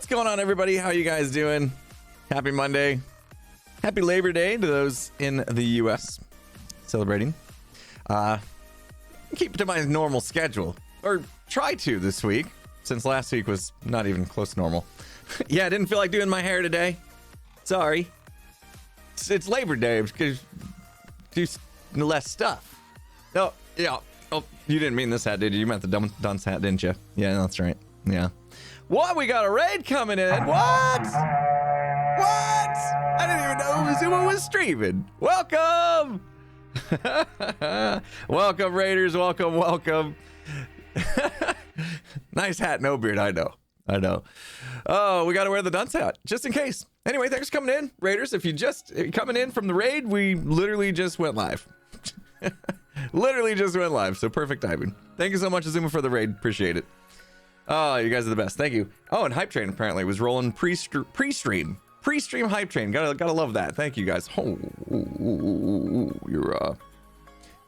What's going on, everybody? How you guys doing? Happy Monday. Happy Labor Day to those in the US celebrating. Keep to my normal schedule, or try to this week, since last week was not even close to normal. Yeah, I didn't feel like doing my hair today. Sorry. It's Labor Day because do less stuff. No, yeah. Oh, you didn't mean this hat, did you? You meant the dunce hat, didn't you? Yeah, that's right. Yeah. What? We got a raid coming in. What? What? I didn't even know who was streaming. Welcome. Welcome, Raiders. Welcome, welcome. Nice hat, no beard. I know. Oh, we got to wear the dunce hat just in case. Anyway, thanks for coming in, Raiders. If you just coming in from the raid, we literally just went live. Literally just went live. So perfect timing. Thank you so much, Azuma, for the raid. Appreciate it. Oh, you guys are the best. Thank you. Oh, and Hype Train apparently was rolling pre-stream Hype Train. Gotta love that. Thank you guys. Oh, you're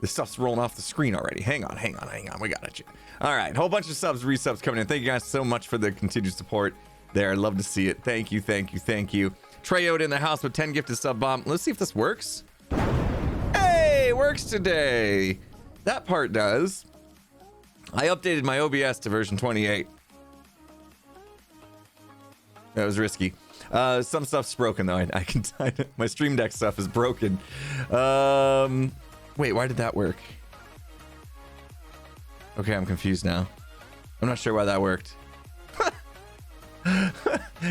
the stuff's rolling off the screen already. Hang on. We got you. All right, whole bunch of resubs coming in. Thank you guys so much for the continued support there. I'd love to see it. Thank you. Treyoda in the house with 10 gifted sub bomb. Let's see if this works. Hey, works today. That part does. I updated my OBS to version 28. That was risky. Some stuff's broken though. My Stream Deck stuff is broken. Wait, why did that work? Okay, I'm confused now. I'm not sure why that worked.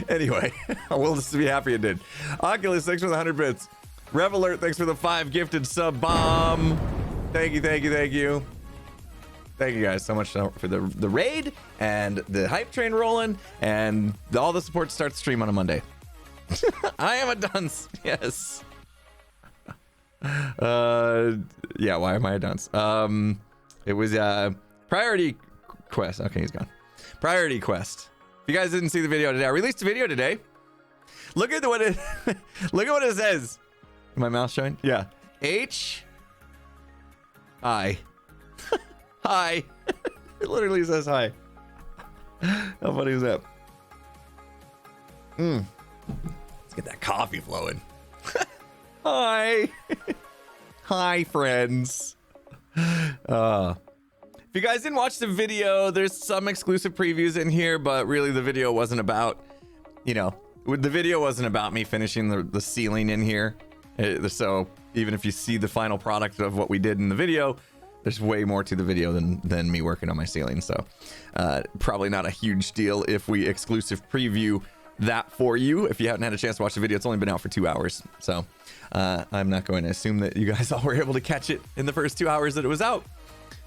Anyway, we'll just be happy it did. Oculus, thanks for the 100 bits. Rev Alert, thanks for the 5 gifted sub bomb. Thank you. Thank you guys so much for the raid and the hype train rolling and all the support to start the stream on a Monday. I am a dunce. Yes. Yeah, why am I a dunce? It was Priority Quest. Okay, he's gone. Priority Quest. If you guys didn't see the video today, I released a video today. Look at what it look at what it says. My mouse showing? Yeah. Hi. Hi. It literally says hi. How funny is that? Let's get that coffee flowing. Hi. Hi, friends. If you guys didn't watch the video, there's some exclusive previews in here, but really the video wasn't about, the video wasn't about me finishing the ceiling in here. So even if you see the final product of what we did in the video, there's way more to the video than me working on my ceiling. So probably not a huge deal if we exclusive preview that for you. If you haven't had a chance to watch the video, it's only been out for 2 hours. So I'm not going to assume that you guys all were able to catch it in the first 2 hours that it was out.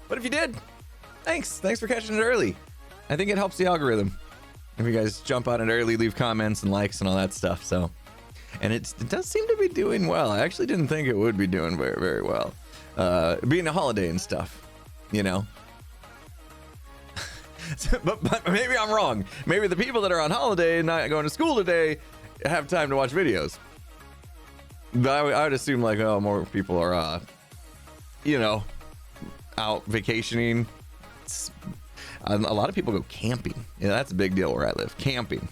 But if you did, thanks for catching it early. I think it helps the algorithm if you guys jump on it early, leave comments and likes and all that stuff. So, and it does seem to be doing well. I actually didn't think it would be doing very, very well. Being a holiday and stuff, but maybe I'm wrong. Maybe the people that are on holiday and not going to school today have time to watch videos. But I would assume more people are, out vacationing. A lot of people go camping. Yeah, that's a big deal where I live. Camping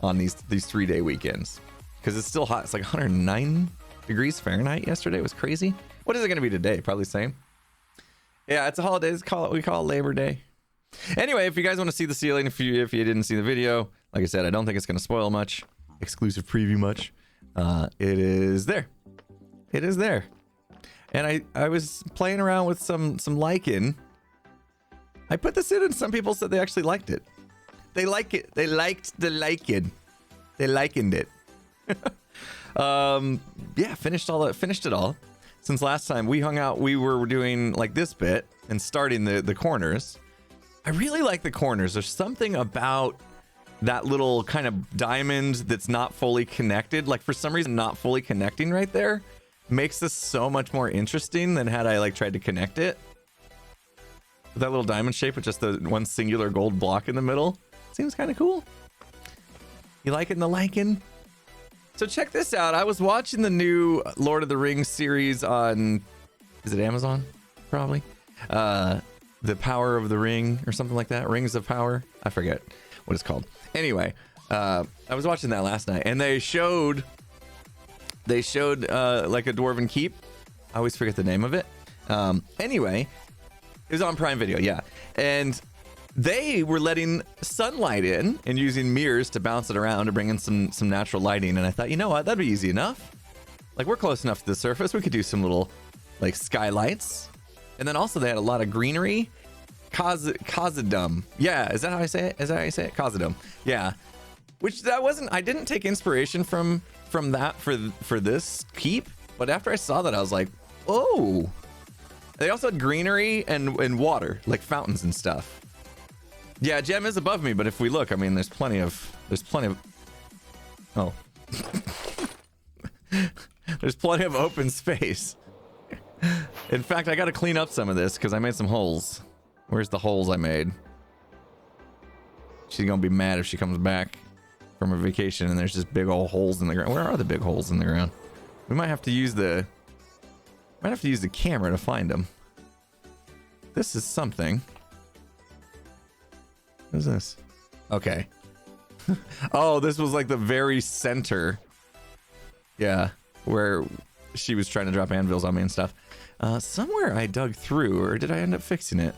on these 3-day weekends because it's still hot. It's like 109 degrees Fahrenheit yesterday. It was crazy. What is it going to be today? Probably the same. Yeah, it's a holiday. We call it Labor Day. Anyway, if you guys want to see the ceiling, if you didn't see the video, like I said, I don't think it's going to spoil much. Exclusive preview much. It is there. And I was playing around with some lichen. I put this in and some people said they actually liked it. They like it. They liked the lichen. They likened it. Yeah, finished it all. Since last time we hung out, we were doing like this bit and starting the corners. I really like the corners. There's something about that little kind of diamond that's not fully connected. Like for some reason, not fully connecting right there makes this so much more interesting than had I tried to connect it. That little diamond shape with just the one singular gold block in the middle. Seems kind of cool. You like it in the lichen? So check this out. I was watching the new Lord of the Rings series on, is it Amazon? Probably. The Power of the Ring or something like that. Rings of Power. I forget what it's called. Anyway, I was watching that last night, and they showed like a dwarven keep. I always forget the name of it. Anyway, it was on Prime Video, yeah, and they were letting sunlight in and using mirrors to bounce it around to bring in some natural lighting. And I thought, you know what, that'd be easy enough. Like, we're close enough to the surface, we could do some little like skylights. And then also they had a lot of greenery. Causadum. Yeah, is that how I say it? Is that how you say it? Causadum. Yeah. Which that wasn't, I didn't take inspiration from that for this keep, but after I saw that I was like, oh. They also had greenery and water, like fountains and stuff. Yeah, Gem is above me, but if we look, I mean, there's plenty of oh. There's plenty of open space. In fact, I got to clean up some of this because I made some holes. Where's the holes I made? She's going to be mad if she comes back from her vacation and there's just big old holes in the ground. Where are the big holes in the ground? We might have to use the camera to find them. This is something. What is this? Okay. Oh, this was like the very center. Yeah, where she was trying to drop anvils on me and stuff. Somewhere I dug through, or did I end up fixing it?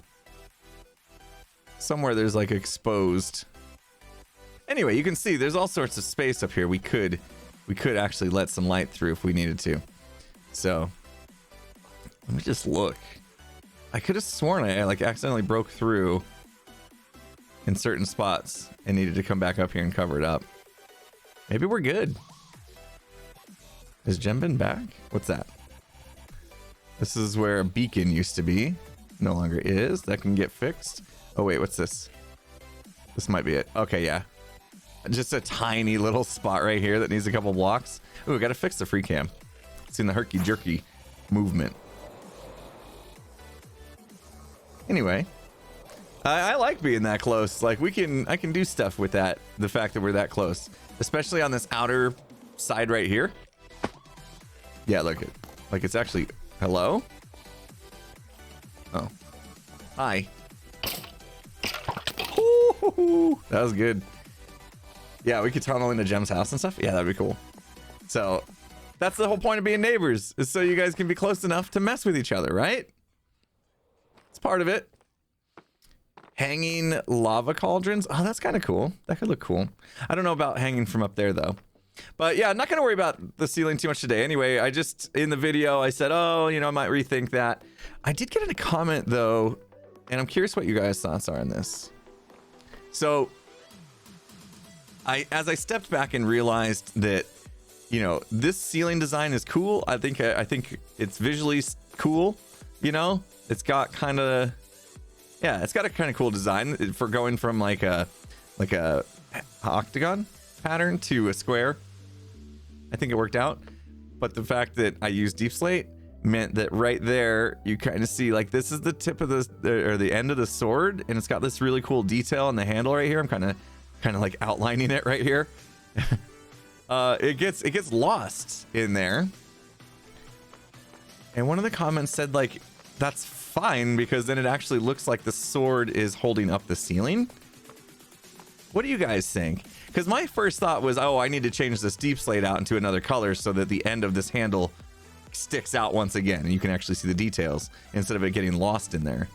Somewhere there's like exposed. Anyway, you can see there's all sorts of space up here. We could actually let some light through if we needed to. So let me just look. I could have sworn I like accidentally broke through in certain spots and needed to come back up here and cover it up. Maybe we're good. Has Jem been back? What's that? This is where a beacon used to be. No longer is. That can get fixed. Oh wait, what's this? This might be it. Okay, yeah. Just a tiny little spot right here that needs a couple blocks. Ooh, we gotta fix the free cam. It's in the herky jerky movement. Anyway, I like being that close. Like I can do stuff with that. The fact that we're that close, especially on this outer side right here. Yeah, look at, like it's actually, hello? Oh, hi. Ooh, that was good. Yeah, we could tunnel into Jem's house and stuff. Yeah, that'd be cool. So that's the whole point of being neighbors, is so you guys can be close enough to mess with each other, right? It's part of it. Hanging lava cauldrons. Oh, that's kind of cool. That could look cool. I don't know about hanging from up there though. But yeah, I'm not going to worry about the ceiling too much today. Anyway, I just, in the video, I said, oh, you know, I might rethink that. I did get in a comment though, and I'm curious what you guys' thoughts are on this. So as I stepped back and realized that, you know, this ceiling design is cool. I think it's visually cool. You know, it's got kind of, yeah, it's got a kind of cool design for going from like a octagon pattern to a square. I think it worked out. But the fact that I used deep slate meant that right there you kind of see like this is the tip of the end of the sword, and it's got this really cool detail on the handle right here. I'm kind of like outlining it right here. It gets lost in there. And one of the comments said like that's fine because then it actually looks like the sword is holding up the ceiling. What do you guys think? Because my first thought was, oh, I need to change this deep slate out into another color so that the end of this handle sticks out once again and you can actually see the details instead of it getting lost in there.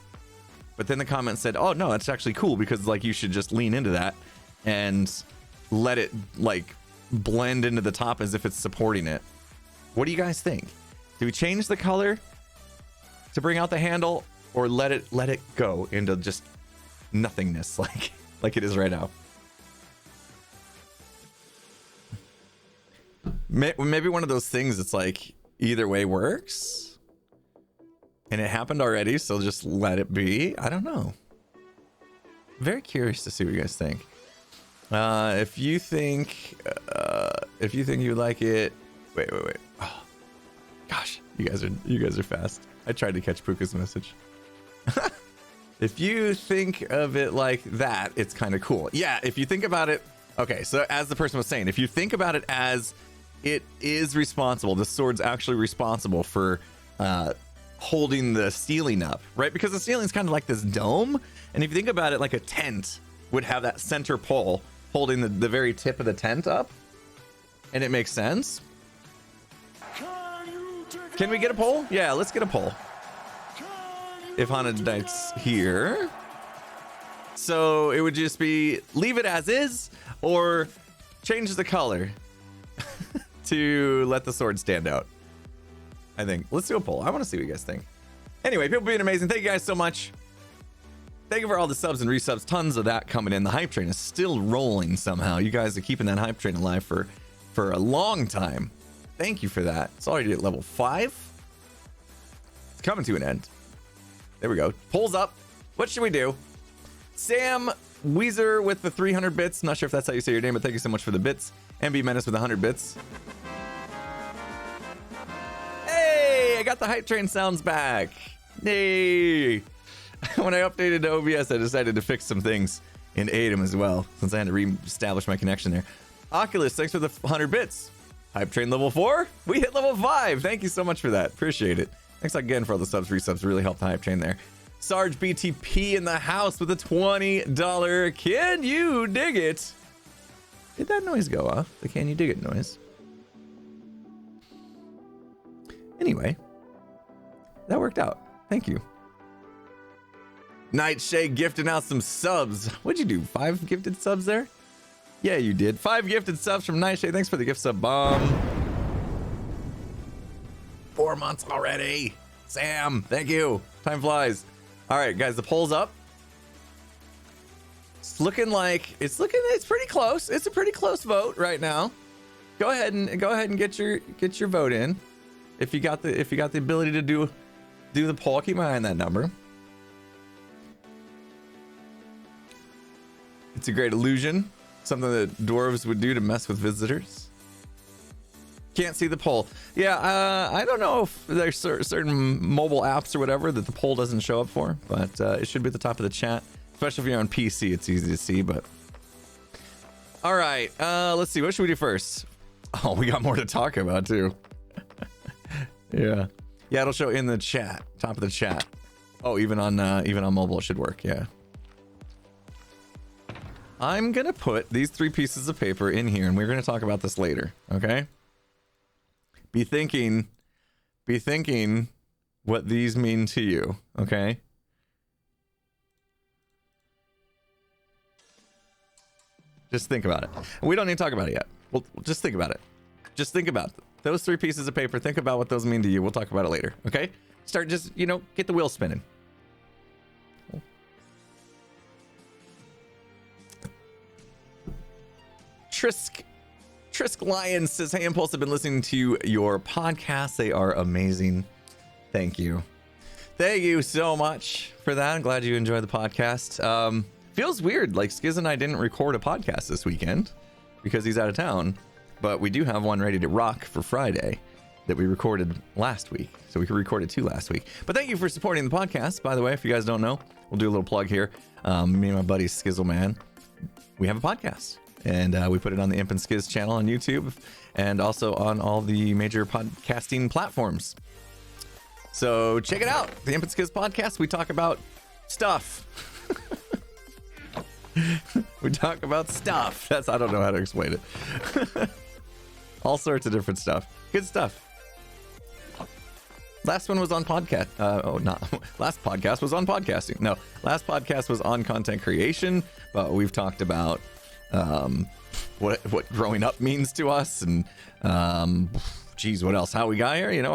But then the comment said, oh no, that's actually cool because like you should just lean into that and let it like blend into the top as if it's supporting it. What do you guys think? Do we change the color to bring out the handle, or let it go into just nothingness like it is right now? Maybe one of those things it's like either way works, and it happened already, so just let it be. I don't know. Very curious to see what you guys think. If you think you like it, wait. Oh, gosh, you guys are fast. I tried to catch Puka's message. If you think of it like that, it's kind of cool. Yeah, if you think about it, okay, so as the person was saying, if you think about it as it is responsible, the sword's actually responsible for holding the ceiling up, right? Because the ceiling's kind of like this dome, and if you think about it like a tent would have that center pole holding the very tip of the tent up, and it makes sense. Can we get a poll? Yeah, let's get a poll. If Haunted Knight's here. So it would just be leave it as is or change the color to let the sword stand out. I think. Let's do a poll. I want to see what you guys think. Anyway, people being amazing. Thank you guys so much. Thank you for all the subs and resubs. Tons of that coming in. The hype train is still rolling somehow. You guys are keeping that hype train alive for a long time. Thank you for that. It's already at level 5. It's coming to an end. There we go. Polls up. What should we do? Sam Weezer with the 300 bits. Not sure if that's how you say your name, but thank you so much for the bits. MB Menace with 100 bits. Hey, I got the hype train sounds back. Yay. When I updated to OBS, I decided to fix some things in ADEM as well, since I had to re-establish my connection there. Oculus, thanks for the 100 bits. Hype train level 4. We hit level 5. Thank you so much for that. Appreciate it. Thanks again for all the subs, resubs. Really helped the hype train there. Sarge BTP in the house with a $20. Can you dig it? Did that noise go off? The can you dig it noise. Anyway, that worked out. Thank you. Nightshade gifting out some subs. What'd you do? 5 gifted subs there? Yeah, you did. 5 gifted subs from Nightshade. Thanks for the gift sub bomb. 4 months already. Sam, thank you. Time flies. All right, guys, the poll's up. It's looking it's pretty close. It's a pretty close vote right now. Go ahead and get your vote in. If you got the ability to do the poll, keep my eye on that number. It's a great illusion. Something that dwarves would do to mess with visitors. Can't see the poll. Yeah, I don't know if there's certain mobile apps or whatever that the poll doesn't show up for, but it should be at the top of the chat. Especially if you're on PC, it's easy to see, but... All right, let's see. What should we do first? Oh, we got more to talk about, too. Yeah. Yeah, it'll show in the chat. Top of the chat. Oh, even on mobile it should work, yeah. I'm gonna put these 3 pieces of paper in here, and we're gonna talk about this later, okay? Be thinking what these mean to you, okay? Just think about it. We don't need to talk about it yet. We'll just think about it. Just think about those 3 pieces of paper. Think about what those mean to you. We'll talk about it later, okay? Start just, get the wheel spinning. Trisk Lyons says, hey, Impulse, I've been listening to your podcast. They are amazing. Thank you. Thank you so much for that. I'm glad you enjoyed the podcast. Feels weird. Like Skiz and I didn't record a podcast this weekend because he's out of town, but we do have one ready to rock for Friday that we recorded last week. So we recorded 2 last week. But thank you for supporting the podcast. By the way, if you guys don't know, we'll do a little plug here. Me and my buddy Skizzleman, we have a podcast. And we put it on the Imp and Skiz channel on YouTube and also on all the major podcasting platforms. So check it out. The Imp and Skiz podcast. We talk about stuff. We talk about stuff. I don't know how to explain it. All sorts of different stuff. Good stuff. Last one was on podcast. Last podcast was on podcasting. No, last podcast was on content creation, but we've talked about what growing up means to us, and what else? How we got here?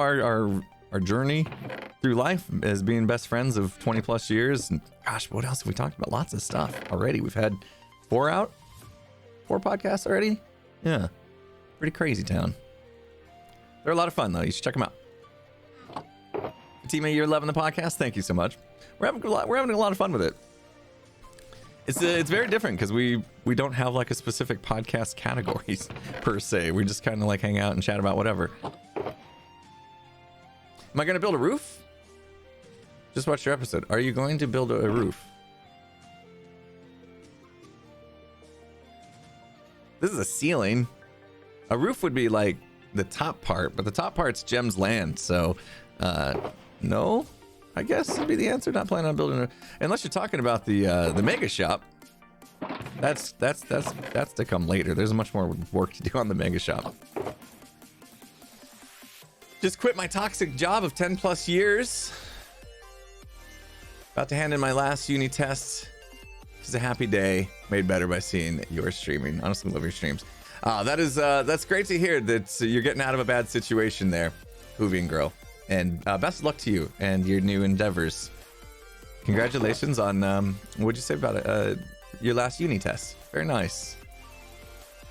Our journey through life as being best friends of 20 plus years. And gosh, what else have we talked about? Lots of stuff already. We've had 4 podcasts already. Yeah, pretty crazy town. They're a lot of fun though. You should check them out. Teammate, you're loving the podcast. Thank you so much. We're having a lot of fun with it. It's very different because we don't have like a specific podcast categories per se. We just kind of like hang out and chat about whatever. Am I going to build a roof? Just watch your episode. Are you going to build a roof? This is a ceiling. A roof would be like the top part, but the top part's Gem's land. So, no. I guess would be the answer. Not planning on building unless you're talking about the mega shop. That's to come later. There's much more work to do on the mega shop. Just quit my toxic job of 10 plus years. About to hand in my last uni test. It's a happy day made better by seeing your streaming. Honestly, love your streams. That's great to hear that you're getting out of a bad situation there, Hoovian girl. And best of luck to you and your new endeavors. Congratulations on what'd you say about it? Your last uni test. Very nice.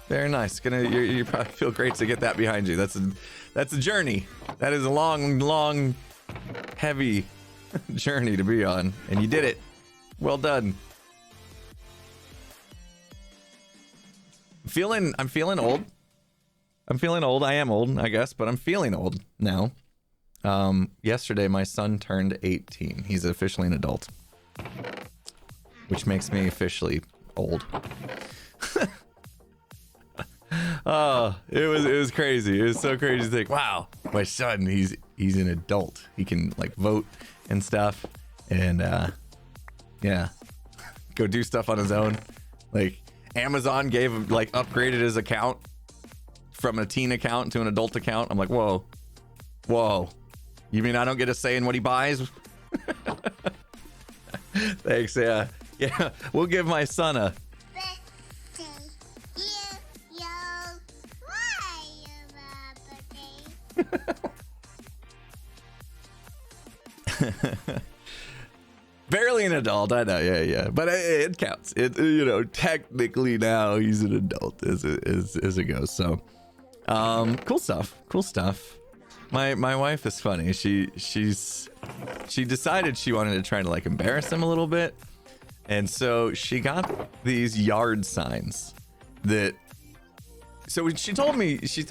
Very nice. You probably feel great to get that behind you. That's a journey. That is a long, heavy journey to be on, and you did it. Well done. I'm feeling old. I am old, I guess, but I'm feeling old now. Yesterday my son turned 18. He's officially an adult, which makes me officially old. Oh, it was crazy. It was so crazy to think, wow, my son, he's an adult. He can like vote and stuff, and yeah, go do stuff on his own. Like Amazon upgraded his account from a teen account to an adult account. I'm like, whoa. You mean I don't get a say in what he buys? Thanks. Yeah. We'll give my son a. Barely an adult, I know, yeah, but it counts. Technically now he's an adult as it goes. So, cool stuff. My wife is funny. She decided she wanted to try to like embarrass him a little bit, and so she got these yard signs that. So she told me she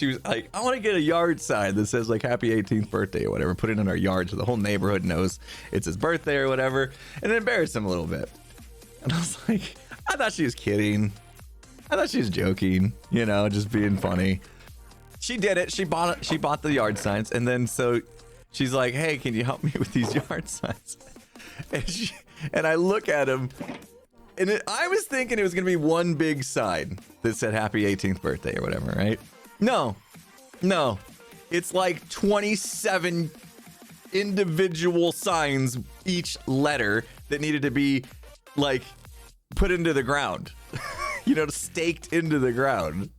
was like, I want to get a yard sign that says like happy 18th birthday or whatever, put it in our yard so the whole neighborhood knows it's his birthday or whatever, and then embarrass him a little bit. And I was like, I thought she was kidding. I thought she was joking, just being funny. She did it. She bought the yard signs, and then so she's like, hey, can you help me with these yard signs? And I look at him. And I was thinking it was going to be one big sign that said happy 18th birthday or whatever, right? No. It's like 27 individual signs, each letter that needed to be like put into the ground, staked into the ground.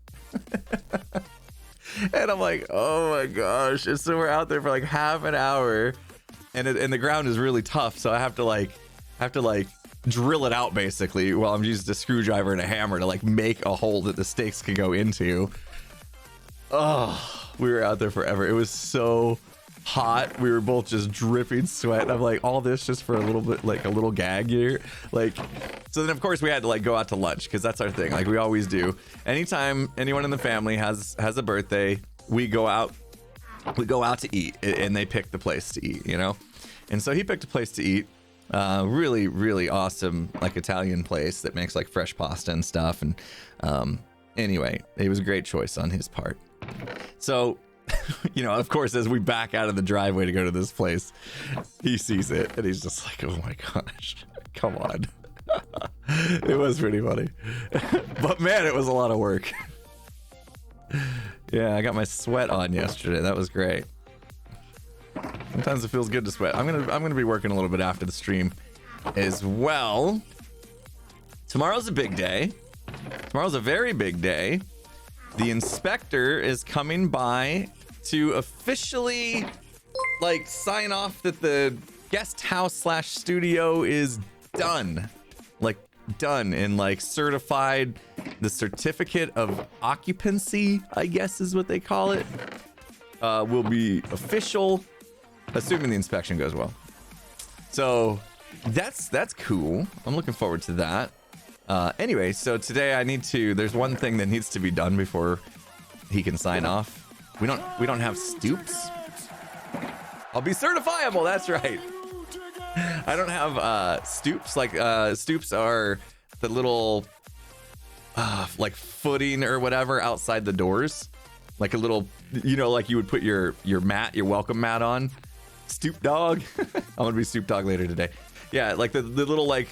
And I'm like, oh my gosh. And so we're out there for like half an hour, and the ground is really tough. So I have to drill it out basically while I'm using a screwdriver and a hammer to like make a hole that the stakes can go into. Oh, we were out there forever. It was so hot. We were both just dripping sweat. I'm like, all this just for a little bit, like a little gag here. Like, so then of course we had to like go out to lunch because that's our thing. Like we always do. Anytime anyone in the family has a birthday, we go out to eat, and they pick the place to eat, And so he picked a place to eat. Really, really awesome, like Italian place that makes like fresh pasta and stuff. And anyway, it was a great choice on his part. So, of course, as we back out of the driveway to go to this place, he sees it and he's just like, oh my gosh, come on. It was pretty funny. But man, it was a lot of work. Yeah, I got my sweat on yesterday. That was great. Sometimes it feels good to sweat. I'm gonna be working a little bit after the stream as well. Tomorrow's a big day. Tomorrow's a very big day. The inspector is coming by to officially like sign off that the guest house / studio is done. Like done and like certified. The certificate of occupancy, I guess is what they call it, will be official. Assuming the inspection goes well. So that's cool. I'm looking forward to that. Anyway, so today there's one thing that needs to be done before he can sign off. We don't have stoops. I'll be certifiable, that's right. I don't have stoops. Like stoops are the little like footing or whatever outside the doors. Like a little, like you would put your mat, your welcome mat on. Stoop dog. I'm gonna be stoop dog later today. Yeah, like the little like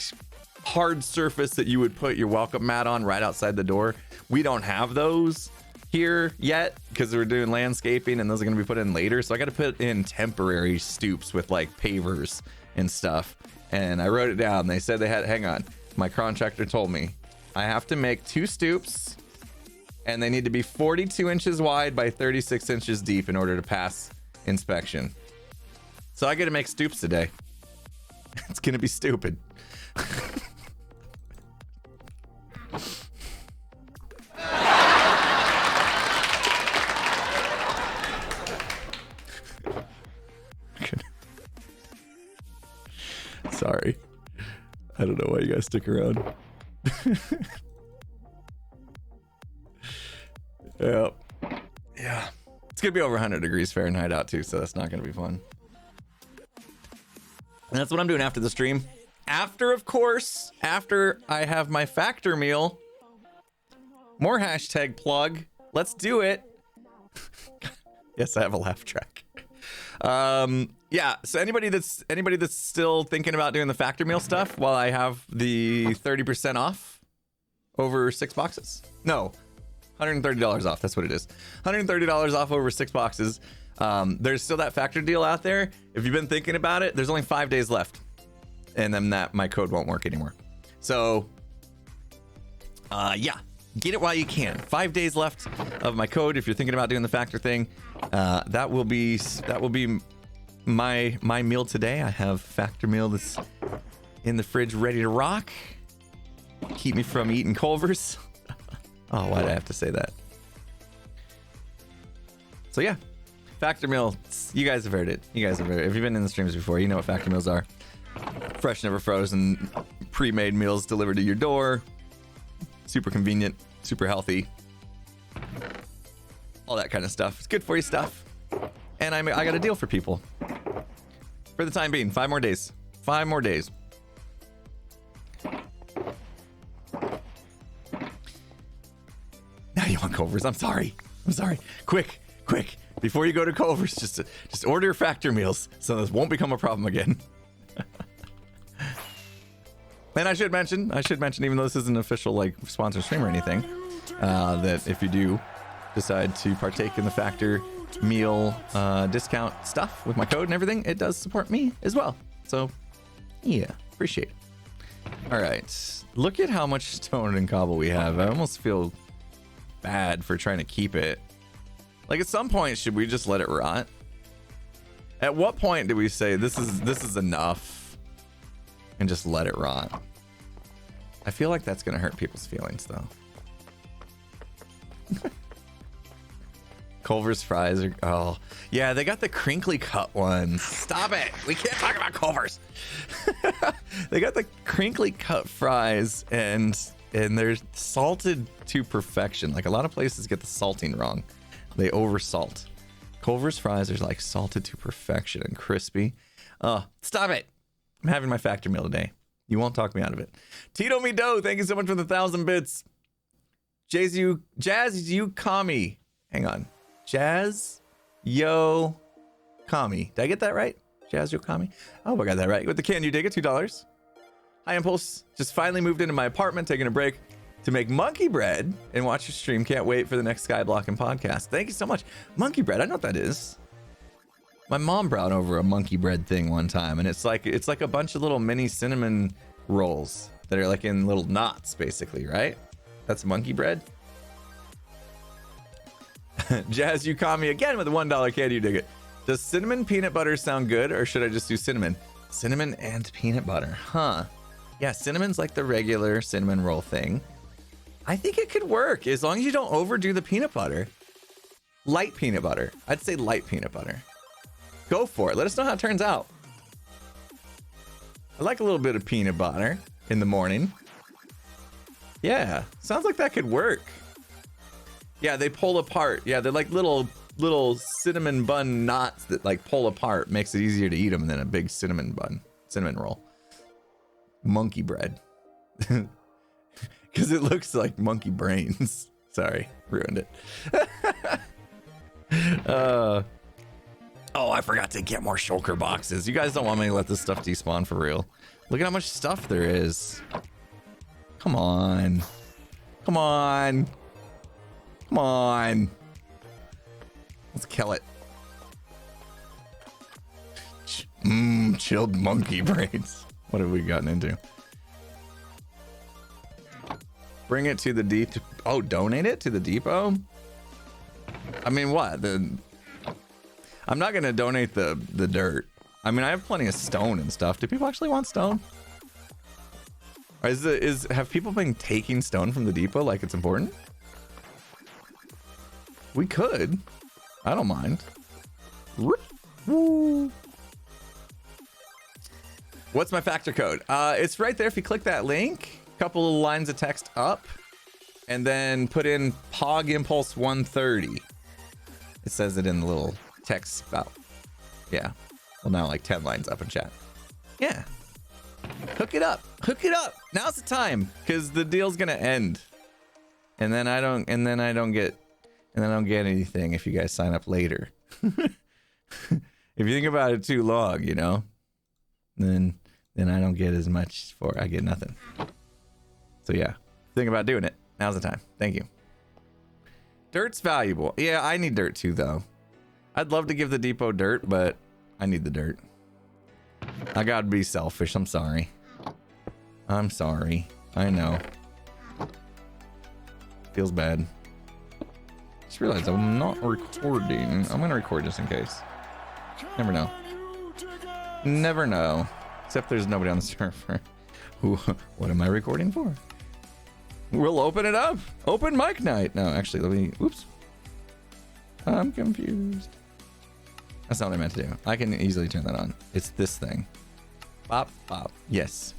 hard surface that you would put your welcome mat on right outside the door. We don't have those here yet because we're doing landscaping and those are going to be put in later. So I got to put in temporary stoops with like pavers and stuff. And I wrote it down. They said they had, hang on, my contractor told me I have to make 2 stoops and they need to be 42 inches wide by 36 inches deep in order to pass inspection. So I got to make stoops today. It's going to be stupid. Sorry. I don't know why you guys stick around. Yeah. Yeah. It's going to be over 100 degrees Fahrenheit out too, so that's not going to be fun. And that's what I'm doing after the stream. After, of course, after I have my factor meal. More hashtag plug. Let's do it. Yes, I have a laugh track. Yeah, so anybody that's still thinking about doing the factor meal stuff while I have the 30% off over 6 boxes. No, $130 off. That's what it is. $130 off over 6 boxes. There's still that factor deal out there. If you've been thinking about it, there's only 5 days left. And then my code won't work anymore. So, yeah, get it while you can. 5 days left of my code. If you're thinking about doing the factor thing, that will be my meal today. I have factor meal that's in the fridge ready to rock. Keep me from eating Culver's. Oh, why did I have to say that? So yeah, factor meal. You guys have heard it. You guys have heard it. If you've been in the streams before, you know what factor meals are. Fresh, never frozen, pre-made meals delivered to your door. Super convenient, super healthy. All that kind of stuff. It's good for you stuff. And I got a deal for people. For the time being, 5 more days. 5 more days. Now you want Culver's. I'm sorry. Quick. Before you go to Culver's, just order factor meals so this won't become a problem again. And I should mention, even though this isn't an official like sponsor stream or anything, that if you do decide to partake in the factor meal discount stuff with my code and everything, it does support me as well. So yeah, appreciate it. All right, look at how much stone and cobble we have. I almost feel bad for trying to keep it. Like at some point, should we just let it rot? At what point do we say this is enough and just let it rot? I feel like that's gonna hurt people's feelings though. Culver's fries are, oh yeah, they got the crinkly cut ones. Stop it, we can't talk about Culver's. They got the crinkly cut fries and they're salted to perfection. Like a lot of places get the salting wrong. They over salt. Culver's fries are like salted to perfection and crispy. Stop it. I'm having my factor meal today. You won't talk me out of it. Tito Me Doe, thank you so much for the 1,000 bits. Jazz you Kami. Hang on. Jazz Yo Kami. Did I get that right? Jazz Yo Kami. I hope I got that right. With the Can You Dig It, $2. Hi Impulse. Just finally moved into my apartment, taking a break to make monkey bread and watch your stream. Can't wait for the next Skyblocking podcast. Thank you so much. Monkey bread. I know what that is. My mom brought over a monkey bread thing one time, and it's like a bunch of little mini cinnamon rolls that are like in little knots, basically, right? That's monkey bread. Jazz Yukami again with a $1. Can you dig it? Does cinnamon peanut butter sound good, or should I just do cinnamon? Cinnamon and peanut butter, huh? Yeah, cinnamon's like the regular cinnamon roll thing. I think it could work as long as you don't overdo the peanut butter. Light peanut butter. I'd say light peanut butter. Go for it. Let us know how it turns out. I like a little bit of peanut butter in the morning. Yeah, sounds like that could work. Yeah, they pull apart. Yeah, they're like little cinnamon bun knots that like pull apart. Makes it easier to eat them than a big cinnamon roll. Monkey bread. Because it looks like monkey brains. Sorry, ruined it. Oh, I forgot to get more shulker boxes. You guys don't want me to let this stuff despawn for real. Look at how much stuff there is. Come on. Come on. Come on. Let's kill it. Chilled monkey braids. What have we gotten into? Bring it to the depot. Oh, donate it to the depot? I mean, what? I'm not going to donate the dirt. I mean, I have plenty of stone and stuff. Do people actually want stone? Have people been taking stone from the depot like it's important? We could. I don't mind. Woo. What's my factor code? It's right there if you click that link. Couple of lines of text up. And then put in Pog Impulse 130. It says it in the little text spout. Yeah. Well, now like 10 lines up in chat. Yeah. Hook it up. Hook it up. Now's the time, because the deal's gonna end. And then I don't get anything if you guys sign up later. If you think about it too long, you know, then I don't get as much I get nothing. So yeah, think about doing it. Now's the time. Thank you. Dirt's valuable. Yeah, I need dirt too, though. I'd love to give the depot dirt, but I need the dirt. I gotta be selfish. I'm sorry. I'm sorry. I know. Feels bad. Just realized I'm not recording. I'm gonna record just in case. Never know. Never know. Except there's nobody on the server. What am I recording for? We'll open it up. Open mic night. No, actually, let me. Oops. I'm confused. That's not what I meant to do. I can easily turn that on. It's this thing. Bop, bop. Yes.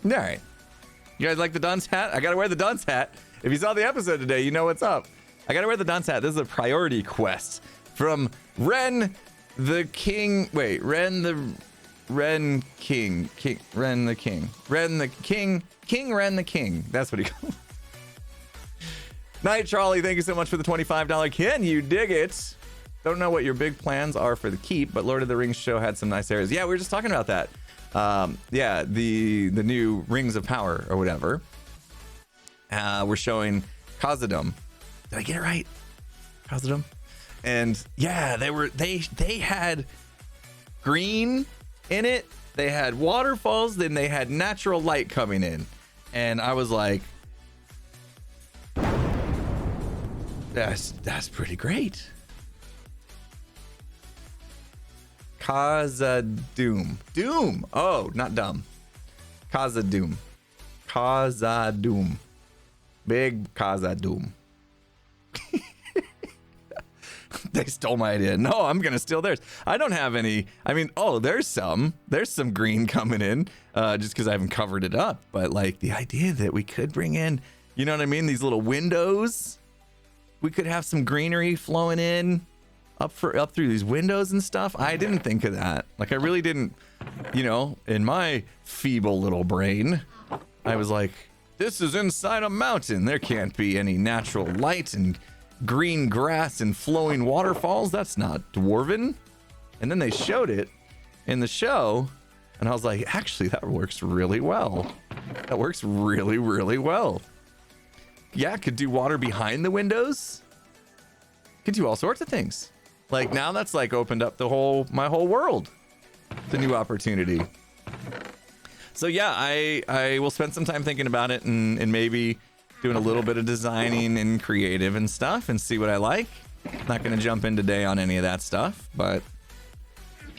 All right. You guys like the dunce hat? I gotta wear the dunce hat. If you saw the episode today, you know what's up. I gotta wear the dunce hat. This is a priority quest from Ren the King. Wait, Ren the King. Ren the King. Ren the King. King Ren the King. That's what he called. Night Charlie, thank you so much for the $25. Can you dig it? Don't know what your big plans are for the keep, but Lord of the Rings show had some nice areas. Yeah, we were just talking about that. Yeah, the new Rings of Power or whatever. We're showing Khazad-dûm. Did I get it right? Khazad-dûm? And yeah, they had green in it. They had waterfalls, then they had natural light coming in. And I was like, that's pretty great. Khazad-dûm. Doom. Oh, not dumb. Khazad-dûm. Khazad-dûm. Big Khazad-dûm. They stole my idea. No, I'm gonna steal theirs. I don't have any. I mean, oh, there's some green coming in, just because I haven't covered it up. But like the idea that we could bring in, you know what I mean? These little windows. We could have some greenery flowing in up through these windows and stuff. I didn't think of that. Like I really didn't, you know, in my feeble little brain, I was like, this is inside a mountain. There can't be any natural light and green grass and flowing waterfalls. That's not dwarven. And then they showed it in the show, and I was like, actually, that works really well. That works really, really well. Yeah, could do water behind the windows. Could do all sorts of things. Like now that's like opened up my whole world. It's a new opportunity. So yeah, I will spend some time thinking about it and maybe doing a little bit of designing and creative and stuff and see what I like. Not going to jump in today on any of that stuff, but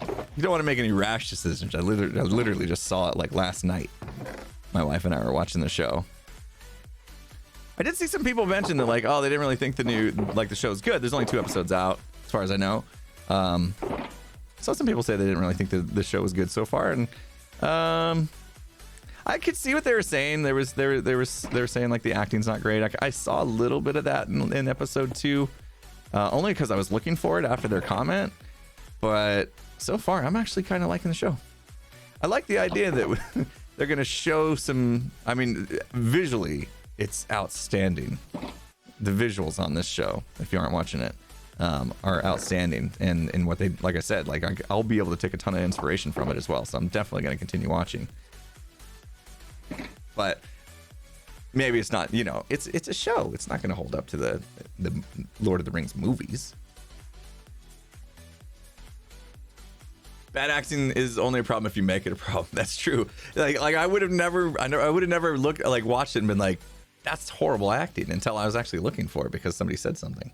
you don't want to make any rash decisions. I literally just saw it like last night. My wife and I were watching the show. I did see some people mention that like, oh, they didn't really think the show's good. There's only 2 episodes out, as far as I know. Saw some people say they didn't really think the show was good so far, and I could see what they were saying. They were saying like the acting's not great. I saw a little bit of that in episode 2, only because I was looking for it after their comment. But so far, I'm actually kind of liking the show. I like the idea that they're gonna show some. I mean, visually, it's outstanding. The visuals on this show, if you aren't watching it, are outstanding. And what they, like I said, like I'll be able to take a ton of inspiration from it as well. So I'm definitely gonna continue watching. But Maybe it's not, you know, it's a show. It's not going to hold up to the Lord of the Rings movies. Bad acting is only a problem if you make it a problem. That's true. Like I would have never looked, like, watched it and been like, that's horrible acting, until I was actually looking for it because somebody said something.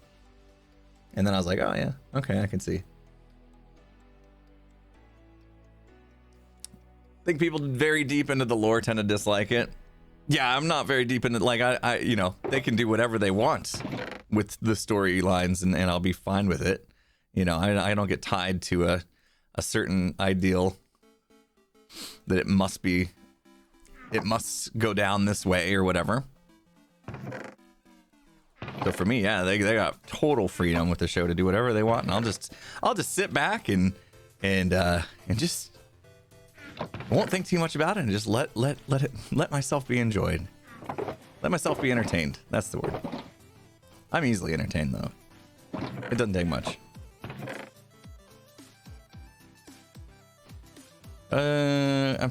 And then I was like, oh yeah, okay, I can see. I think people very deep into the lore tend to dislike it. Yeah, I'm not very deep into, like, I you know, they can do whatever they want with the storylines and I'll be fine with it. You know, I don't get tied to a certain ideal that it must go down this way or whatever. So for me, yeah, they got total freedom with the show to do whatever they want, and I'll just sit back and just, I won't think too much about it and just let myself be enjoyed. Let myself be entertained. That's the word. I'm easily entertained though. It doesn't take much. I'm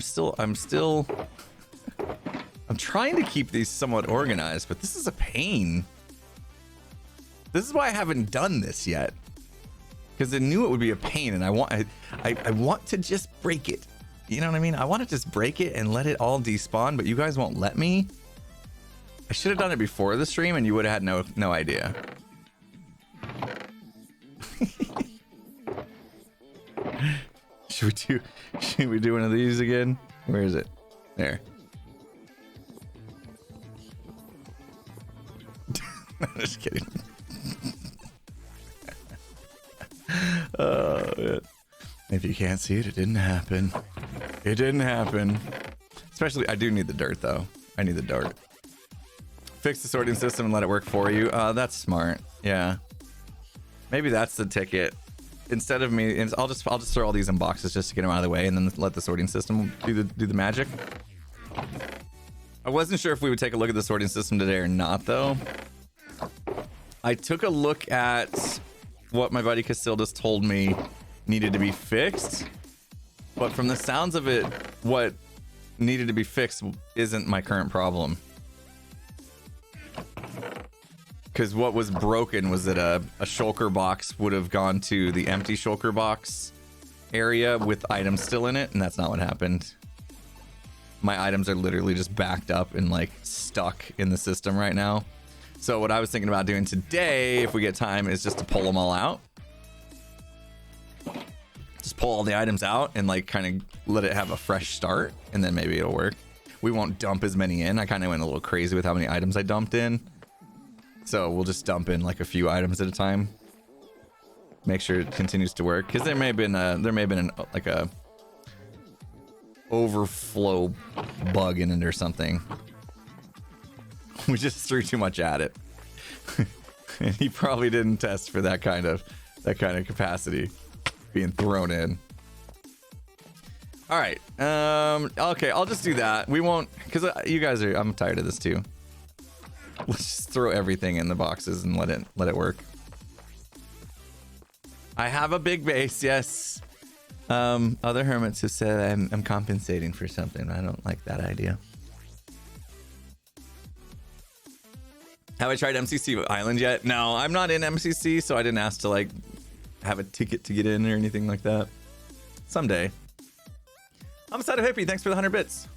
trying to keep these somewhat organized, but this is a pain. This is why I haven't done this yet, because I knew it would be a pain, and I want to just break it. You know what I mean? I want to just break it and let it all despawn, but you guys won't let me. I should have done it before the stream, and you would have had no idea. Should we do one of these again? Where is it? There. Just kidding. Oh, man. If you can't see it, it didn't happen. It didn't happen. Especially, I do need the dirt though. I need the dirt. Fix the sorting system and let it work for you. That's smart. Yeah. Maybe that's the ticket. Instead of me, I'll just throw all these in boxes just to get them out of the way, and then let the sorting system do the magic. I wasn't sure if we would take a look at the sorting system today or not, though. I took a look at what my buddy Casildus told me needed to be fixed, but from the sounds of it, what needed to be fixed isn't my current problem. Because what was broken was that a shulker box would have gone to the empty shulker box area with items still in it, and that's not what happened. My items are literally just backed up and like stuck in the system right now. So what I was thinking about doing today, if we get time, is just to pull them all out. Just pull all the items out and like kind of let it have a fresh start, and then maybe it'll work. We won't dump as many in. I kind of went a little crazy with how many items I dumped in. So we'll just dump in like a few items at a time. Make sure it continues to work, because there may have been like a overflow bug in it or something. We just threw too much at it. And he probably didn't test for that kind of capacity being thrown in. All right. Okay, I'll just do that. We won't, because you guys are, I'm tired of this too. Let's just throw everything in the boxes and let it work. I have a big base, yes. Other hermits have said I'm compensating for something. I don't like that idea. Have I tried MCC Island yet? No, I'm not in MCC, so I didn't ask to like have a ticket to get in or anything like that. Someday. I'm a side of hippie. Thanks for the 100 bits.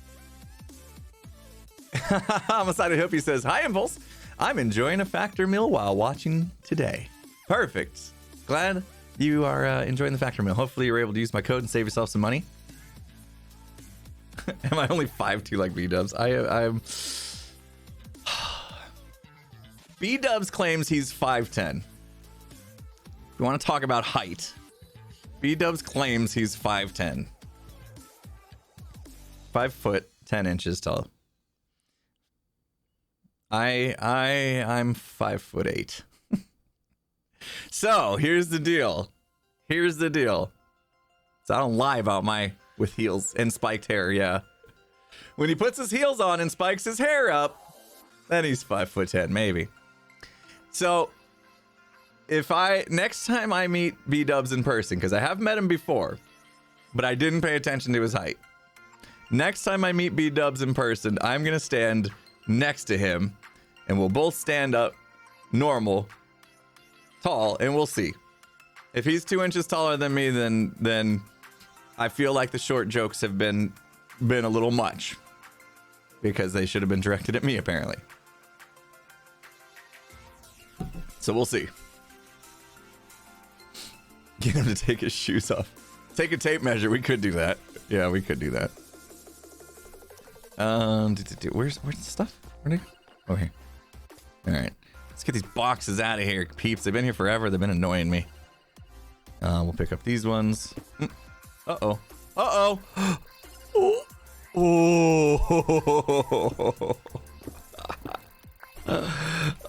I'm a side of hippie says, hi Impulse. I'm enjoying a factor meal while watching today. Perfect. Glad you are enjoying the factor meal. Hopefully you're able to use my code and save yourself some money. Am I only 5'2" like B-Dubs? I'm B-Dubs claims he's 5'10". We want to talk about height. B-Dubs claims he's 5'10". 5 foot 10 inches tall. I'm 5'8". So here's the deal. So I don't lie about my with heels and spiked hair. Yeah, when he puts his heels on and spikes his hair up, then he's 5'10", maybe. So if next time I meet B-Dubs in person, because I have met him before, but I didn't pay attention to his height. Next time I meet B-Dubs in person, I'm gonna stand next to him, and we'll both stand up normal, tall, and we'll see. If he's 2 inches taller than me, then I feel like the short jokes have been a little much, because they should have been directed at me, apparently. So we'll see. Get him to take his shoes off. Take a tape measure. We could do that. Yeah, we could do that. Where's the stuff? Where'd it go? Oh, here. All right. Let's get these boxes out of here, peeps. They've been here forever. They've been annoying me. We'll pick up these ones. Uh-oh. Uh-oh. Oh.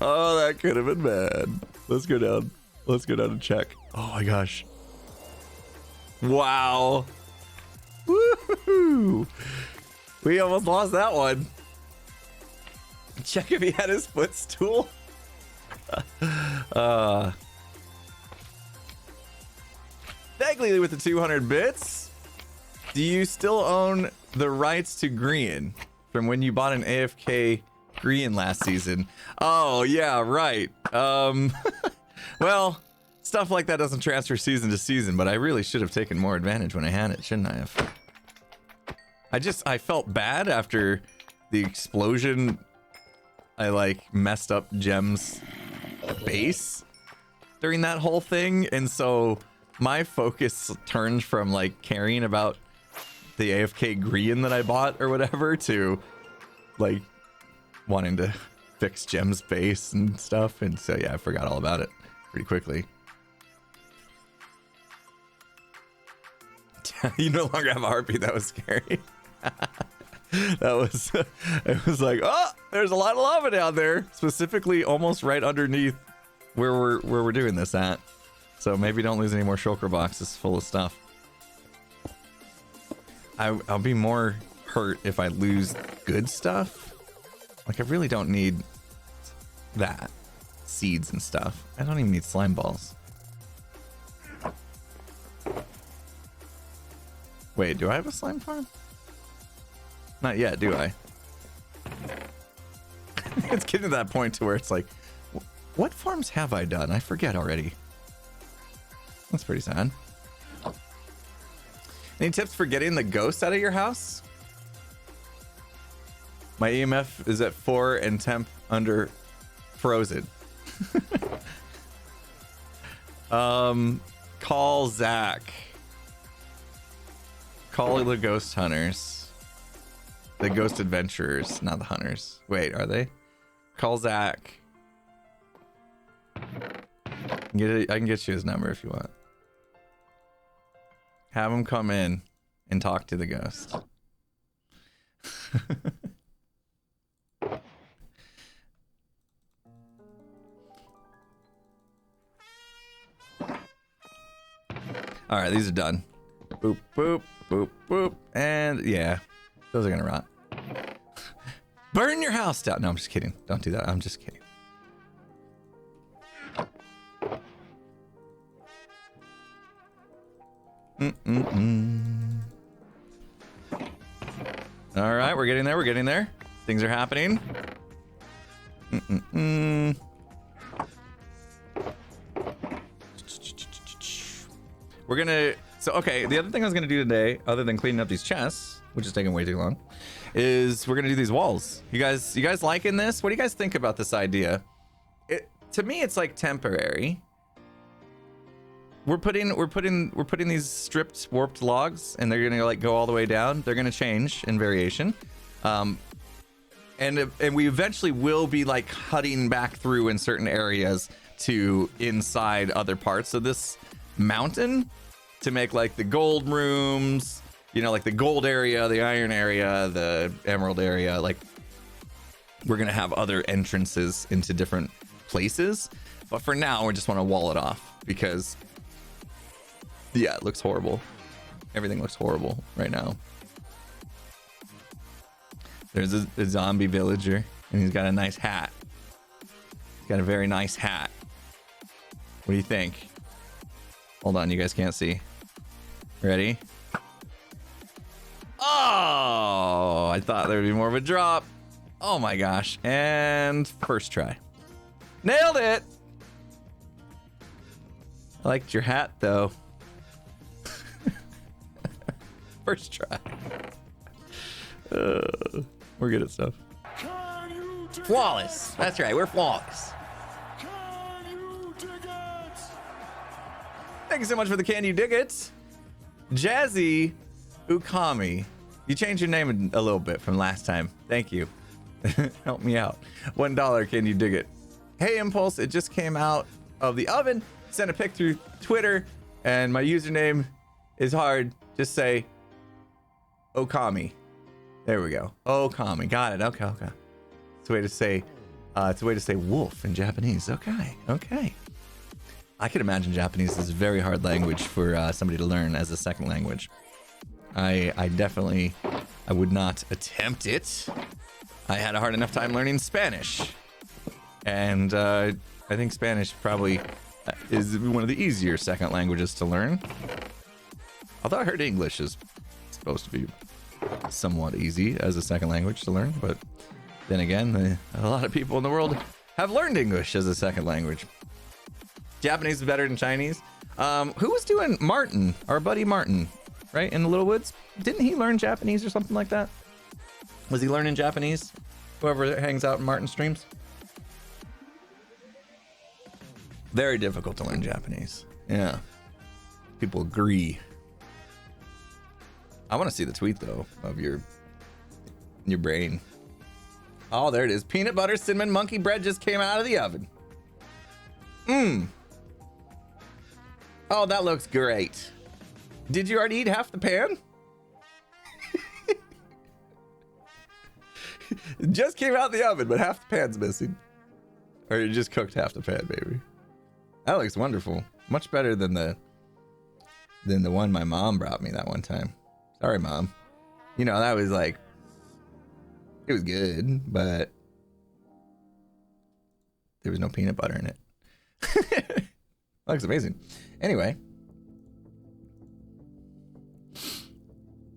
Oh, that could have been bad. Let's go down. Let's go down and check. Oh my gosh. Wow. Woohoo. We almost lost that one. Check if he had his footstool. Dagley with the 200 bits. Do you still own the rights to Grian from when you bought an AFK Grian last season? Oh, yeah, right. Well, stuff like that doesn't transfer season to season, but I really should have taken more advantage when I had it, shouldn't I have? I felt bad after the explosion. I like messed up Gem's base during that whole thing, and so my focus turned from like caring about the AFK Grian that I bought or whatever to like wanting to fix Gem's base and stuff, and so yeah, I forgot all about it pretty quickly. You no longer have a heartbeat. That was scary. That was, it was like, oh, there's a lot of lava down there, specifically almost right underneath where we're doing this at. So maybe don't lose any more shulker boxes full of stuff. I'll be more hurt if I lose good stuff. Like I really don't need that. Seeds and stuff. I don't even need slime balls. Wait, do I have a slime farm? Not yet, do I? It's getting to that point to where it's like, what farms have I done? I forget already. That's pretty sad. Any tips for getting the ghost out of your house? My EMF is at 4 and temp under frozen. Call Zach. Call the ghost hunters. The ghost adventurers, not the hunters. Wait, are they? Call Zach. I can get you his number if you want. Have him come in and talk to the ghost. All right, these are done. Boop, boop, boop, boop. And yeah, those are gonna rot. Burn your house down. No, I'm just kidding. Don't do that. I'm just kidding. All right, we're getting there. We're getting there. Things are happening. We're gonna. So okay, the other thing I was gonna do today, other than cleaning up these chests, which is taking way too long, is we're gonna do these walls. You guys liking this? What do you guys think about this idea? To me, it's like temporary. We're putting these stripped warped logs, and they're gonna like go all the way down. They're gonna change in variation, and we eventually will be like cutting back through in certain areas to inside other parts of this mountain to make like the gold rooms, you know, like the gold area, the iron area, the emerald area. Like we're gonna have other entrances into different places, but for now we just want to wall it off because yeah, it looks horrible. Everything looks horrible right now. There's a zombie villager and he's got a nice hat. He's got a very nice hat. What do you think? Hold on, you guys can't see. Ready? Oh, I thought there would be more of a drop. Oh my gosh. And first try. Nailed it. I liked your hat though. First try. We're good at stuff. Flawless. That's right. We're flawless. Thank you so much for the Can You Dig It? Jazzy Ukami. You changed your name a little bit from last time. Thank you. Help me out. $1. Can you dig it? Hey, Impulse. It just came out of the oven. Sent a pic through Twitter. And my username is hard. Just say Okami. There we go. Okami. Got it. Okay. It's a way to say wolf in Japanese. Okay. I can imagine Japanese is a very hard language for somebody to learn as a second language. I would not attempt it. I had a hard enough time learning Spanish. And I think Spanish probably is one of the easier second languages to learn. Although I heard English is supposed to be somewhat easy as a second language to learn. But then again, a lot of people in the world have learned English as a second language. Japanese is better than Chinese. Who was doing Martin? Our buddy Martin, right? In the Little Woods? Didn't he learn Japanese or something like that? Was he learning Japanese? Whoever hangs out in Martin streams? Very difficult to learn Japanese. Yeah. People agree. I want to see the tweet, though, of your brain. Oh, there it is. Peanut butter cinnamon monkey bread just came out of the oven. Oh, that looks great. Did you already eat half the pan? It just came out the oven, but half the pan's missing. Or you just cooked half the pan, baby. That looks wonderful. Much better than the one my mom brought me that one time. Sorry, Mom. You know, that was like, it was good, but there was no peanut butter in it. That looks amazing. Anyway.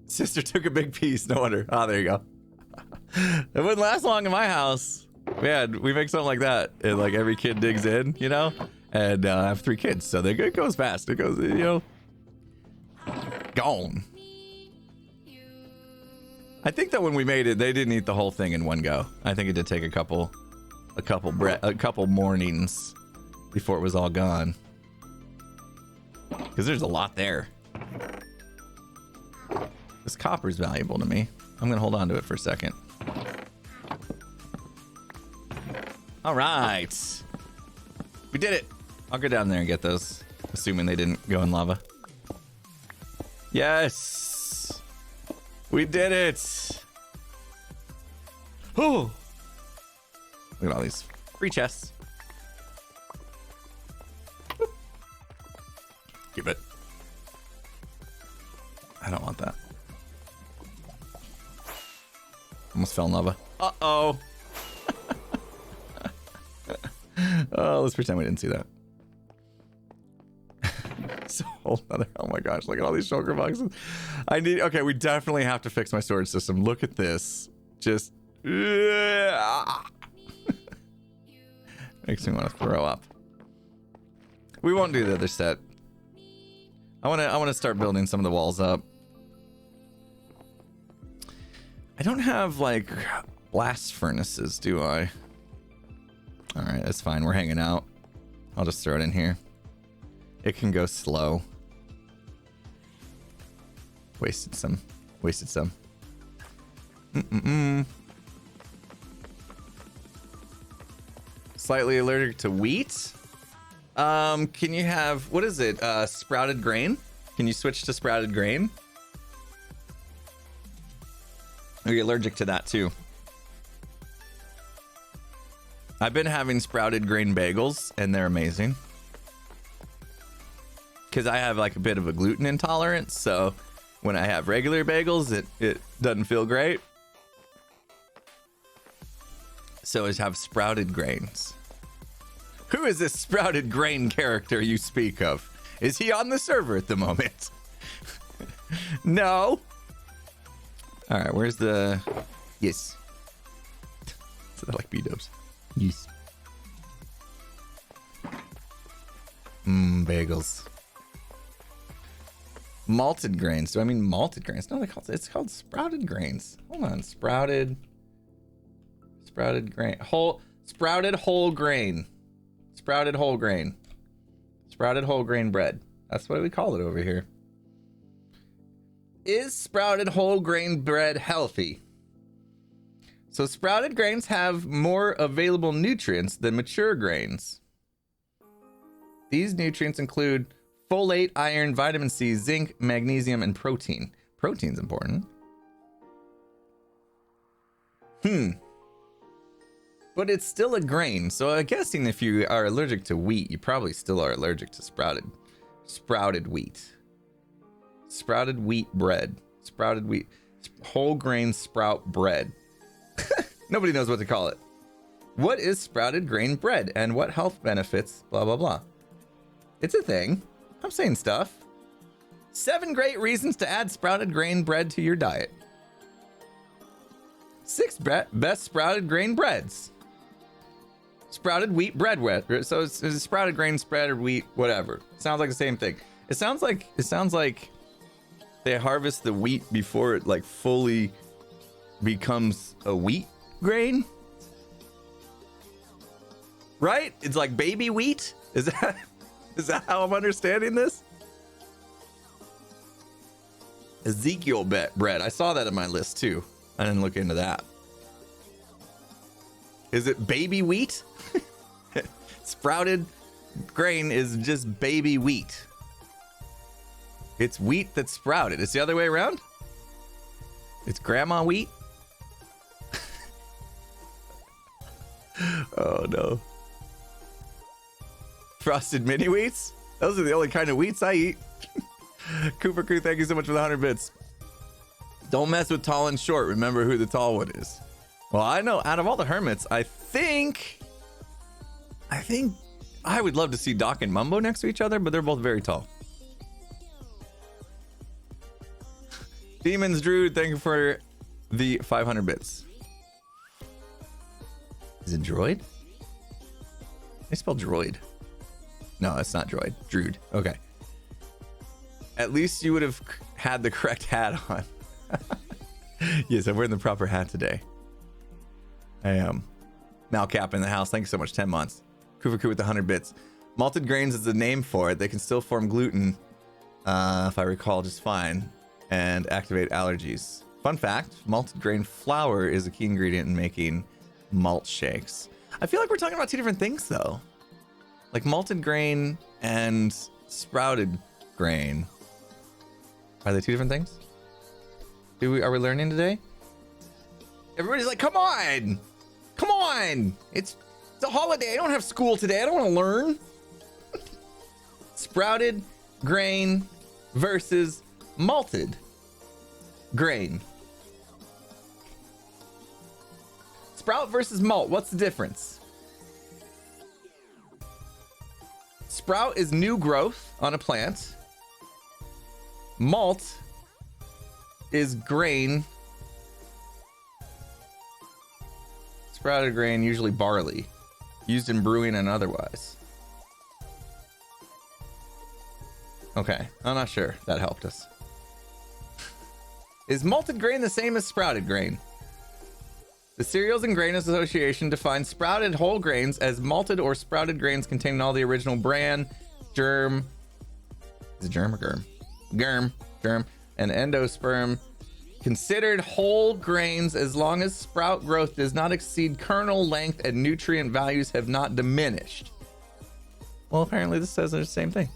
Sister took a big piece. No wonder. Oh, there you go. It wouldn't last long in my house. We make something like that. And like every kid digs in, you know? And I have 3 kids, so it goes fast. It goes, you know, gone. I think that when we made it, they didn't eat the whole thing in one go. I think it did take a couple mornings before it was all gone. Because there's a lot there. This copper is valuable to me. I'm gonna hold on to it for a second. All right, we did it. I'll go down there and get those, assuming they didn't go in lava. Yes, we did it. Oh, look at all these free chests. Keep it. I don't want that. Almost fell in lava. Uh-oh. Oh, let's pretend we didn't see that. So another, oh my gosh, look at all these shulker boxes. Okay, we definitely have to fix my storage system. Look at this. Just makes me want to throw up. We won't do the other set. I want to start building some of the walls up. I don't have like blast furnaces, do I? All right, that's fine. We're hanging out. I'll just throw it in here. It can go slow. Wasted some. Slightly allergic to wheat. Can you have, what is it? Sprouted grain? Can you switch to sprouted grain? Are you allergic to that too? I've been having sprouted grain bagels and they're amazing. Because I have like a bit of a gluten intolerance, so when I have regular bagels, it doesn't feel great. So I have sprouted grains. Who is this sprouted grain character you speak of? Is he on the server at the moment? No. All right, where's the... Yes. I like B-dubs. Yes. Bagels. Malted grains. Do I mean malted grains? No, it's called sprouted grains. Hold on. Sprouted grain. Sprouted whole grain. Sprouted whole grain. Sprouted whole grain bread. That's what we call it over here. Is sprouted whole grain bread healthy? So sprouted grains have more available nutrients than mature grains. These nutrients include folate, iron, vitamin C, zinc, magnesium, and protein. Protein's important. But it's still a grain, so I'm guessing if you are allergic to wheat, you probably still are allergic to sprouted wheat. Sprouted wheat bread. Sprouted wheat. Whole grain sprout bread. Nobody knows what to call it. What is sprouted grain bread and what health benefits? Blah, blah, blah. It's a thing. I'm saying stuff. 7 great reasons to add sprouted grain bread to your diet. 6 best sprouted grain breads. Sprouted wheat bread. So it's sprouted grain, sprouted wheat, whatever. Sounds like the same thing. It sounds like they harvest the wheat before it like fully becomes a wheat grain. Right? It's like baby wheat. Is that how I'm understanding this? Ezekiel bread. I saw that in my list too. I didn't look into that. Is it baby wheat? Sprouted grain is just baby wheat. It's wheat that's sprouted. It's the other way around? It's grandma wheat? Oh no. Frosted mini wheats? Those are the only kind of wheats I eat. Cooper Crew, thank you so much for the 100 bits. Don't mess with tall and short. Remember who the tall one is. Well, I know out of all the hermits, I think I would love to see Doc and Mumbo next to each other, but they're both very tall. Demons Druid, thank you for the 500 bits. Is it droid? I spell droid. No, it's not droid. Druid. Okay. At least you would have had the correct hat on. Yes, I'm wearing the proper hat today. I am. Malcap in the house. Thank you so much. 10 months. Kufaku with the 100 bits. Malted grains is the name for it. They can still form gluten, if I recall just fine, and activate allergies. Fun fact, malted grain flour is a key ingredient in making malt shakes. I feel like we're talking about two different things, though. Like malted grain and sprouted grain. Are they two different things? Are we learning today? Everybody's like, come on! Come on! It's a holiday. I don't have school today. I don't want to learn. Sprouted grain versus malted grain. Sprout versus malt. What's the difference? Sprout is new growth on a plant. Malt is grain. Sprouted grain, usually barley, used in brewing and otherwise. Okay, I'm not sure that helped us. Is malted grain the same as sprouted grain? The Cereals and Grain Association defines sprouted whole grains as malted or sprouted grains containing all the original bran, germ, is it germ or germ? Germ, and endosperm. Considered whole grains as long as sprout growth does not exceed kernel length and nutrient values have not diminished. Well, apparently this says the same thing.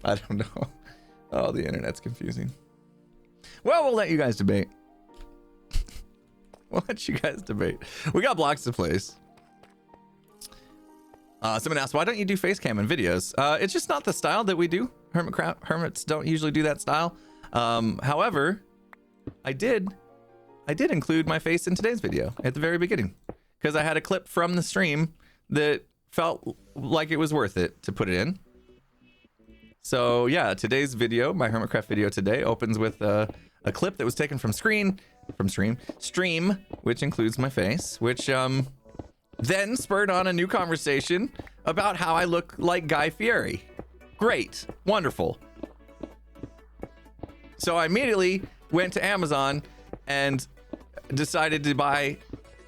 I don't know. Oh, the internet's confusing. Well, we'll let you guys debate. We'll let you guys debate. We got blocks to place. Someone asked, why don't you do face cam in videos? It's just not the style that we do. Hermits don't usually do that style. However, I did include my face in today's video at the very beginning because I had a clip from the stream that felt like it was worth it to put it in. So yeah, today's video, my Hermitcraft video today, opens with a clip that was taken from stream, which includes my face, which then spurred on a new conversation about how I look like Guy Fieri. Great, wonderful. So I immediately went to Amazon and decided to buy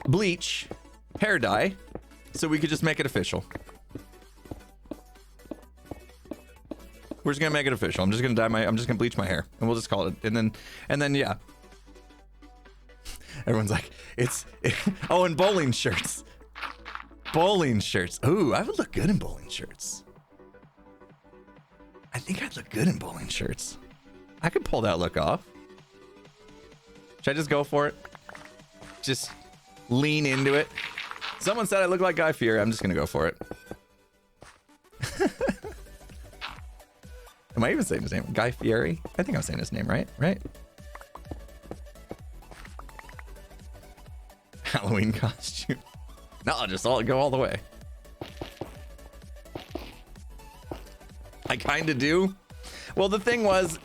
bleach hair dye so we could just make it official. We're just gonna make it official. I'm just gonna bleach my hair and we'll just call it. And then yeah. Everyone's like, oh, and bowling shirts. Bowling shirts. Ooh, I would look good in bowling shirts. I think I'd look good in bowling shirts. I could pull that look off. Should I just go for it? Just lean into it. Someone said I look like Guy Fieri. I'm just gonna go for it. Am I even saying his name? Guy Fieri? I think I'm saying his name right. Right? Halloween costume. No, I'll just go all the way. I kind of do. Well, the thing was,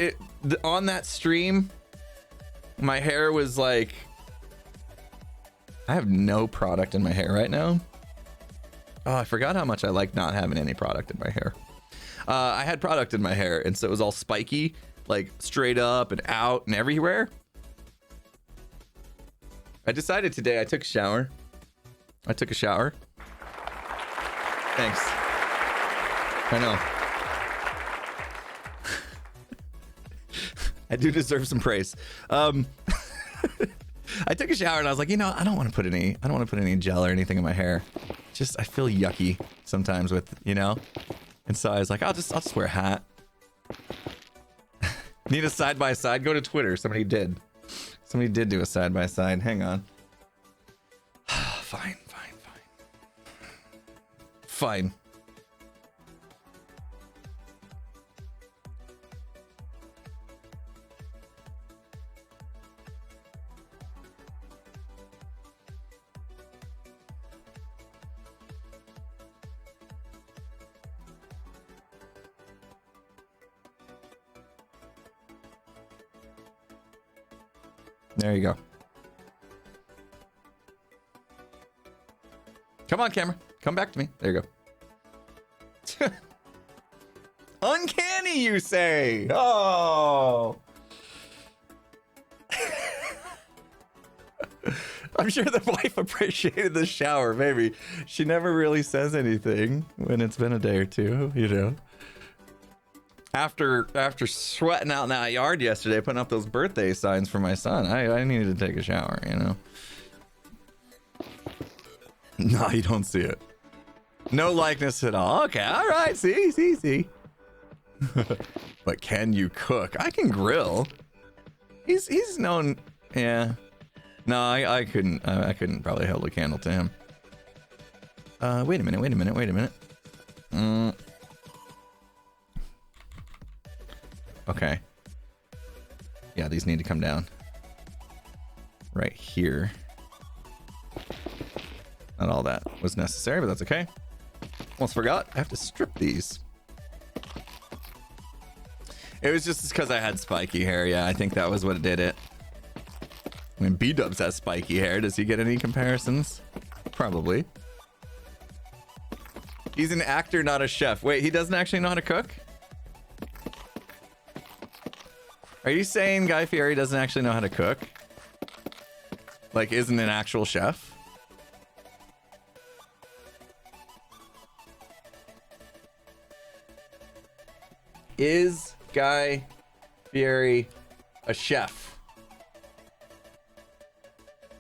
on that stream, my hair was like, I have no product in my hair right now. Oh, I forgot how much I like not having any product in my hair. I had product in my hair, and so it was all spiky, like straight up and out and everywhere. I decided today, I took a shower. Thanks. I know. I do deserve some praise. I took a shower and I was like, you know, I don't want to put any gel or anything in my hair. Just, I feel yucky sometimes with, you know? And so I was like, I'll just wear a hat. Need a side-by-side? Go to Twitter. Somebody did do a side-by-side. Hang on. Fine. There you go. Come on, camera. Come back to me. There you go. Uncanny, you say? Oh. I'm sure the wife appreciated the shower, maybe. She never really says anything when it's been a day or two, you know. After sweating out in that yard yesterday, putting up those birthday signs for my son, I needed to take a shower, you know. No, you don't see it. No likeness at all. Okay, all right. See. But can you cook? I can grill. He's known. Yeah. No, I couldn't probably hold a candle to him. Wait a minute. Okay. Yeah, these need to come down. Right here. Not all that was necessary, but that's okay. Almost forgot. I have to strip these. It was just because I had spiky hair. Yeah, I think that was what did it. I mean, B-Dubs has spiky hair. Does he get any comparisons? Probably. He's an actor, not a chef. Wait, he doesn't actually know how to cook? Are you saying Guy Fieri doesn't actually know how to cook? Like, isn't an actual chef? Is Guy Fieri a chef?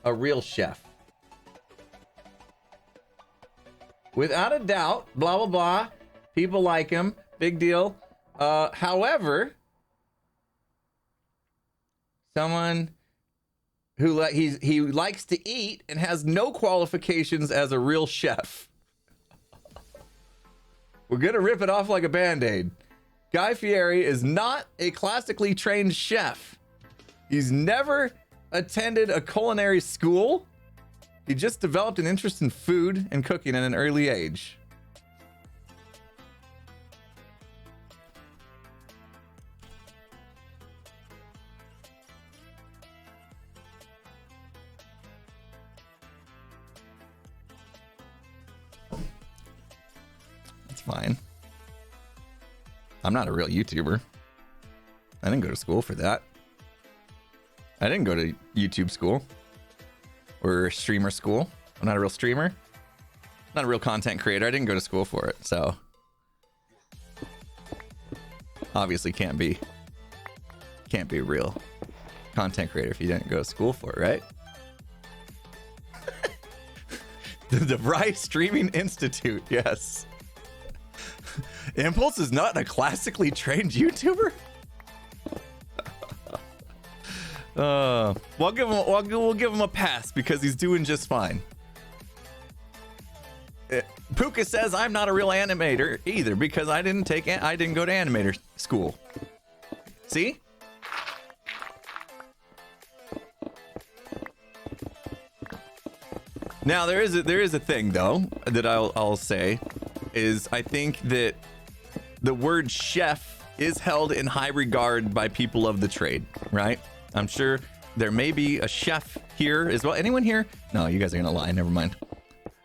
A real chef? Without a doubt, blah, blah, blah. People like him. Big deal. However, someone who he likes to eat and has no qualifications as a real chef. We're gonna rip it off like a band-aid. Guy Fieri is not a classically trained chef. He's never attended a culinary school. He just developed an interest in food and cooking at an early age. fine. I'm not a real YouTuber. I didn't go to school for that. I didn't go to YouTube school or streamer school. I'm not a real streamer. Not a real content creator. I didn't go to school for it, so obviously can't be a real content creator if you didn't go to school for it, right? The Rice Streaming Institute, yes. Impulse is not a classically trained YouTuber. We'll give him a pass because he's doing just fine. Puka says I'm not a real animator either because I didn't go to animator school. See? Now there is a thing though that I'll say is I think that the word chef is held in high regard by people of the trade, right? I'm sure there may be a chef here as well. Anyone here? No, you guys are gonna lie. Never mind.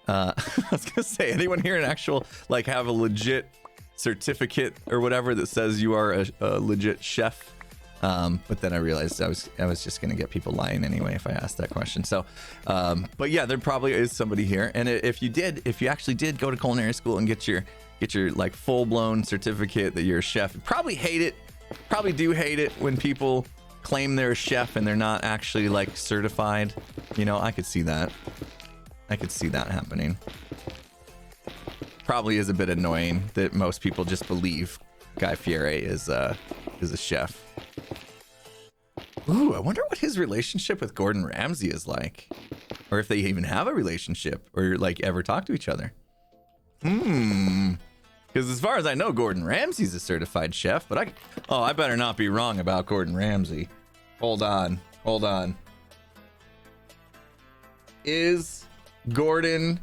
I was gonna say, anyone here an actual like have a legit certificate or whatever that says you are a legit chef? But then I realized I was just gonna get people lying anyway if I asked that question. So, but yeah, there probably is somebody here. And if you actually did go to culinary school and get your like full-blown certificate that you're a chef, you probably do hate it when people claim they're a chef and they're not actually like certified. You know, I could see that happening. Probably is a bit annoying that most people just believe Guy Fieri is a chef. Ooh, I wonder what his relationship with Gordon Ramsay is like, or if they even have a relationship or like ever talk to each other. Because as far as I know, Gordon Ramsay's a certified chef, but I better not be wrong about Gordon Ramsay. Hold on. Is Gordon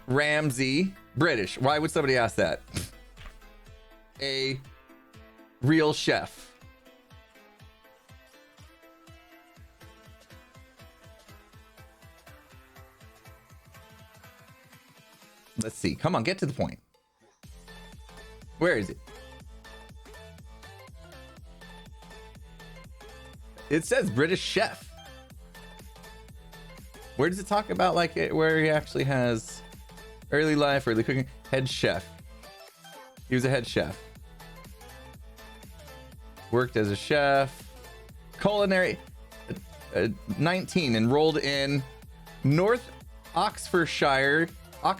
Ramsay British? Why would somebody ask that? A real chef. Let's see. Come on, get to the point. Where is it? It says British chef. Where does it talk about like it, where he actually has early life, early cooking? Head chef. He was a head chef. Worked as a chef. Culinary. 19. Enrolled in North Oxfordshire. I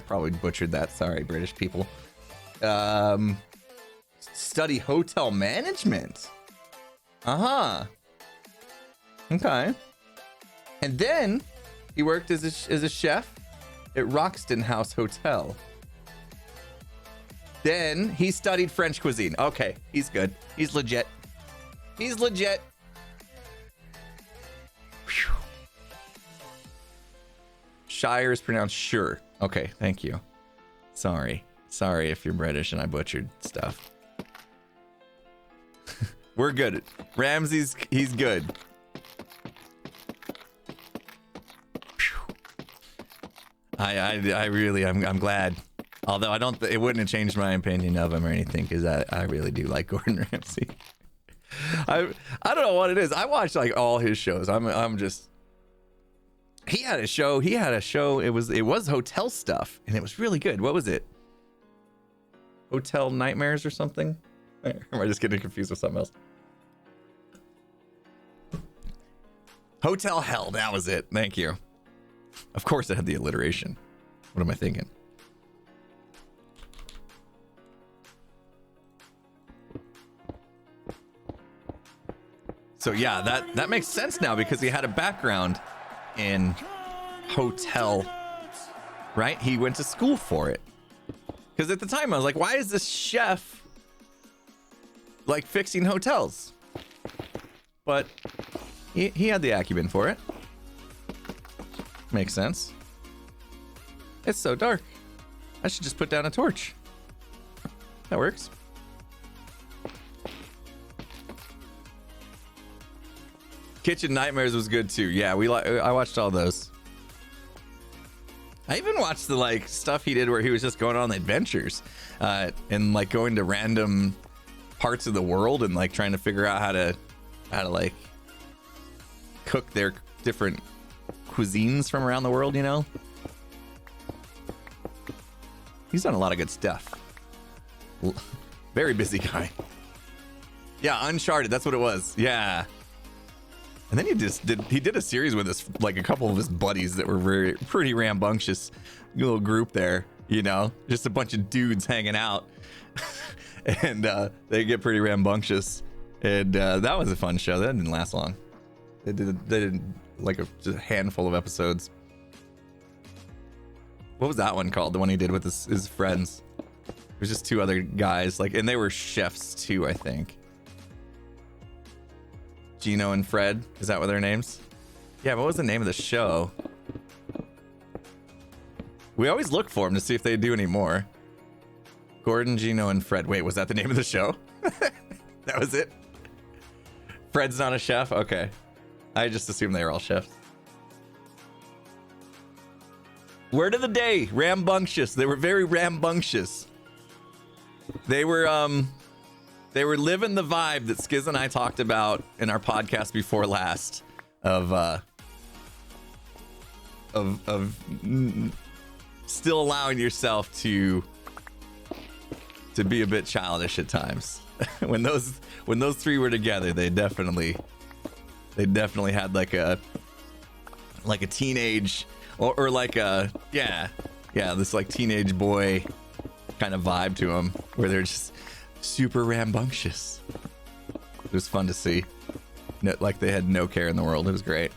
probably butchered that. Sorry, British people. Study hotel management. Okay. And then he worked as a chef at Roxton House Hotel. Then he studied French cuisine. Okay, he's good. He's legit. Whew. Shire is pronounced sure. Okay, thank you. Sorry if you're British and I butchered stuff. We're good. Ramsay's, he's good. I'm glad. Although it wouldn't have changed my opinion of him or anything, because I really do like Gordon Ramsay. I don't know what it is. I watch like all his shows. I'm just. He had a show. It was hotel stuff, and it was really good. What was it? Hotel Nightmares or something? Or am I just getting confused with something else? Hotel Hell. That was it. Thank you. Of course, it had the alliteration. What am I thinking? So yeah, that makes sense now because he had a background in hotel, right? He went to school for it. Because at the time I was like, why is this chef like fixing hotels? But he had the acumen for it. Makes sense. It's so dark. I should just put down a torch. That works. Kitchen Nightmares was good too. Yeah, I watched all those. I even watched the like stuff he did where he was just going on adventures and like going to random parts of the world and like trying to figure out how to like cook their different cuisines from around the world, you know? He's done a lot of good stuff. Very busy guy. Yeah, Uncharted, that's what it was. Yeah. And then he did a series with us, like a couple of his buddies that were pretty rambunctious little group there, you know, just a bunch of dudes hanging out. And they get pretty rambunctious. And that was a fun show. That didn't last long. They did like just a handful of episodes. What was that one called? The one he did with his friends. It was just two other guys, like, and they were chefs too, I think. Gino and Fred, is that what their names? Yeah, what was the name of the show? We always look for them to see if they do any more. Gordon, Gino, and Fred. Wait, was that the name of the show? That was it? Fred's not a chef? Okay. I just assumed they were all chefs. Word of the day, rambunctious. They were very rambunctious. They were living the vibe that Skiz and I talked about in our podcast before last of still allowing yourself to be a bit childish at times. when those three were together, they definitely had like a teenage or like a this like teenage boy kind of vibe to them where they're just super rambunctious. It was fun to see. Like they had no care in the world. It was great.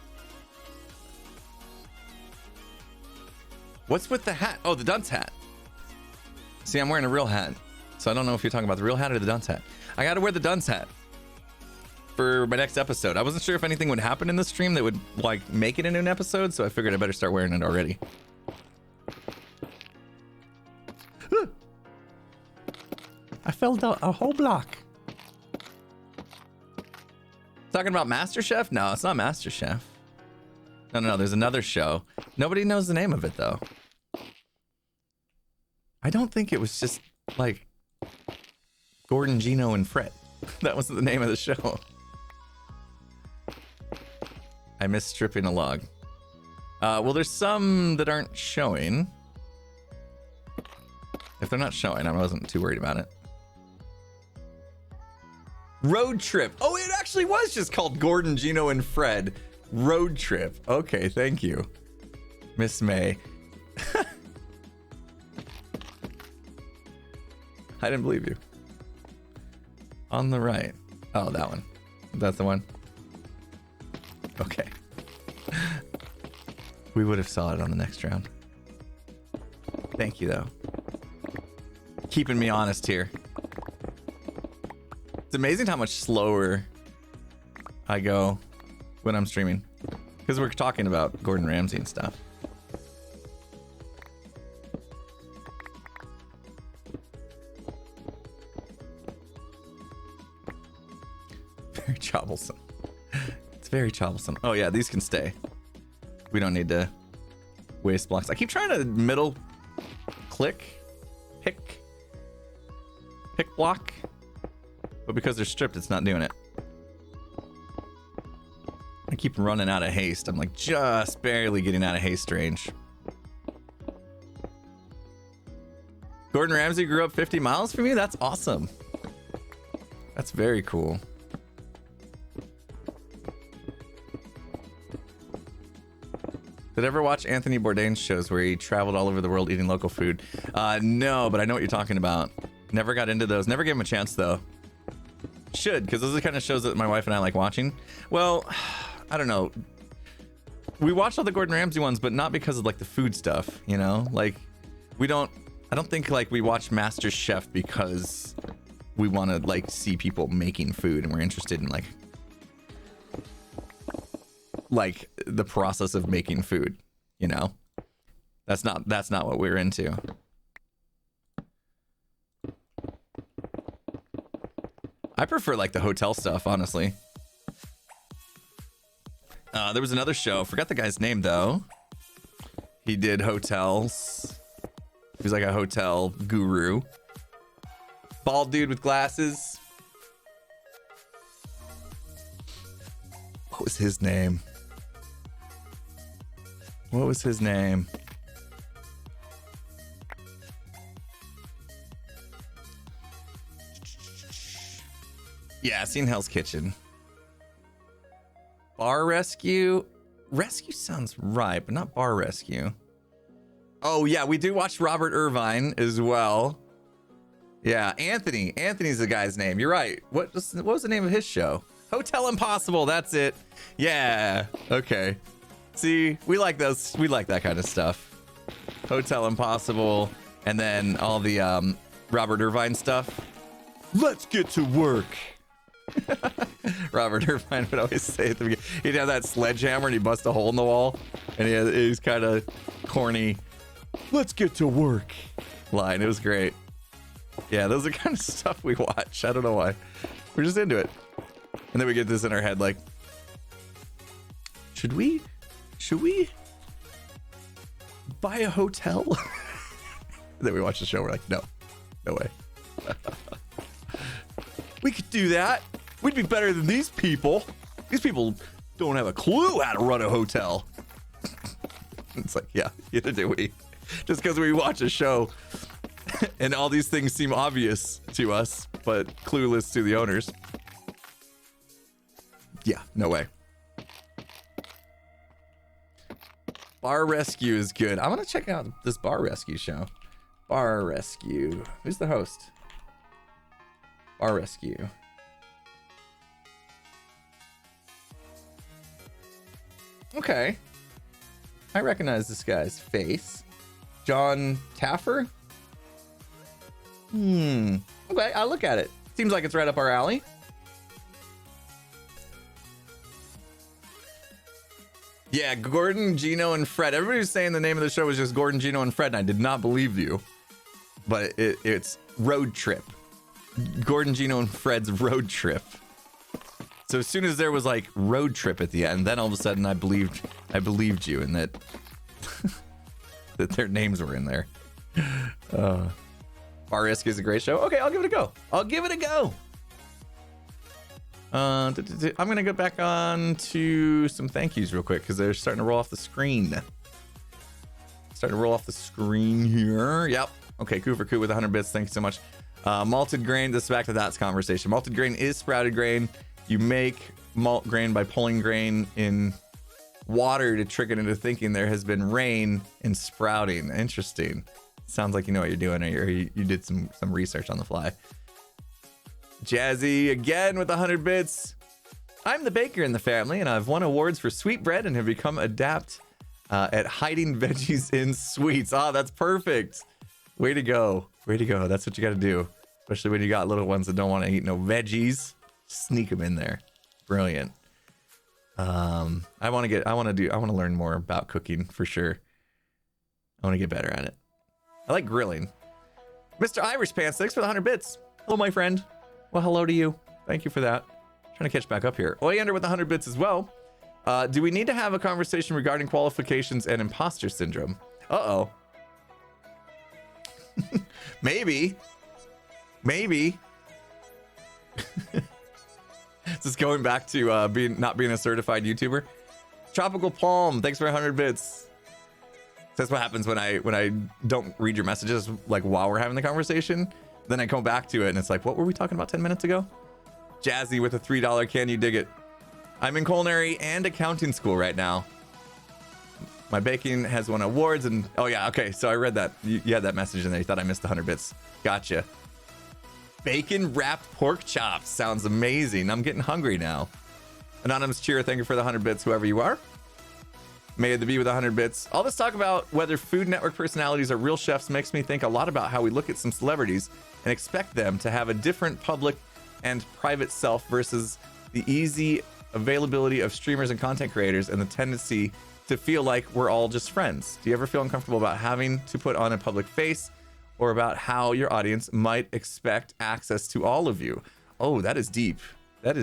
What's with the hat? Oh, the dunce hat. See, I'm wearing a real hat, so I don't know if you're talking about the real hat or the dunce hat. I gotta wear the dunce hat for my next episode. I wasn't sure if anything would happen in the stream that would like make it into an episode, so I figured I better start wearing it already. I fell down a whole block. Talking about MasterChef? No, it's not MasterChef. No, there's another show. Nobody knows the name of it, though. I don't think it was just, like, Gordon, Gino, and Fred. That was the name of the show. I miss stripping a log. Well, there's some that aren't showing. If they're not showing, I wasn't too worried about it. Road Trip. Oh, it actually was just called Gordon, Gino, and Fred. Road Trip. Okay, thank you, Miss May. I didn't believe you. On the right. Oh, that one. That's the one. Okay. We would have saw it on the next round. Thank you, though. Keeping me honest here. It's amazing how much slower I go when I'm streaming, because we're talking about Gordon Ramsay and stuff. Very troublesome. It's very troublesome. Oh yeah, these can stay. We don't need to waste blocks. I keep trying to middle click, pick block, but because they're stripped, it's not doing it. I keep running out of haste. I'm like just barely getting out of haste range. Gordon Ramsay grew up 50 miles from you? That's awesome. That's very cool. Did I ever watch Anthony Bourdain's shows where he traveled all over the world eating local food? No, but I know what you're talking about. Never got into those. Never gave him a chance, though. Should, because those are the kind of shows that my wife and I like watching. Well, I don't know. We watched all the Gordon Ramsay ones, but not because of like the food stuff, you know? Like, I don't think like we watch MasterChef because we want to like see people making food and we're interested in like the process of making food, you know? That's not what we're into. I prefer like the hotel stuff, honestly. There was another show, forgot the guy's name though. He did hotels. He was like a hotel guru. Bald dude with glasses. What was his name? What was his name? Yeah, seen Hell's Kitchen. Bar Rescue. Rescue sounds right, but not Bar Rescue. Oh yeah, we do watch Robert Irvine as well. Yeah, Anthony. Anthony's the guy's name. You're right. What was the name of his show? Hotel Impossible. That's it. Yeah. Okay. See, we like those. We like that kind of stuff. Hotel Impossible, and then all the Robert Irvine stuff. Let's get to work. Robert Irvine would always say at the beginning, he'd have that sledgehammer and he'd bust a hole in the wall, and he's kind of corny. Let's get to work line. It was great. Yeah, those are kind of stuff we watch. I don't know why. We're just into it. And then we get this in our head like, should we buy a hotel? Then we watch the show. We're like, no way. We could do that. We'd be better than these people. These people don't have a clue how to run a hotel. It's like, yeah, neither do we. Just because we watch a show and all these things seem obvious to us, but clueless to the owners. Yeah, no way. Bar Rescue is good. I want to check out this Bar Rescue show. Bar Rescue. Who's the host? Bar Rescue. Okay. I recognize this guy's face. John Taffer? Okay, I'll look at it. Seems like it's right up our alley. Yeah, Gordon, Gino, and Fred. Everybody was saying the name of the show was just Gordon, Gino, and Fred, and I did not believe you. But it's Road Trip. Gordon, Gino, and Fred's Road Trip. So as soon as there was like Road Trip at the end, then all of a sudden I believed you, and that that their names were in there. Bar Rescue is a great show. Okay, I'll give it a go. I'm gonna go back on to some thank yous real quick because they're starting to roll off the screen. Here. Yep. Okay, Coo for Coo with 100 bits. Thank you so much. Malted grain. This is back to that conversation. Malted grain is sprouted grain. You make malt grain by pulling grain in water to trick it into thinking there has been rain and sprouting. Interesting. Sounds like you know what you're doing, or you did some research on the fly. Jazzy again with 100 bits. I'm the baker in the family, and I've won awards for sweetbread and have become adept at hiding veggies in sweets. Ah, that's perfect. Way to go. That's what you got to do, especially when you got little ones that don't want to eat no veggies. Sneak them in there. Brilliant. I want to learn more about cooking for sure. I want to get better at it. I like grilling. Mr. Irish Pants, thanks for the 100 bits. Hello, my friend. Well, hello to you. Thank you for that. Trying to catch back up here. Oyander with 100 bits as well. Do we need to have a conversation regarding qualifications and imposter syndrome? Uh-oh. Maybe. This is going back to not being a certified YouTuber. Tropical Palm, thanks for 100 bits. That's what happens when I don't read your messages like while we're having the conversation. Then I come back to it and it's like, what were we talking about 10 minutes ago? Jazzy with a $3 can you dig it? I'm in culinary and accounting school right now. My baking has won awards and oh yeah, okay, so I read that. You had that message in there. You thought I missed 100 bits. Gotcha. Bacon wrapped pork chops sounds amazing. I'm getting hungry now. Anonymous Cheer, thank you for the 100 bits, whoever you are. May the Bee with 100 bits. All this talk about whether Food Network personalities are real chefs makes me think a lot about how we look at some celebrities and expect them to have a different public and private self versus the easy availability of streamers and content creators and the tendency to feel like we're all just friends. Do you ever feel uncomfortable about having to put on a public face or about how your audience might expect access to all of you? Oh, that is deep. Yeah,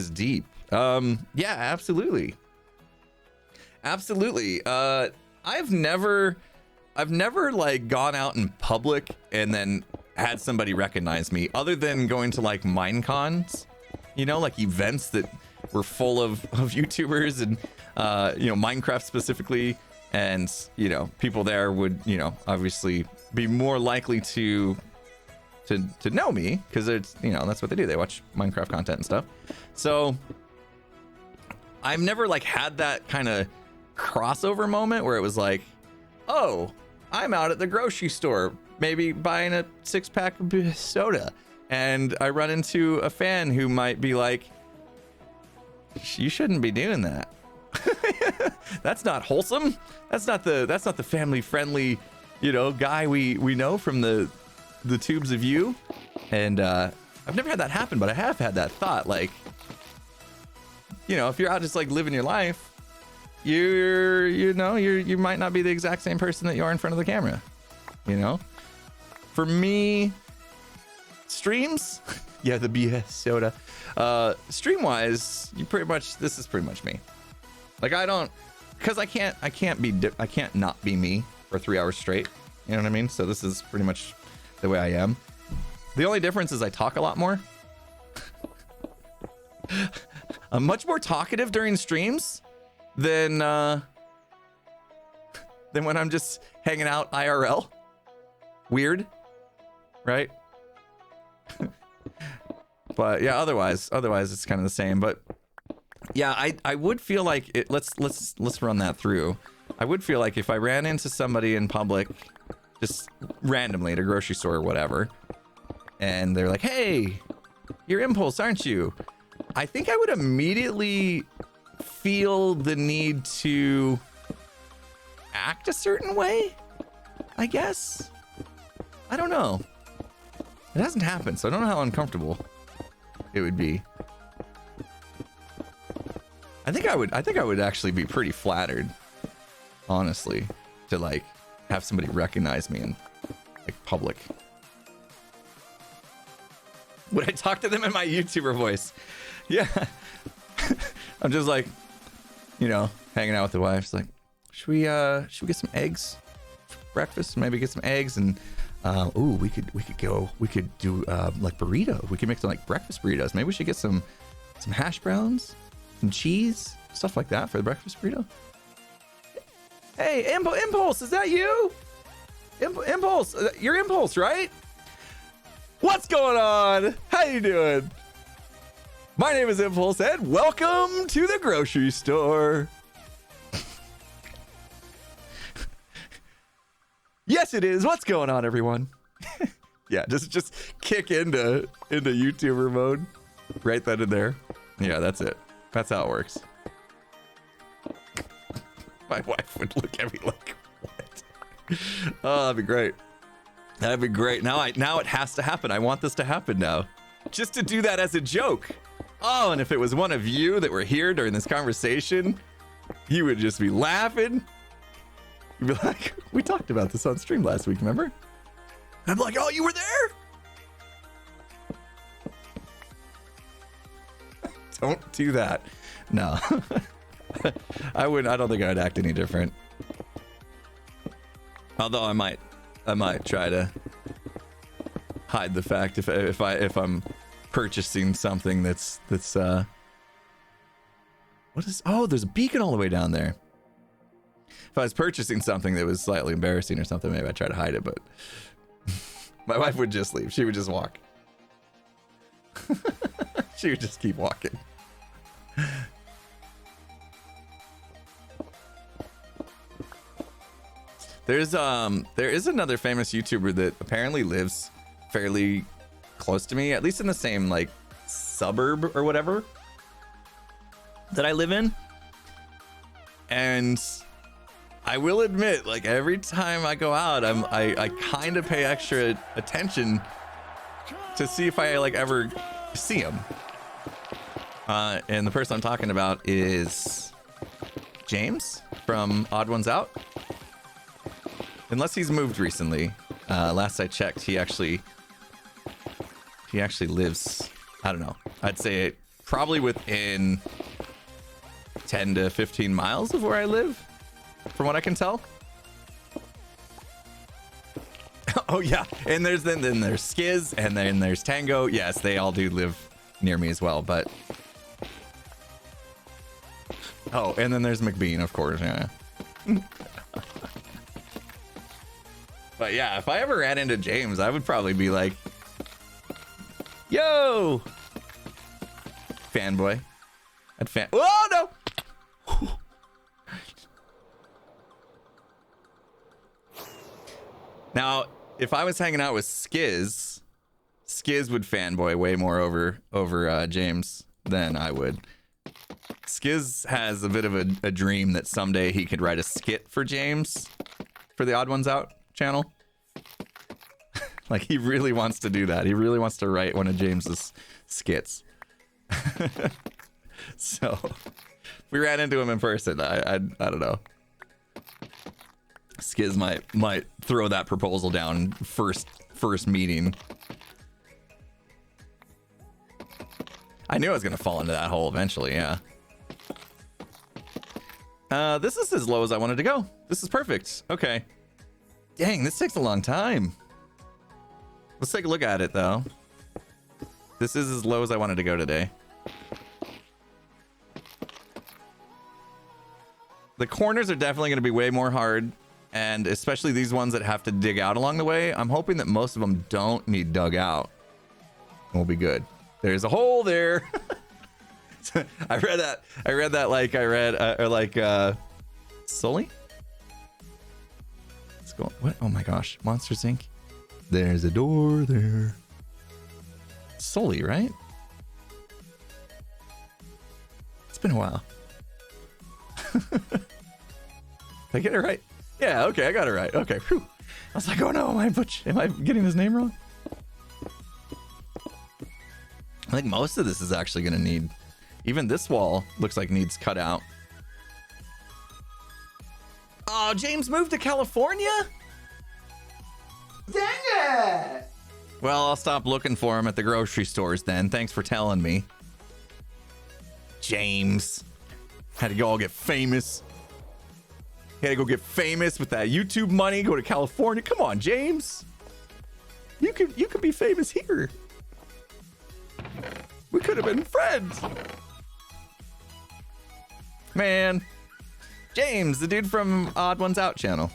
absolutely. I've never I've never like gone out in public and then had somebody recognize me, other than going to like Minecons, you know, like events that were full of YouTubers and you know, Minecraft specifically, and you know, people there would, you know, obviously be more likely to know me because it's, you know, that's what they do, they watch Minecraft content and stuff. So I've never like had that kind of crossover moment where it was like, oh, I'm out at the grocery store maybe buying a 6-pack of soda, and I run into a fan who might be like, you shouldn't be doing that. That's not wholesome. That's not the family friendly, you know, guy we know from the tubes of you. And I've never had that happen, but I have had that thought, like, you know, if you're out just like living your life, you might not be the exact same person that you are in front of the camera, you know. For me, streams, yeah, the BS soda, stream wise, this is pretty much me. Like, I don't, because I can't not be me for 3 hours straight, you know what I mean? So this is pretty much the way I am. The only difference is I talk a lot more. I'm much more talkative during streams than when I'm just hanging out IRL. Weird, right? But yeah, otherwise it's kind of the same. But yeah, I would feel like it, let's run that through. I would feel like if I ran into somebody in public, just randomly at a grocery store or whatever, and they're like, hey, you're Impulse, aren't you? I think I would immediately feel the need to act a certain way, I guess. I don't know. It hasn't happened, so I don't know how uncomfortable it would be. I think I would actually be pretty flattered, honestly, to like have somebody recognize me in like public. Would I talk to them in my YouTuber voice? Yeah. I'm just like, you know, hanging out with the wife. It's like, should we get some eggs for breakfast? Maybe get some eggs, and ooh, we could do like burrito. We could make some like breakfast burritos. Maybe we should get some hash browns, some cheese, stuff like that for the breakfast burrito. Hey, Impulse, is that you? Impulse, you're Impulse, right? What's going on? How you doing? My name is Impulse, and welcome to the grocery store. Yes, it is. What's going on, everyone? Yeah, just kick into YouTuber mode right then and there. Yeah, that's it. That's how it works. My wife would look at me like, what? Oh, that'd be great. That'd be great. Now it has to happen. I want this to happen now. Just to do that as a joke. Oh, and if it was one of you that were here during this conversation, you would just be laughing. You'd be like, we talked about this on stream last week, remember? And I'm like, oh, you were there? Don't do that. No. I don't think I'd act any different. Although I might try to hide the fact if I'm purchasing something that's what is, oh, there's a beacon all the way down there. If I was purchasing something that was slightly embarrassing or something, maybe I'd try to hide it, but my wife would just leave. She would just walk. She would just keep walking. There is another famous YouTuber that apparently lives fairly close to me, at least in the same like suburb or whatever that I live in. And I will admit, like, every time I go out, I kind of pay extra attention to see if I like ever see him. And the person I'm talking about is James from Odd Ones Out. Unless he's moved recently. Last I checked, he actually lives, I don't know, I'd say probably within 10 to 15 miles of where I live, from what I can tell. Oh yeah, and then there's Skiz, and then there's Tango. Yes, they all do live near me as well, but oh, and then there's McBean, of course. Yeah. But yeah, if I ever ran into James, I would probably be like, yo, fanboy. Oh no. Now, if I was hanging out with Skiz would fanboy way more over James than I would. Skiz has a bit of a dream that someday he could write a skit for James for the Odd Ones Out channel. Like, he really wants to do that. He really wants to write one of James's skits. So, if we ran into him in person, I don't know. Skiz might throw that proposal down first meeting. I knew I was gonna fall into that hole eventually, yeah. This is as low as I wanted to go. This is perfect. Okay. Dang, this takes a long time. Let's take a look at it though. This is as low as I wanted to go today. The corners are definitely going to be way more hard, and especially these ones that have to dig out along the way. I'm hoping that most of them don't need dug out. We'll be good. There's a hole there. I read that like Sully? Let's go. What? Oh my gosh. Monsters Inc. There's a door there. Sully, right? It's been a while. Did I get it right? Yeah, okay, I got it right. Okay, whew. I was like, oh no, am I getting his name wrong? I think most of this is actually gonna need, even this wall looks like needs cut out. Oh, James moved to California? Dang it! Well, I'll stop looking for him at the grocery stores then. Thanks for telling me. James. Had to go all get famous. Had to go get famous with that YouTube money, go to California. Come on, James. You could be famous here. We could have been friends. Man. James, the dude from Odd Ones Out channel.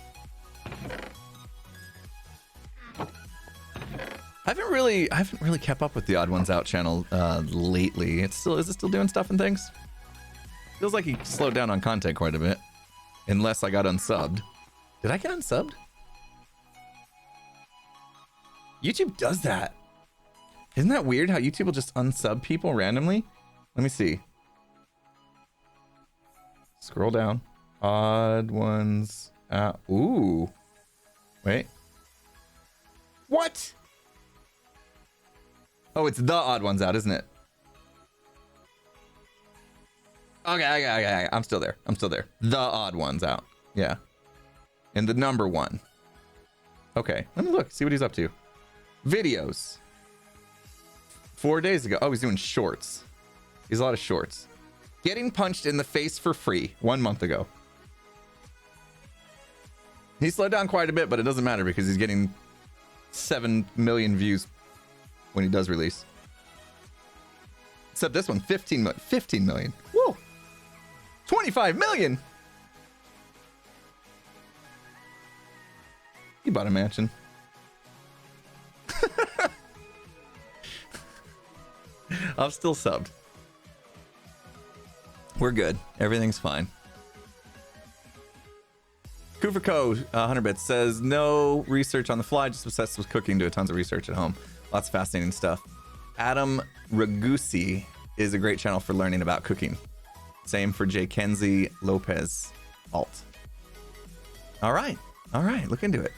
I haven't really kept up with the Odd Ones Out channel lately. Is it still doing stuff and things? Feels like he slowed down on content quite a bit. Unless I got unsubbed. Did I get unsubbed? YouTube does that. Isn't that weird how YouTube will just unsub people randomly? Let me see. Scroll down. Odd Ones Out. Ooh. Wait. What? Oh, it's the Odd Ones Out, isn't it? Okay. I'm still there. The Odd Ones Out. Yeah. And the number one. Okay. Let me look. See what he's up to. Videos. 4 days ago. Oh, he's doing shorts. He's a lot of shorts. Getting punched in the face for free 1 month ago. He slowed down quite a bit, but it doesn't matter because he's getting 7 million views when he does release. Except this one, 15 million. Whoa! 25 million! He bought a mansion. I'm still subbed. We're good. Everything's fine. Kufako, 100 bits, says no research on the fly, just obsessed with cooking, do tons of research at home. Lots of fascinating stuff. Adam Ragusi is a great channel for learning about cooking. Same for J. Kenzie Lopez Alt. All right. Look into it.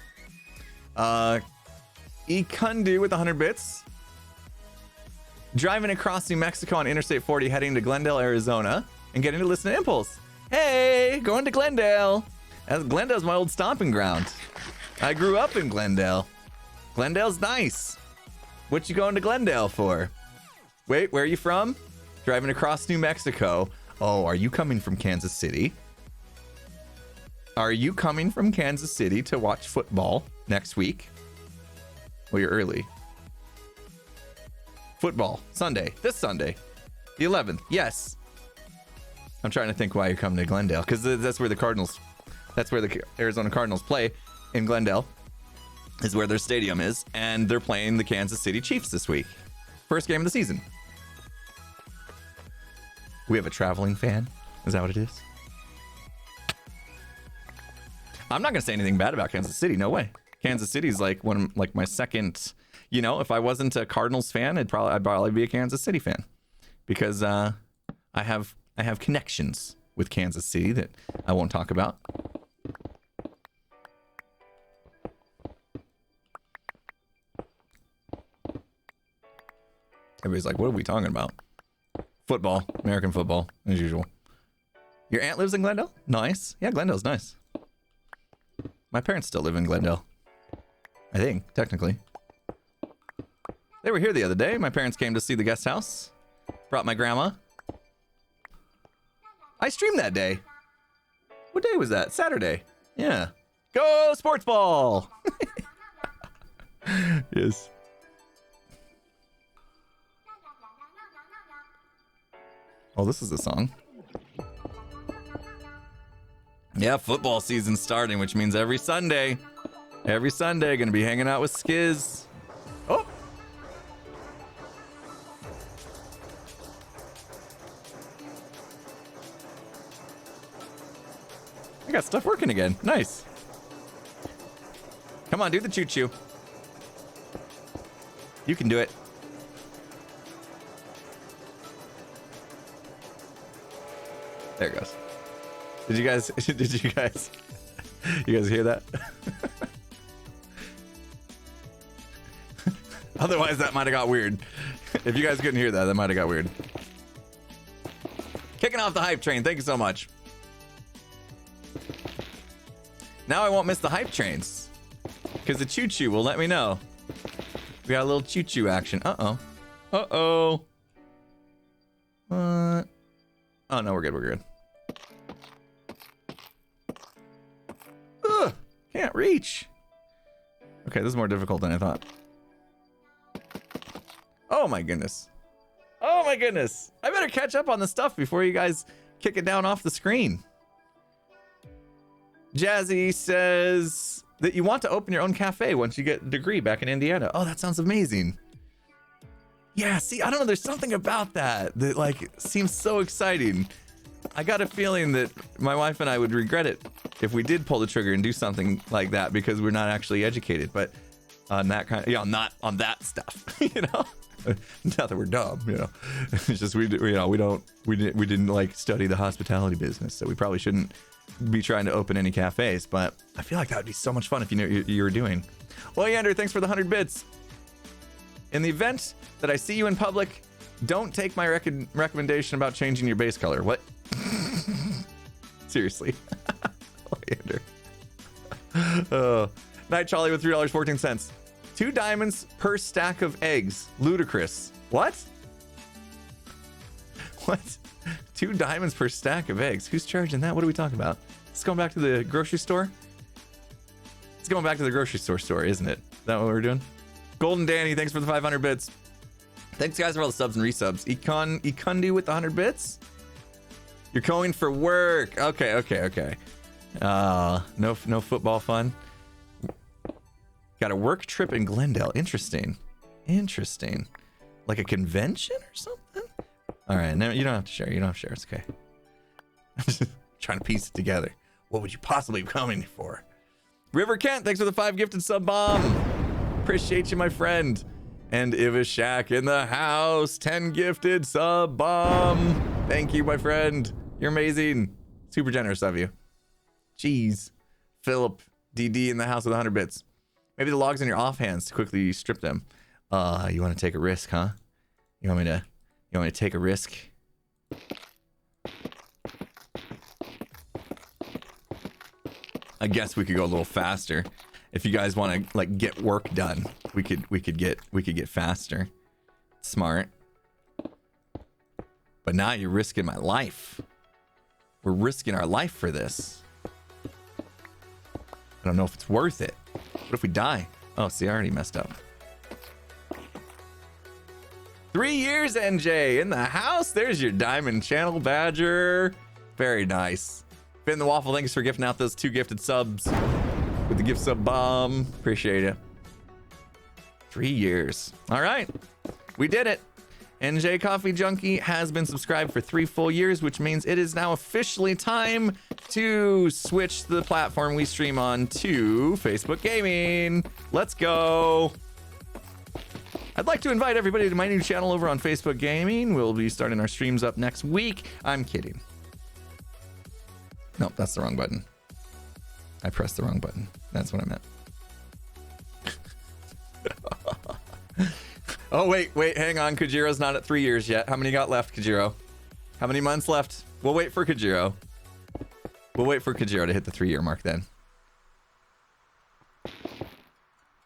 Ekundu with 100 bits. Driving across New Mexico on Interstate 40, heading to Glendale, Arizona, and getting to listen to Impulse. Hey, going to Glendale. Glendale's my old stomping ground. I grew up in Glendale. Glendale's nice. What you going to Glendale for? Wait, where are you from? Driving across New Mexico. Oh, are you coming from Kansas City? Are you coming from Kansas City to watch football next week? Well, you're early. Football, Sunday. This Sunday. The 11th. Yes. I'm trying to think why you're coming to Glendale. Because that's where the Cardinals... That's where the Arizona Cardinals play. In Glendale. Is where their stadium is. And they're playing the Kansas City Chiefs this week. First game of the season. We have a traveling fan. Is that what it is? I'm not going to say anything bad about Kansas City. No way. Kansas City is like my second... You know, if I wasn't a Cardinals fan, I'd probably be a Kansas City fan. Because I have connections with Kansas City that I won't talk about. Everybody's like, what are we talking about? Football, American football, as usual. Your aunt lives in Glendale? Nice. Yeah, Glendale's nice. My parents still live in Glendale. I think, technically. They were here the other day. My parents came to see the guest house. Brought my grandma. I streamed that day. What day was that? Saturday. Yeah. Go sports ball! Yes. Oh, this is the song. Yeah, football season's starting, which means every Sunday, gonna be hanging out with Skiz. Oh! I got stuff working again. Nice. Come on, do the choo-choo. You can do it. There it goes. Did you guys hear that? Otherwise that might have got weird. If you guys couldn't hear that, that might have got weird. Kicking off the hype train. Thank you so much. Now I won't miss the hype trains. Because the choo-choo will let me know. We got a little choo-choo action. Uh-oh. Uh-oh. What? Oh, no, we're good. We're good. Ugh, can't reach. Okay, this is more difficult than I thought. Oh, my goodness. Oh, my goodness. I better catch up on the stuff before you guys kick it down off the screen. Jazzy says that you want to open your own cafe once you get a degree back in Indiana. Oh, that sounds amazing. Yeah, see, I don't know. There's something about that like seems so exciting. I got a feeling that my wife and I would regret it if we did pull the trigger and do something like that because we're not actually educated. But on that kind of, yeah, not on that stuff, you know. Not that we're dumb, you know. It's just we didn't like study the hospitality business, so we probably shouldn't be trying to open any cafes. But I feel like that would be so much fun if you knew what you were doing. Well, Yander, thanks for the 100 bits. In the event that I see you in public, don't take my recommendation about changing your base color. What? Seriously. Night Charlie with $3.14. 2 diamonds per stack of eggs. Ludicrous. What? What? 2 diamonds per stack of eggs. Who's charging that? What are we talking about? It's going back to the grocery store? It's going back to the grocery store story, isn't it? Is that what we're doing? Golden Danny, thanks for the 500 bits. Thanks, guys, for all the subs and resubs. Ekundi with the 100 bits. You're going for work. Okay. No football fun. Got a work trip in Glendale. Interesting. Like a convention or something? All right, no, you don't have to share. It's okay. I'm just trying to piece it together. What would you possibly be coming for? River Kent, thanks for the 5 gifted sub bomb. Appreciate you, my friend. And Ivashak in the house. 10 gifted sub bomb. Thank you, my friend. You're amazing. Super generous of you. Jeez. Philip DD in the house with 100 bits. Maybe the logs in your offhands to quickly strip them. You want to take a risk, huh? You want me to take a risk? I guess we could go a little faster. If you guys want to like get work done, we could get faster. Smart. But now you're risking my life. We're risking our life for this. I don't know if it's worth it. What if we die? Oh, see, I already messed up. 3 years, NJ, in the house. There's your Diamond Channel Badger. Very nice. Finn the Waffle, thanks for gifting out those 2 gifted subs with the gift sub bomb. Appreciate it. 3 years. All right. We did it. NJ Coffee Junkie has been subscribed for 3 full years, which means it is now officially time to switch the platform we stream on to Facebook Gaming. Let's go. I'd like to invite everybody to my new channel over on Facebook Gaming. We'll be starting our streams up next week. I'm kidding. Nope, that's the wrong button. I pressed the wrong button. That's what I meant. Oh, wait, hang on. Kujiro's not at 3 years yet. How many got left, Kujiro? How many months left? We'll wait for Kujiro. We'll wait for Kujiro to hit the 3-year mark then.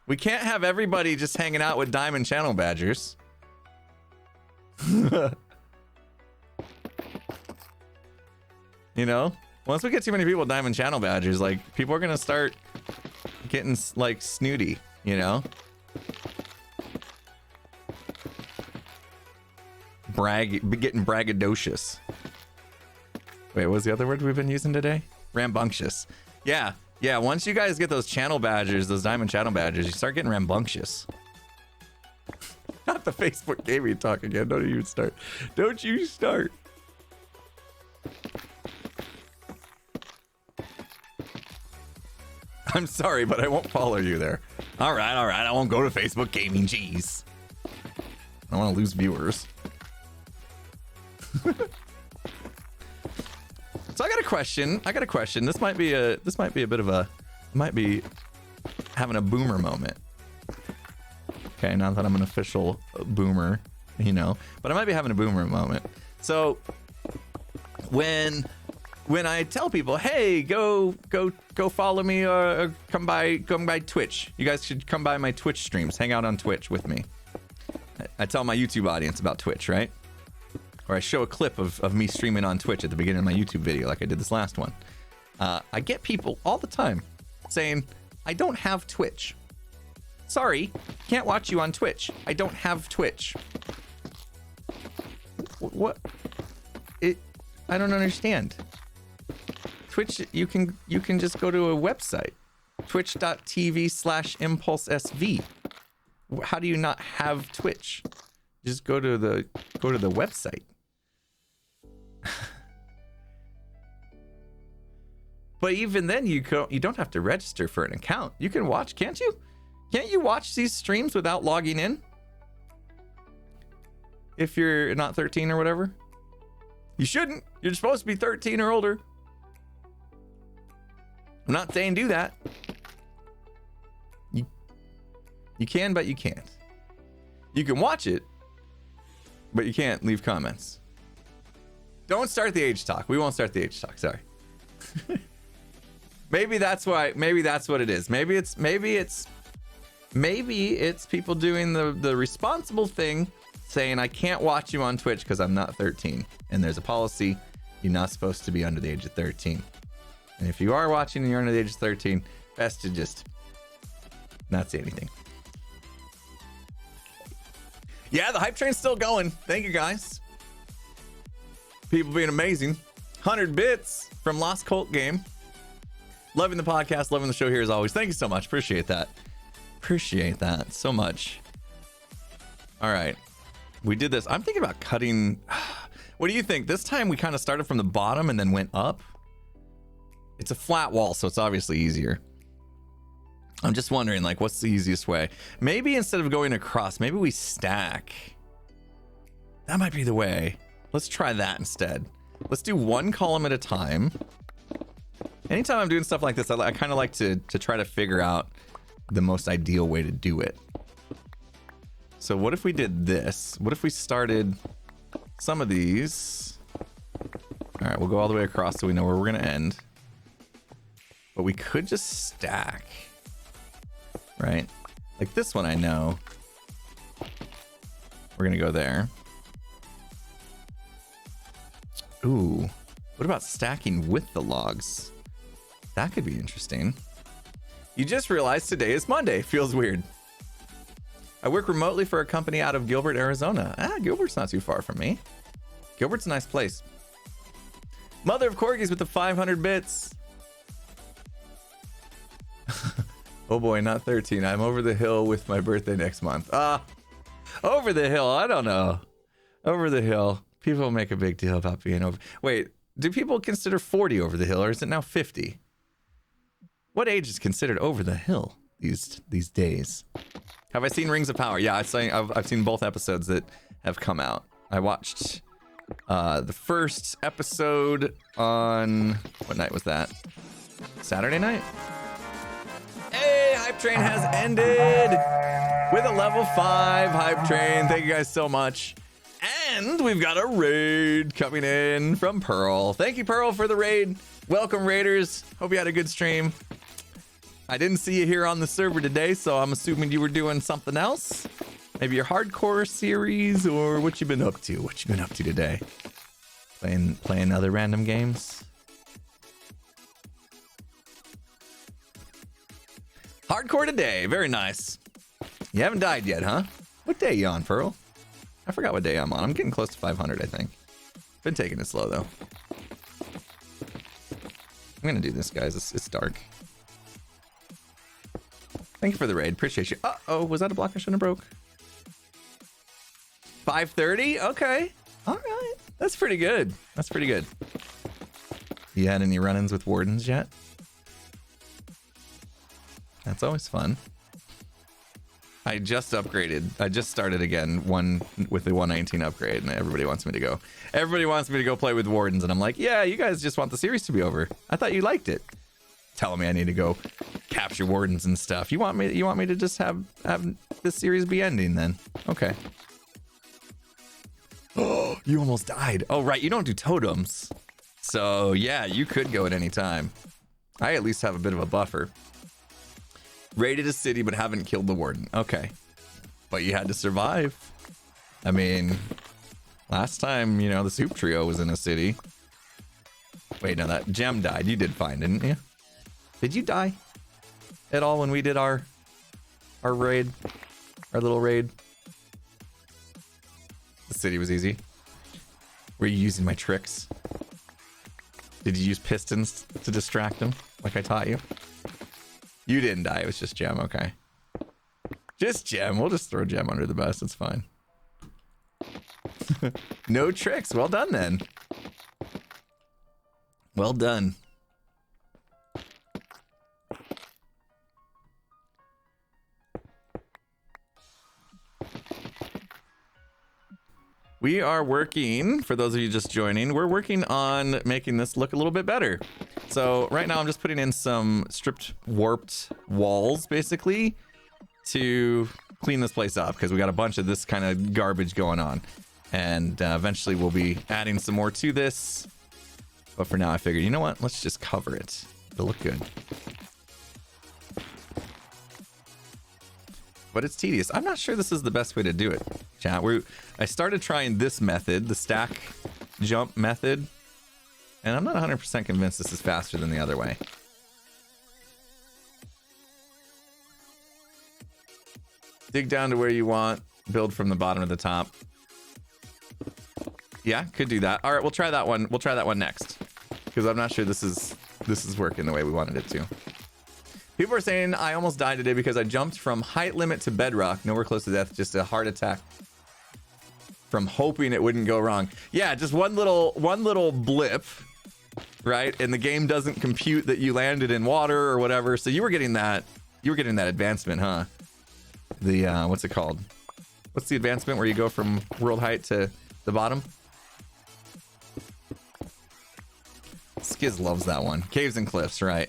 We can't have everybody just hanging out with Diamond Channel Badgers. You know? Once we get too many people with Diamond Channel Badgers, like, people are gonna start getting, like, snooty, you know? Getting braggadocious. Wait, what was the other word we've been using today? Rambunctious. Yeah, once you guys get those channel badgers, those Diamond Channel Badgers, you start getting rambunctious. Not the Facebook gaming talk again. Don't even start. Don't you start. I'm sorry, but I won't follow you there. All right. I won't go to Facebook gaming. Jeez. I don't want to lose viewers. So I got a question. This might be a bit of a, might be having a boomer moment. Okay, not that I'm an official boomer, you know, but I might be having a boomer moment. So when I tell people, hey, go follow me or come by Twitch. You guys should come by my Twitch streams. Hang out on Twitch with me. I tell my YouTube audience about Twitch, right? Or I show a clip of me streaming on Twitch at the beginning of my YouTube video, like I did this last one. I get people all the time saying, I don't have Twitch. Sorry, can't watch you on Twitch. I don't have Twitch. What? I don't understand. Twitch, you can just go to a website. Twitch.tv/ImpulseSV. How do you not have Twitch? Just go to the website. But even then, you don't have to register for an account. You can watch, can't you? Can't you watch these streams without logging in? If you're not 13 or whatever. You shouldn't. You're supposed to be 13 or older. I'm not saying do that. You can, but you can't. You can watch it, but you can't leave comments. Don't start the age talk. We won't start the age talk. Sorry. Maybe that's why. Maybe that's what it is. Maybe it's people doing the responsible thing, saying I can't watch you on Twitch because I'm not 13, and there's a policy you're not supposed to be under the age of 13. And if you are watching and you're under the age of 13, best to just not say anything. Yeah, the hype train's still going. Thank you guys. People being amazing. 100 bits from Lost Cult Game. Loving the podcast, loving the show here as always. Thank you so much. Appreciate that. Appreciate that so much. All right. We did this. I'm thinking about cutting. What do you think? This time we kind of started from the bottom and then went up. It's a flat wall, so it's obviously easier. I'm just wondering, like, what's the easiest way? Maybe instead of going across, maybe we stack. That might be the way. Let's try that instead. Let's do one column at a time. Anytime I'm doing stuff like this, I kind of like to try to figure out the most ideal way to do it. So what if we did this? What if we started some of these? All right, we'll go all the way across so we know where we're going to end. But we could just stack, right? Like this one, I know. We're going to go there. Ooh, what about stacking with the logs? That could be interesting. You just realized today is Monday. Feels weird. I work remotely for a company out of Gilbert, Arizona. Ah, Gilbert's not too far from me. Gilbert's a nice place. Mother of Corgis with the 500 bits. Oh boy, not 13. I'm over the hill with my birthday next month. Over the hill. I don't know. Over the hill. People make a big deal about being over. Wait, do people consider 40 over the hill, or is it now 50? What age is considered over the hill these days? Have I seen Rings of Power? Yeah, I've seen both episodes that have come out. I watched the first episode on, what night was that? Saturday night? Hey, Hype Train has ended with a level 5 Hype Train. Thank you guys so much. And we've got a raid coming in from Pearl. Thank you, Pearl, for the raid. Welcome, raiders. Hope you had a good stream. I didn't see you here on the server today, so I'm assuming you were doing something else. Maybe your hardcore series, or what you been up to? What you been up to today? Playing other random games? Hardcore today. Very nice. You haven't died yet, huh? What day you on, Pearl? I forgot what day I'm on. I'm getting close to 500, I think. Been taking it slow, though. I'm gonna do this, guys. It's dark. Thank you for the raid. Appreciate you. Uh-oh, was that a block I shouldn't have broke? 530? Okay. All right. That's pretty good. That's pretty good. You had any run-ins with Wardens yet? That's always fun. I just upgraded. I just started again with the 119 upgrade, and everybody wants me to go. Everybody wants me to go play with Wardens, and I'm like, yeah, you guys just want the series to be over. I thought you liked it. Telling me I need to go capture Wardens and stuff. You want me to just have this series be ending then? Okay. Oh, you almost died. Oh, right. You don't do totems. So, yeah, you could go at any time. I at least have a bit of a buffer. Raided a city, but haven't killed the Warden. Okay. But you had to survive. I mean, last time, you know, the soup trio was in a city. Wait, no, that gem died. You did fine, didn't you? Did you die at all when we did our raid? Our little raid? The city was easy. Were you using my tricks? Did you use pistons to distract them, like I taught you? You didn't die, it was just Gem, okay. Just Gem, we'll just throw Gem under the bus, it's fine. No tricks, well done then. Well done. We are working, for those of you just joining, we're working on making this look a little bit better. So right now I'm just putting in some stripped, warped walls, basically, to clean this place up, because we got a bunch of this kind of garbage going on. And eventually we'll be adding some more to this. But for now I figured, you know what? Let's just cover it. It'll look good. But it's tedious. I'm not sure this is the best way to do it, chat. I started trying this method, the stack jump method, and I'm not 100% convinced this is faster than the other way. Dig down to where you want, build from the bottom to the top. Yeah, could do that. All right, we'll try that one. We'll try that one next, because I'm not sure this is working the way we wanted it to. People are saying I almost died today because I jumped from height limit to bedrock. Nowhere close to death, just a heart attack from hoping it wouldn't go wrong. Yeah, just one little blip, right? And the game doesn't compute that you landed in water or whatever. So you were getting that advancement, huh? The what's it called? What's the advancement where you go from world height to the bottom? Skiz loves that one. Caves and cliffs, right?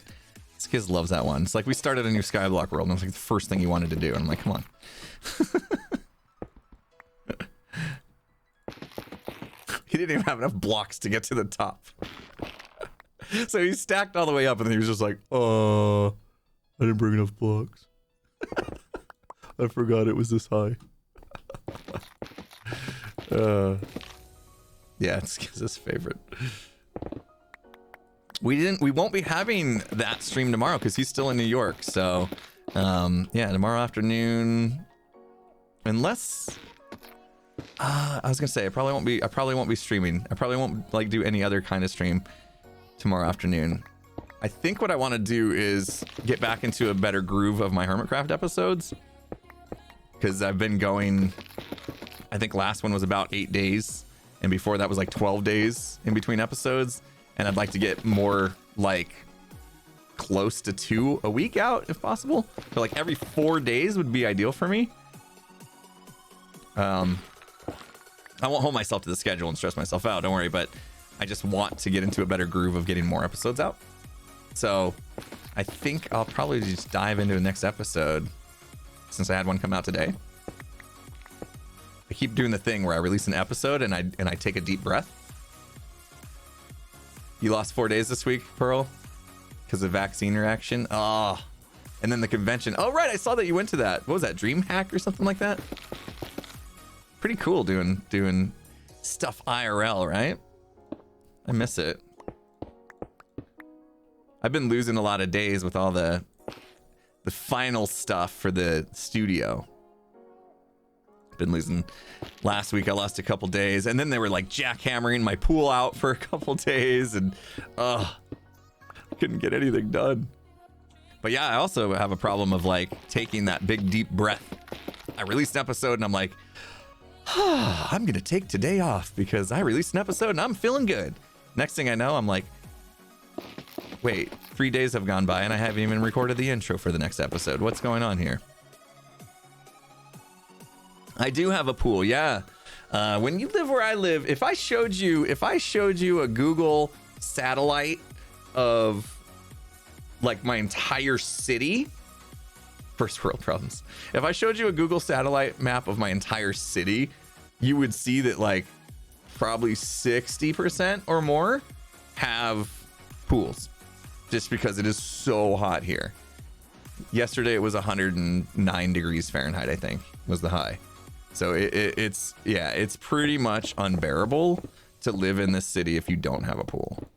Skiz loves that one. It's like we started a new Skyblock world, and it was like the first thing he wanted to do. And I'm like, come on. He didn't even have enough blocks to get to the top. So he stacked all the way up, and then he was just like, I didn't bring enough blocks. I forgot it was this high. Yeah, it's Skiz's favorite. We won't be having that stream tomorrow because he's still in New York. So yeah, tomorrow afternoon unless I was gonna say I probably won't be streaming. I probably won't like do any other kind of stream tomorrow afternoon. I think what I want to do is get back into a better groove of my Hermitcraft episodes, because I've been going, I think last one was about 8 days, and before that was like 12 days in between episodes, and I'd like to get more like close to 2 a week out if possible. So like every 4 days would be ideal for me. I won't hold myself to the schedule and stress myself out, don't worry, but I just want to get into a better groove of getting more episodes out. So I think I'll probably just dive into the next episode since I had one come out today. I keep doing the thing where I release an episode and I take a deep breath. You lost 4 days this week, Pearl, because of vaccine reaction. Oh, and then the convention. Oh, right. I saw that you went to that. What was that? DreamHack or something like that? Pretty cool doing stuff IRL, right? I miss it. I've been losing a lot of days with all the final stuff for the studio. Been losing. Last week I lost a couple days, and then they were like jackhammering my pool out for a couple days, and couldn't get anything done. But yeah, I also have a problem of like taking that big deep breath. I released an episode and I'm like, I'm gonna take today off because I released an episode and I'm feeling good. Next thing I know, I'm like, wait, 3 days have gone by and I haven't even recorded the intro for the next episode. What's going on here? I do have a pool, yeah. When you live where I live, if I showed you a Google satellite of like my entire city, first world problems. If I showed you a Google satellite map of my entire city, you would see that like probably 60% or more have pools, just because it is so hot here. Yesterday it was 109 degrees Fahrenheit, I think, was the high. So it's pretty much unbearable to live in this city if you don't have a pool.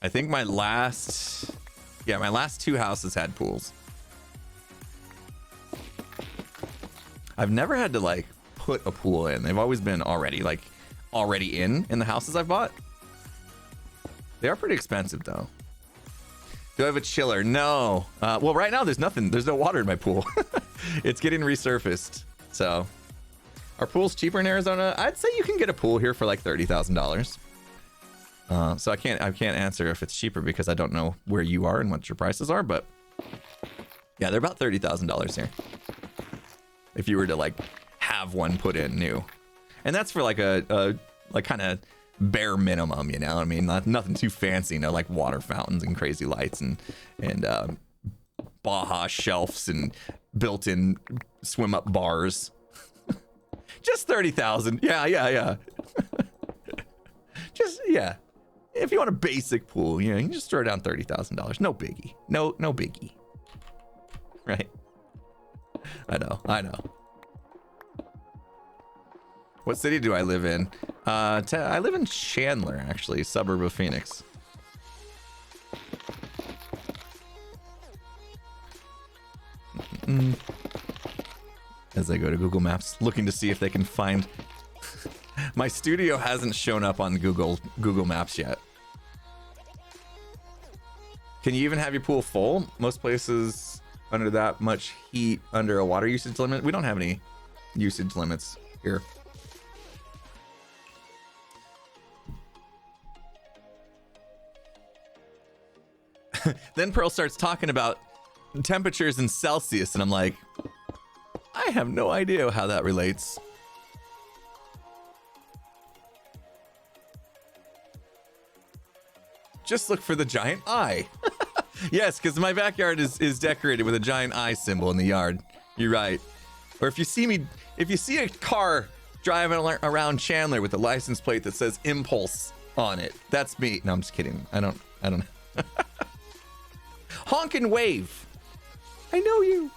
I think my last 2 houses had pools. I've never had to like put a pool in. They've always been already in the houses I've bought. They are pretty expensive though. Do I have a chiller? No. Well, right now there's nothing. There's no water in my pool. It's getting resurfaced. So our pool's cheaper in Arizona. I'd say you can get a pool here for like $30,000. So I can't answer if it's cheaper because I don't know where you are and what your prices are, but yeah, they're about $30,000 here. If you were to like have one put in new, and that's for like a kind of bare minimum, you know what I mean? Nothing too fancy, no like water fountains and crazy lights and Baja shelves and built-in swim up bars. Just 30,000. Yeah. Just yeah. If you want a basic pool, you know, you can just throw down $30,000. No biggie. No biggie. Right? I know. What city do I live in? I live in Chandler, actually, suburb of Phoenix. As I go to Google Maps, looking to see if they can find. My studio hasn't shown up on Google Maps yet. Can you even have your pool full? Most places under that much heat, under a water usage limit. We don't have any usage limits here. Then Pearl starts talking about temperatures in Celsius, and I'm like, I have no idea how that relates. Just look for the giant eye. Yes, because my backyard is decorated with a giant eye symbol in the yard. You're right. Or if you see a car driving around Chandler with a license plate that says Impulse on it, that's me. No, I'm just kidding. I don't know. Honk and wave. I know you.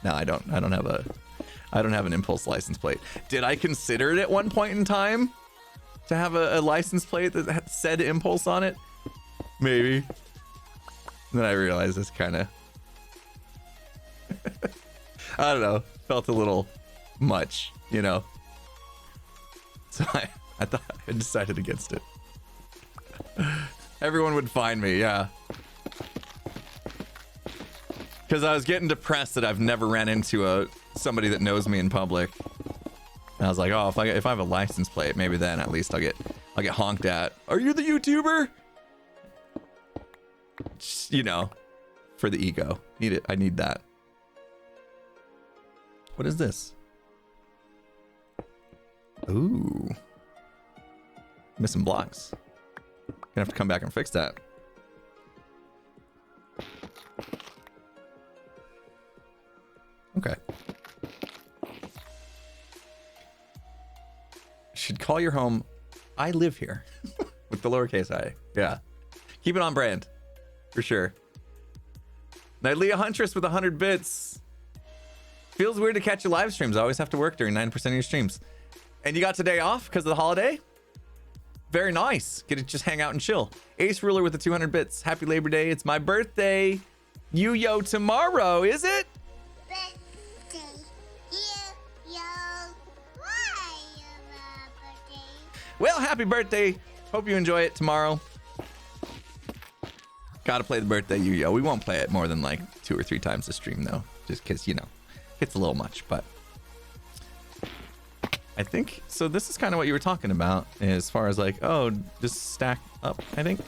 No, I don't have an Impulse license plate. Did I consider it at one point in time to have a license plate that said Impulse on it? Maybe. Then I realized it's kind of I don't know. Felt a little much, you know. So I thought I decided against it. Everyone would find me, yeah. Because I was getting depressed that I've never ran into somebody that knows me in public. And I was like, oh, if I have a license plate, maybe then at least I'll get honked at. Are you the YouTuber? Just, you know, for the ego. Need it. I need that. What is this? Ooh. Missing blocks. Gonna have to come back and fix that. Okay. Should call your home, I live here. With the lowercase I. Yeah. Keep it on brand. For sure. Nightly Huntress with 100 bits. Feels weird to catch your live streams. I always have to work during 9% of your streams. And you got today off because of the holiday? Very nice. Get to just hang out and chill. Ace Ruler with the 200 bits. Happy Labor Day. It's my birthday. Yo tomorrow, is it? Birthday. Yo. Why your birthday? Well, happy birthday. Hope you enjoy it tomorrow. Gotta play the birthday Yo. We won't play it more than like 2 or 3 times a stream though. Just because, you know, it's a little much, but I think so. This is kind of what you were talking about as far as like, oh, just stack up, I think.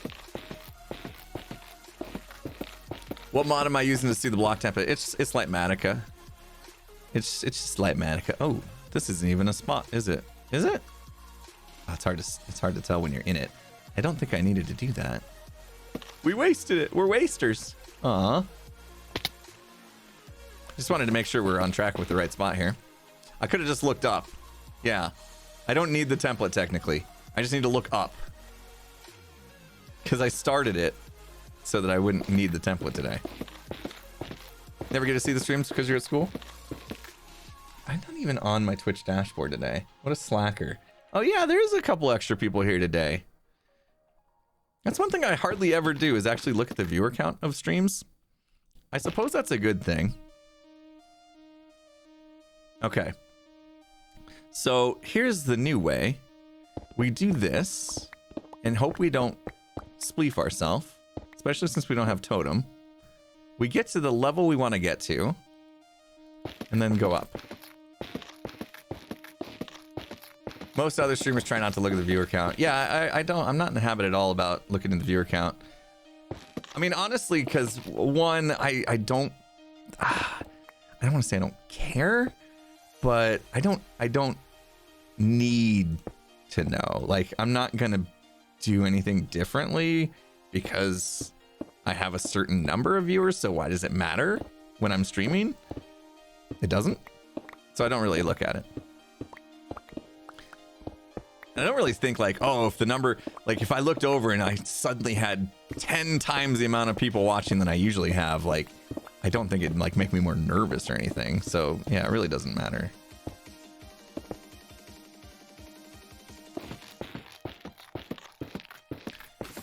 What mod am I using to see the block template? It's Lightmatica. It's just Lightmatica. Oh, this isn't even a spot, is it? Is it? Oh, it's hard to tell when you're in it. I don't think I needed to do that. We wasted it. We're wasters. Aw. Just wanted to make sure we're on track with the right spot here. I could have just looked up. Yeah. I don't need the template technically. I just need to look up. Because I started it so that I wouldn't need the template today. Never get to see the streams because you're at school? I'm not even on my Twitch dashboard today. What a slacker. Oh yeah, there's a couple extra people here today. That's one thing I hardly ever do is actually look at the viewer count of streams. I suppose that's a good thing. Okay. So here's the new way. We do this and hope we don't spleef ourselves, especially since we don't have totem. We get to the level we want to get to and then go up. Most other streamers try not to look at the viewer count. Yeah, I'm not in the habit at all about looking at the viewer count. I mean, honestly, because one, I don't want to say I don't care, but I don't need to know. Like, I'm not gonna do anything differently because I have a certain number of viewers, so why does it matter when I'm streaming? It doesn't. So I don't really look at it. And I don't really think like, oh, if the number, like if I looked over and I suddenly had 10 times the amount of people watching than I usually have, like, I don't think it'd like make me more nervous or anything. So yeah, it really doesn't matter.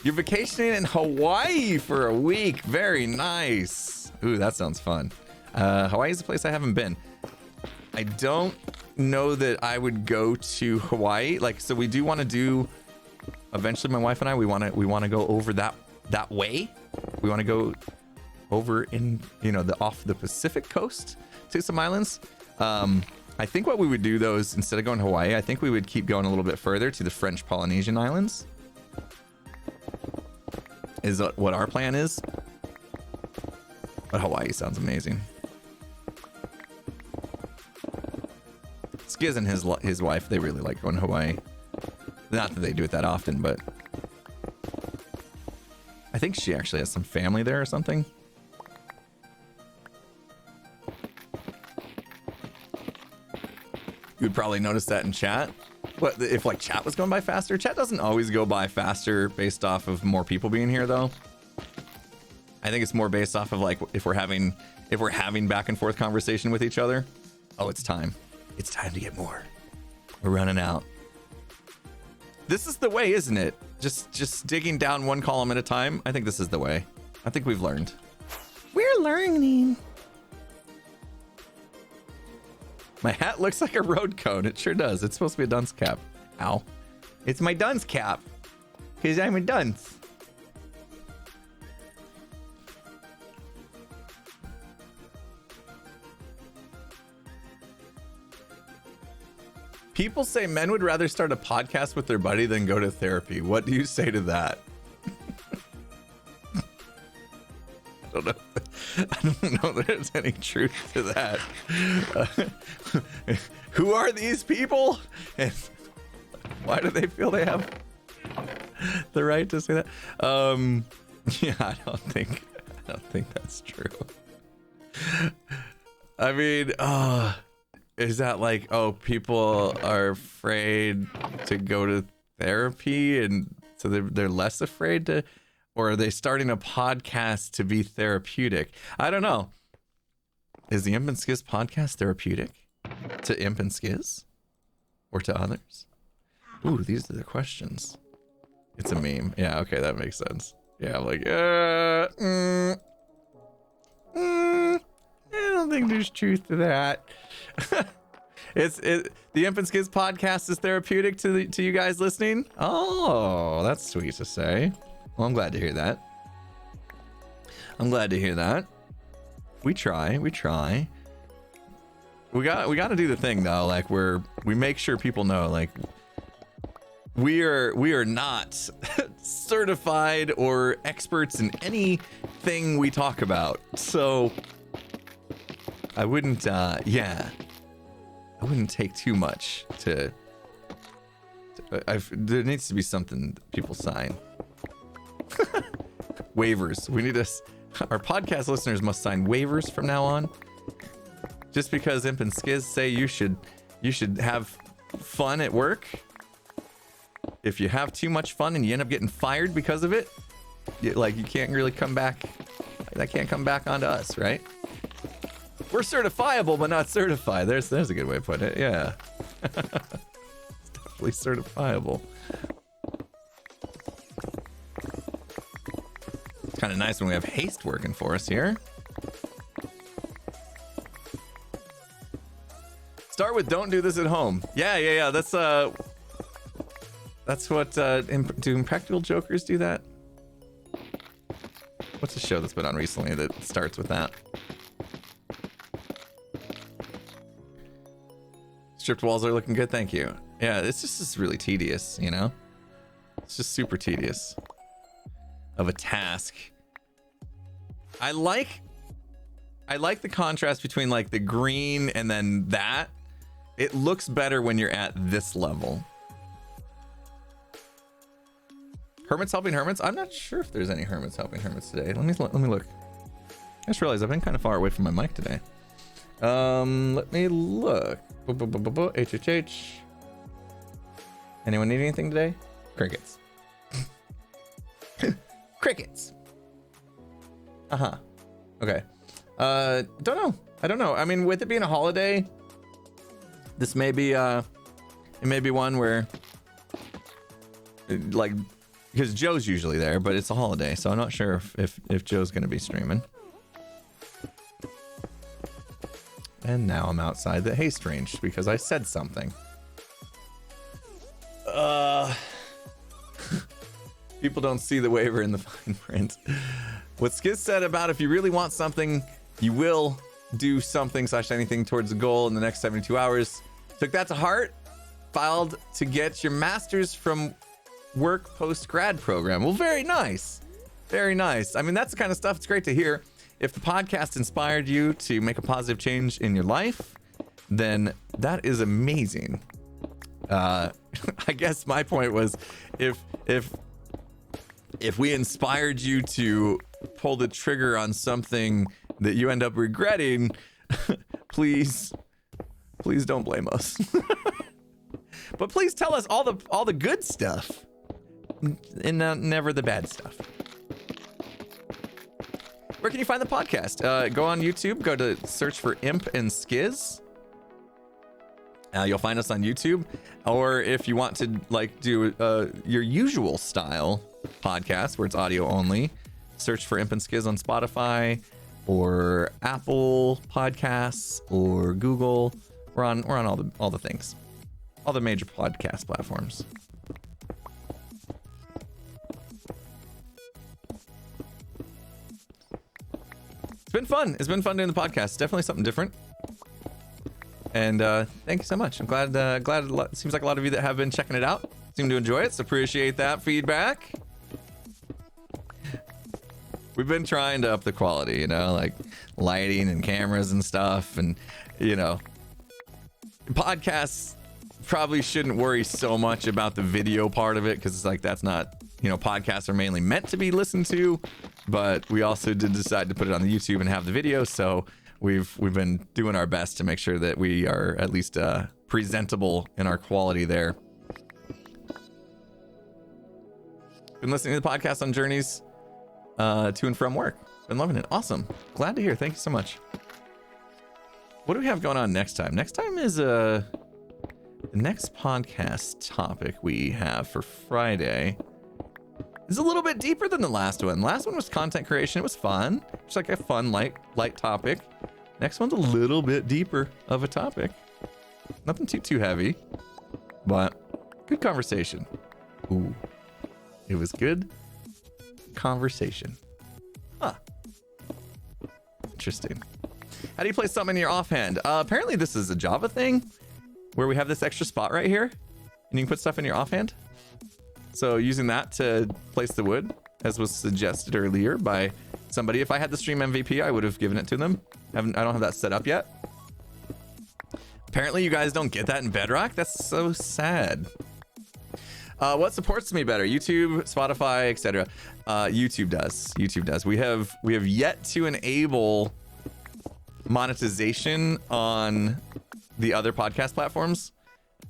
You're vacationing in Hawaii for a week. Very nice. Ooh, that sounds fun. Hawaii is a place I haven't been. I don't know that I would go to Hawaii. Like, so we do want to do, eventually my wife and I, we want to go over that way. We want to go over in, you know, off the Pacific coast to some islands. I think what we would do though is instead of going to Hawaii, I think we would keep going a little bit further to the French Polynesian Islands. Is what our plan is. But Hawaii sounds amazing. Skiz and his wife, they really like going to Hawaii. Not that they do it that often, but I think she actually has some family there or something. You'd probably notice that in chat. What if like chat was going by faster? Chat doesn't always go by faster based off of more people being here though. I think it's more based off of like if we're having back and forth conversation with each other. Oh, it's time. It's time to get more. We're running out. This is the way, isn't it? Just digging down one column at a time. I think this is the way. I think we've learned. We're learning. My hat looks like a road cone. It sure does. It's supposed to be a dunce cap. Ow. It's my dunce cap. Because I'm a dunce. People say men would rather start a podcast with their buddy than go to therapy. What do you say to that? I don't know. I don't know if there's any truth to that. Who are these people? And why do they feel they have the right to say that? Yeah, I don't think that's true. I mean, is that like, oh, people are afraid to go to therapy and so they're less afraid to, or are they starting a podcast to be therapeutic? I don't know. Is the Imp and Skiz podcast therapeutic to Imp and Skiz or to others? Ooh, these are the questions. It's a meme. Yeah, okay, that makes sense. Yeah, I'm like, I don't think there's truth to that. The Imp and Skiz podcast is therapeutic to you guys listening. Oh, that's sweet to say. Well, I'm glad to hear that. We try. We got to do the thing though. Like we make sure people know. Like we are not certified or experts in anything we talk about. So I wouldn't. Yeah. I wouldn't take too much to there needs to be something that people sign. Waivers. We need our podcast listeners must sign waivers from now on. Just because Imp and Skiz say you should have fun at work. If you have too much fun and you end up getting fired because of it, you can't really come back. That can't come back onto us, right? We're certifiable, but not certified. There's a good way to put it. Yeah. It's definitely certifiable. It's kind of nice when we have haste working for us here. Start with don't do this at home. Yeah. That's what do Impractical Jokers do that? What's a show that's been on recently that starts with that? Stripped walls are looking good, thank you. Yeah, it's just really tedious, you know? It's just super tedious of a task. I like the contrast between like the green and then that. It looks better when you're at this level. Hermits helping hermits? I'm not sure if there's any hermits helping hermits today. Let me look. I just realized I've been kind of far away from my mic today. Let me look. HHH. Anyone need anything today? Crickets. Crickets. Okay. Don't know. I don't know. I mean, with it being a holiday, this may be it may be one where like, because Joe's usually there, but it's a holiday, so I'm not sure if Joe's gonna be streaming. And now I'm outside the haste range because I said something. People don't see the waiver in the fine print. What Skiz said about if you really want something, you will do something / anything towards the goal in the next 72 hours. Took that to heart. Filed to get your master's from work post-grad program. Well, very nice. Very nice. I mean, that's the kind of stuff it's great to hear. If the podcast inspired you to make a positive change in your life, then that is amazing. I guess my point was if we inspired you to pull the trigger on something that you end up regretting, please don't blame us. But please tell us all the good stuff and never the bad stuff. Where can you find the podcast? Go on YouTube, go to search for Imp and Skiz. You'll find us on YouTube. Or if you want to like do your usual style podcast where it's audio only, search for Imp and Skiz on Spotify or Apple Podcasts or Google We're on all the things, all the major podcast platforms. It's been fun. It's been fun doing the podcast. It's definitely something different. And thank you so much. I'm glad. It seems like a lot of you that have been checking it out seem to enjoy it. So appreciate that feedback. We've been trying to up the quality, you know, like lighting and cameras and stuff, and you know, podcasts probably shouldn't worry so much about the video part of it because it's like that's not, you know, podcasts are mainly meant to be listened to, but we also did decide to put it on the YouTube and have the video, so we've been doing our best to make sure that we are at least presentable in our quality there. Been listening to the podcast on journeys to and from work. Been loving it. Awesome. Glad to hear. Thank you so much. What do we have going on next time? Next time is the next podcast topic we have for Friday is a little bit deeper than the last one. The last one was content creation. It was fun. Just like a fun, light topic. Next one's a little bit deeper of a topic. Nothing too heavy, but good conversation. Ooh, it was good conversation. Huh. Interesting. How do you place something in your offhand? Apparently this is a Java thing where we have this extra spot right here and you can put stuff in your offhand. So using that to place the wood, as was suggested earlier by somebody. If I had the stream MVP, I would have given it to them. I don't have that set up yet. Apparently you guys don't get that in Bedrock. That's so sad. What supports me better? YouTube, Spotify, etc. YouTube does. YouTube does. We have yet to enable monetization on the other podcast platforms.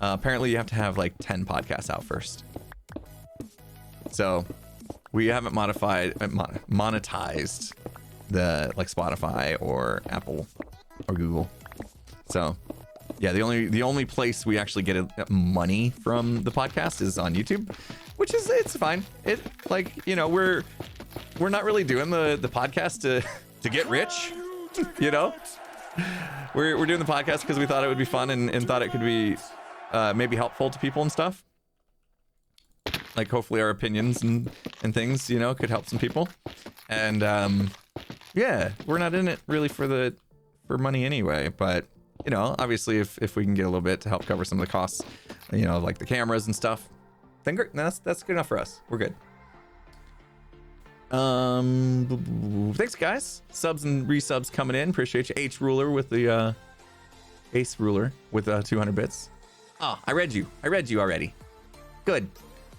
Apparently you have to have like 10 podcasts out first. So we haven't monetized the like Spotify or Apple or Google. So yeah, the only place we actually get money from the podcast is on YouTube, which is, it's fine. It, like, you know, we're not really doing the podcast to get rich, you know. We're doing the podcast because we thought it would be fun and thought it could be maybe helpful to people and stuff. Like hopefully our opinions and things, you know, could help some people. And yeah, we're not in it really for money anyway, but you know, obviously if we can get a little bit to help cover some of the costs, you know, like the cameras and stuff, then great. That's good enough for us. We're good. Thanks guys. Subs and resubs coming in. Appreciate you. H ruler with the Ace ruler with 200 bits. Oh, I read you already. Good.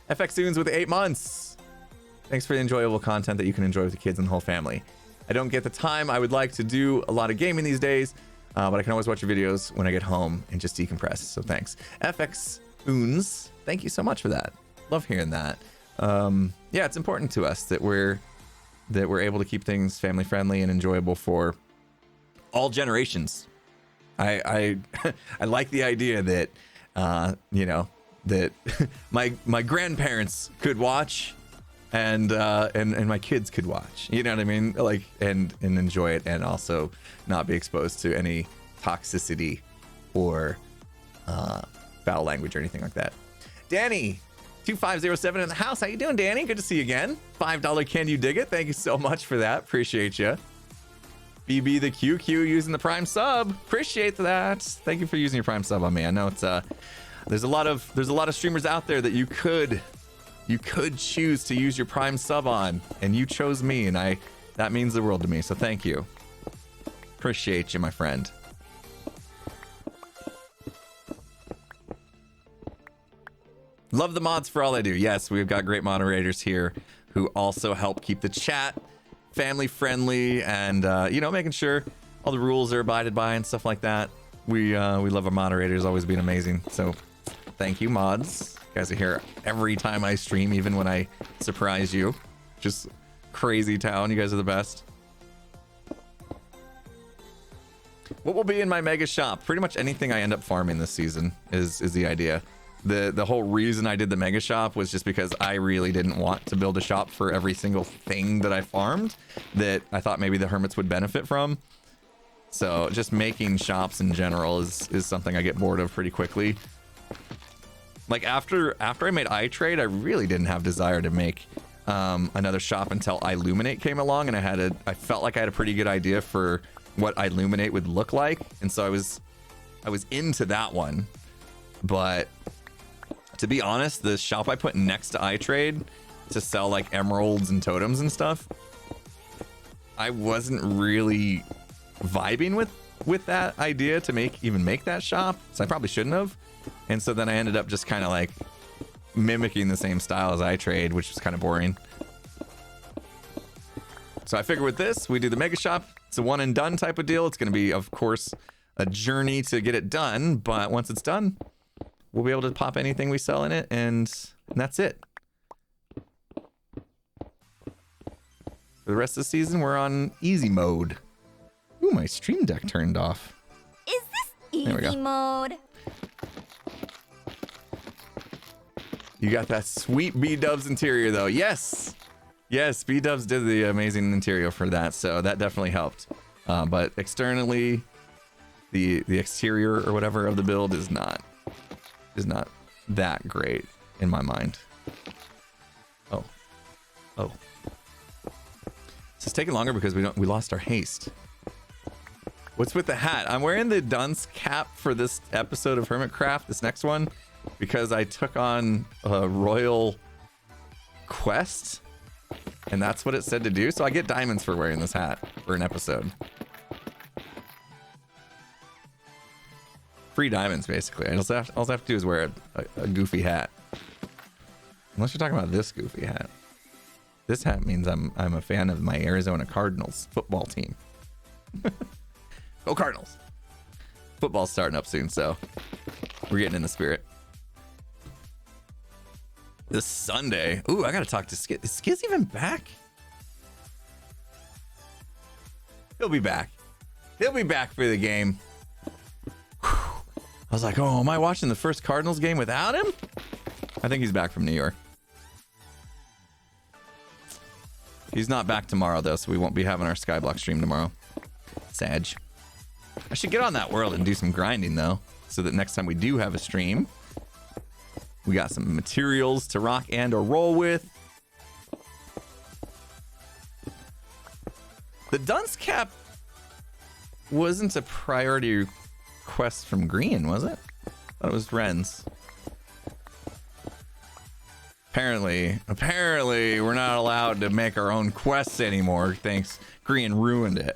FX Soons with 8 months. Thanks for the enjoyable content that you can enjoy with the kids and the whole family. I don't get the time I would like to do a lot of gaming these days, but I can always watch your videos when I get home and just decompress. So thanks. FX Soons, thank you so much for that. Love hearing that. Yeah, it's important to us that we're able to keep things family friendly and enjoyable for all generations. I I like the idea that you know, that my grandparents could watch and my kids could watch, you know what I mean, like, and enjoy it, and also not be exposed to any toxicity or foul language or anything like that. Danny 2507 in the house. How you doing, Danny? Good to see you again. $5 can you dig it? Thank you so much for that. Appreciate you. BB the QQ using the Prime sub. Appreciate that. Thank you for using your Prime sub on me. I know it's there's a lot of streamers out there that you could choose to use your Prime sub on, and you chose me, and that means the world to me. So thank you. Appreciate you, my friend. Love the mods for all they do. Yes, we've got great moderators here who also help keep the chat family friendly and you know, making sure all the rules are abided by and stuff like that. We love our moderators always being amazing. So thank you, mods. You guys are here every time I stream, even when I surprise you. Just crazy town. You guys are the best. What will be in my mega shop? Pretty much anything I end up farming this season is the idea. The whole reason I did the mega shop was just because I really didn't want to build a shop for every single thing that I farmed that I thought maybe the hermits would benefit from. So just making shops in general is something I get bored of pretty quickly. Like after I made iTrade, I really didn't have desire to make another shop until Illuminate came along, and I felt like I had a pretty good idea for what Illuminate would look like, and so I was into that one. But to be honest, the shop I put next to iTrade to sell like emeralds and totems and stuff, I wasn't really vibing with that idea to even make that shop, so I probably shouldn't have. And so then I ended up just kind of like mimicking the same style as iTrade, which was kind of boring. So I figured with this, we do the mega shop. It's a one and done type of deal. It's going to be, of course, a journey to get it done, but once it's done, we'll be able to pop anything we sell in it, and that's it. For the rest of the season, we're on easy mode. Ooh, my stream deck turned off. Is this easy mode? You got that sweet B-Dubs interior, though. Yes! Yes, B-Dubs did the amazing interior for that, so that definitely helped. But externally, the exterior or whatever of the build is not that great in my mind. Oh. This is taking longer because we lost our haste. What's with the hat? I'm wearing the dunce cap for this episode of Hermitcraft, this next one, because I took on a royal quest, and that's what it said to do. So I get diamonds for wearing this hat for an episode. Free diamonds, basically. All I have to do is wear a goofy hat. Unless you're talking about this goofy hat. This hat means I'm a fan of my Arizona Cardinals football team. Go Cardinals! Football's starting up soon, so we're getting in the spirit. This Sunday. Ooh, I gotta talk to Skiz. Is Skiz even back? He'll be back. He'll be back for the game. Whew. I was like, oh, am I watching the first Cardinals game without him? I think he's back from New York. He's not back tomorrow, though, so we won't be having our Skyblock stream tomorrow. Sag. I should get on that world and do some grinding, though, so that next time we do have a stream, we got some materials to rock and or roll with. The dunce cap wasn't a priority request from Green, was it? I thought it was Ren's. Apparently, we're not allowed to make our own quests anymore. Thanks. Green ruined it.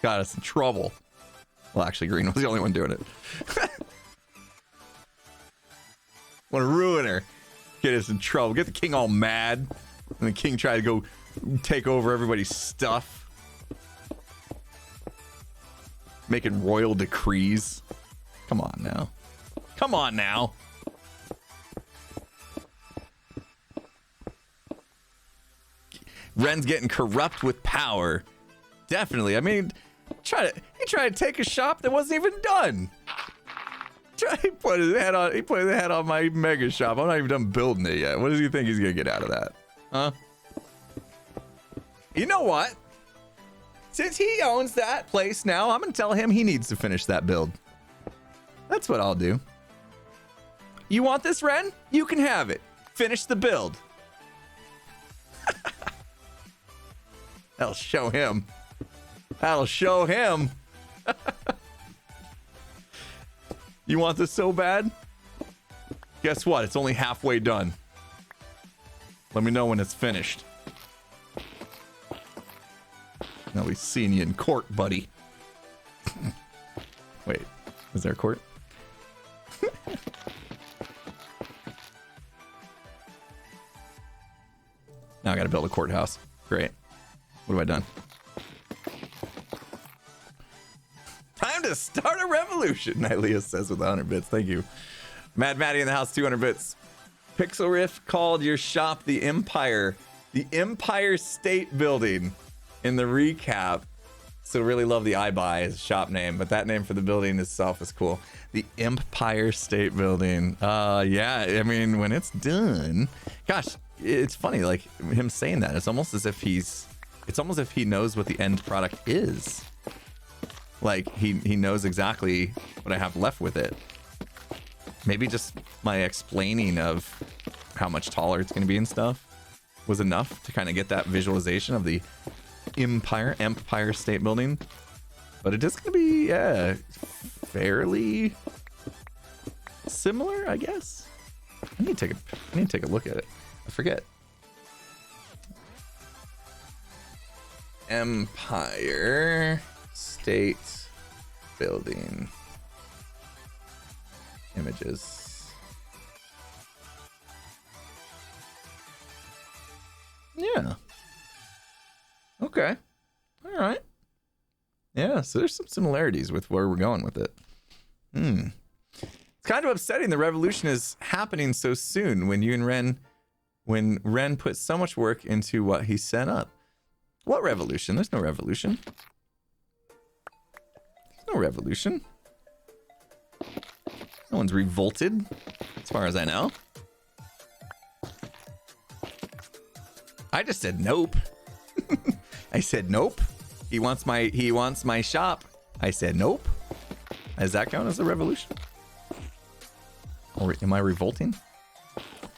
Got us in trouble. Well, actually, Green was the only one doing it. Want to ruin her. Get us in trouble. Get the king all mad. And the king tried to go take over everybody's stuff. Making royal decrees. Come on now. Come on now. Ren's getting corrupt with power. Definitely. I mean, he tried to take a shop that wasn't even done. He put his head on my mega shop. I'm not even done building it yet. What does he think he's gonna get out of that? Huh? You know what? Since he owns that place now, I'm gonna tell him he needs to finish that build. That's what I'll do. You want this, Ren? You can have it. Finish the build. That'll show him. That'll show him. You want this so bad? Guess what? It's only halfway done. Let me know when it's finished. Now we've seen you in court, buddy. Wait, is there a court? Now I gotta build a courthouse. Great. What have I done? Time to start a revolution, Nylea says with 100 bits. Thank you. Mad Maddie in the house, 200 bits. Pixel Riff called your shop the Empire. The Empire State Building in the recap. So really love the iBuy as a shop name, but that name for the building itself is cool. The Empire State Building. Yeah, I mean, when it's done, gosh, it's funny, like him saying that. It's almost as if he knows what the end product is. Like, he knows exactly what I have left with it. Maybe just my explaining of how much taller it's going to be and stuff was enough to kind of get that visualization of the Empire State Building. But it is going to be, yeah, fairly similar, I guess. I need to take a look at it. I forget. Empire State Building images. Yeah. Okay. All right. Yeah, so there's some similarities with where we're going with it. It's kind of upsetting the revolution is happening so soon when Ren put so much work into what he set up. What revolution? There's no revolution. There's no revolution. No one's revolted, as far as I know. I just said nope. I said nope. He wants my shop. I said nope. Does that count as a revolution? Or am I revolting?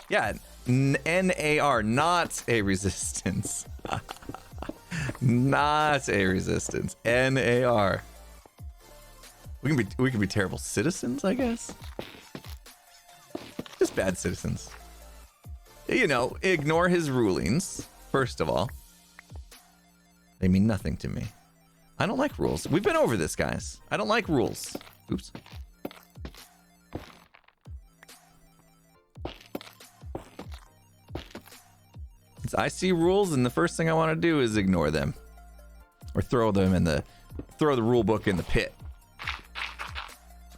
Yeah, NAR, not a resistance. Not a resistance. NAR. We can be terrible citizens, I guess. Just bad citizens. You know, ignore his rulings, first of all. They mean nothing to me. I don't like rules. We've been over this, guys. I don't like rules. Oops. I see rules, and the first thing I want to do is ignore them, or throw the rule book in the pit.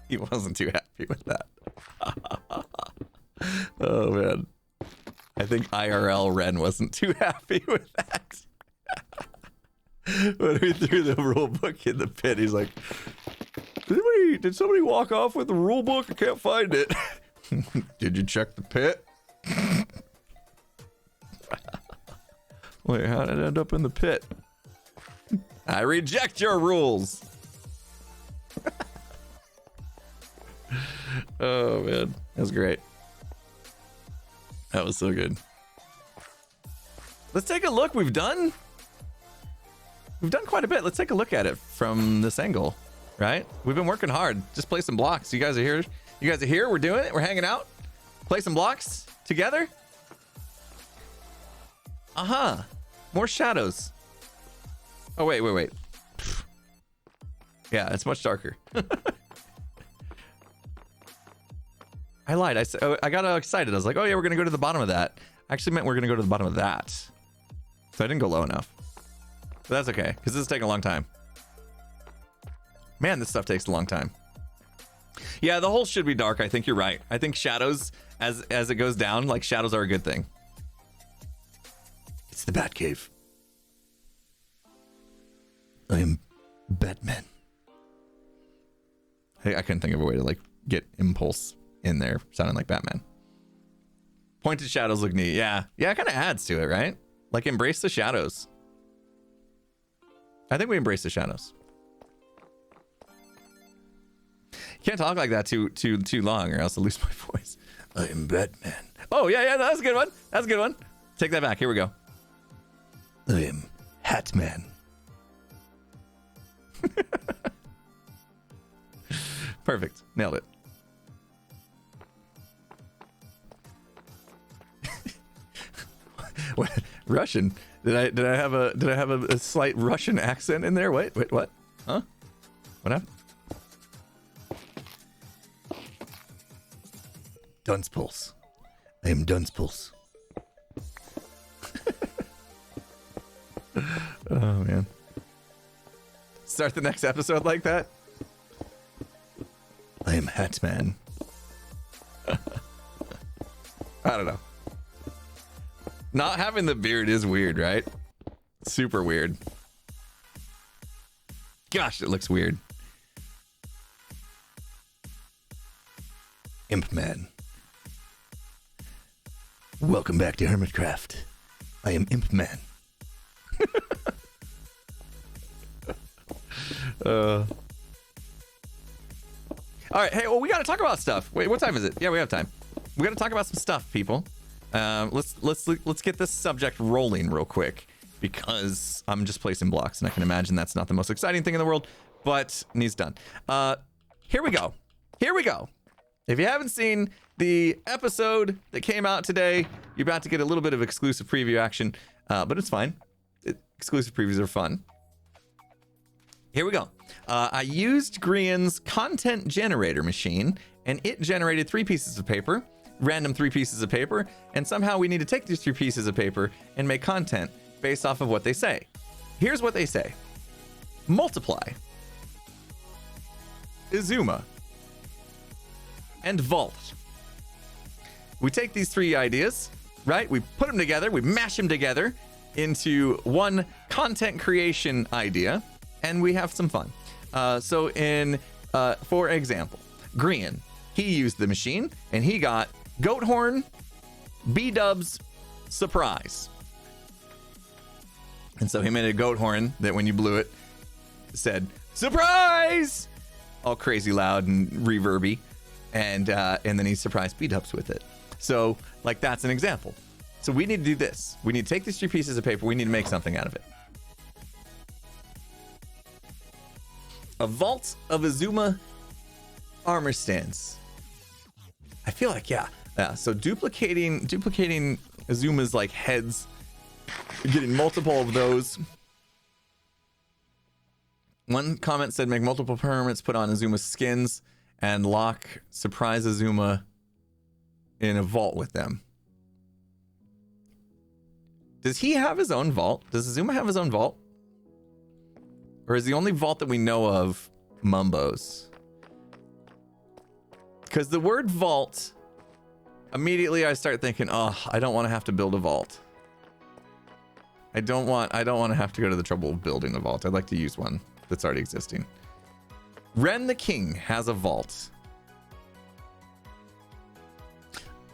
He wasn't too happy with that. Oh man, I think IRL Ren wasn't too happy with that. When we threw the rule book in the pit, he's like, "Did somebody walk off with the rule book? I can't find it." Did you check the pit? Wait, how did it end up in the pit? I reject your rules. Oh man, that was great. That was so good. Let's take a look. We've done quite a bit. Let's take a look at it from this angle, right? We've been working hard. Just play some blocks. You guys are here. You guys are here. We're doing it. We're hanging out. Play some blocks together. Uh-huh. More shadows. Oh, wait. Yeah, it's much darker. I lied. I got excited. I was like, oh, yeah, we're going to go to the bottom of that. I actually meant we're going to go to the bottom of that. So I didn't go low enough. But that's okay, because this is taking a long time. Man, this stuff takes a long time. Yeah, the hole should be dark. I think you're right. I think shadows, as it goes down, like shadows are a good thing. It's the Batcave. I am Batman. I couldn't think of a way to like get impulse in there sounding like Batman. Pointed shadows look neat. Yeah, it kind of adds to it, right? Like embrace the shadows. I think we embrace the shadows. You can't talk like that too long, or else I'll lose my voice. I am Batman. Oh yeah, that's a good one. That's a good one. Take that back. Here we go. I am Hatman. Perfect. Nailed it. What? Russian? Did I have a slight Russian accent in there? Wait, what? Huh? What happened? Dunspulse. I am Dunspulse. Oh man. Start the next episode like that? I am Hatman. I don't know. Not having the beard is weird, right? Super weird. Gosh, it looks weird. Imp Man. Welcome back to Hermitcraft. I am Imp Man. All right, hey, well, we got to talk about stuff. Wait, what time is it? Yeah, we have time. We got to talk about some stuff, people. Let's get this subject rolling real quick because I'm just placing blocks, and I can imagine that's not the most exciting thing in the world, but needs done. Here we go. Here we go. If you haven't seen the episode that came out today, you're about to get a little bit of exclusive preview action, but it's fine. Exclusive previews are fun. Here we go. I used Grian's content generator machine, and it generated 3 pieces of paper, random 3 pieces of paper, and somehow we need to take these 3 pieces of paper and make content based off of what they say. Here's what they say. Multiply, Izuma, and vault. We take these 3 ideas, right? We put them together, we mash them together into one content creation idea, and we have some fun. So for example, Grian, he used the machine and he got goat horn, B-dubs, surprise. And so he made a goat horn that when you blew it said surprise, all crazy loud and reverby, and then he surprised B-dubs with it. So like that's an example. So we need to do this. We need to take these 3 pieces of paper. We need to make something out of it. A vault of Izuma armor stands. I feel like, yeah. So duplicating Izuma's like heads, getting multiple of those. One comment said make multiple hermits, put on Izuma's skins, and lock surprise Izuma in a vault with them. Does he have his own vault? Does Izuma have his own vault? Or is the only vault that we know of Mumbo's? Because the word vault, immediately I start thinking, oh, I don't want to have to build a vault. I don't want to have to go to the trouble of building a vault. I'd like to use one that's already existing. Ren the King has a vault.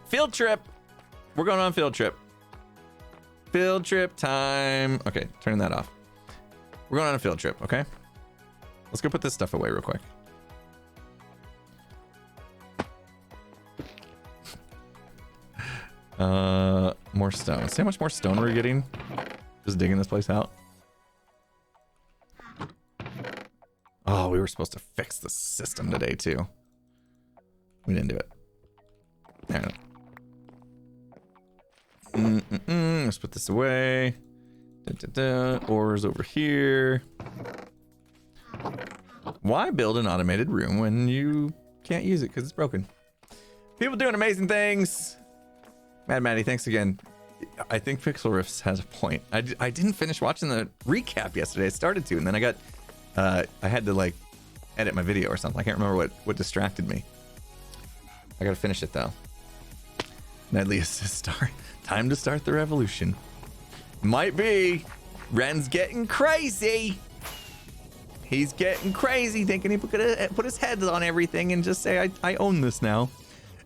Field trip. We're going on field trip. Field trip time. Okay, turn that off. We're going on a field trip, okay? Let's go put this stuff away real quick. More stone. See how much more stone we're getting? Just digging this place out. Oh, we were supposed to fix the system today too. We didn't do it. There. Let's put this away. Ores over here. Why build an automated room when you can't use it because it's broken? People doing amazing things. Mad Maddie, thanks again. I think Pixel Riffs has a point. I didn't finish watching the recap yesterday. I started to, and then I got I had to like edit my video or something. I can't remember what distracted me. I gotta finish it though. Nedley says time to start the revolution. Might be. Ren's getting crazy. He's getting crazy, thinking he put his head on everything and just say, I own this now.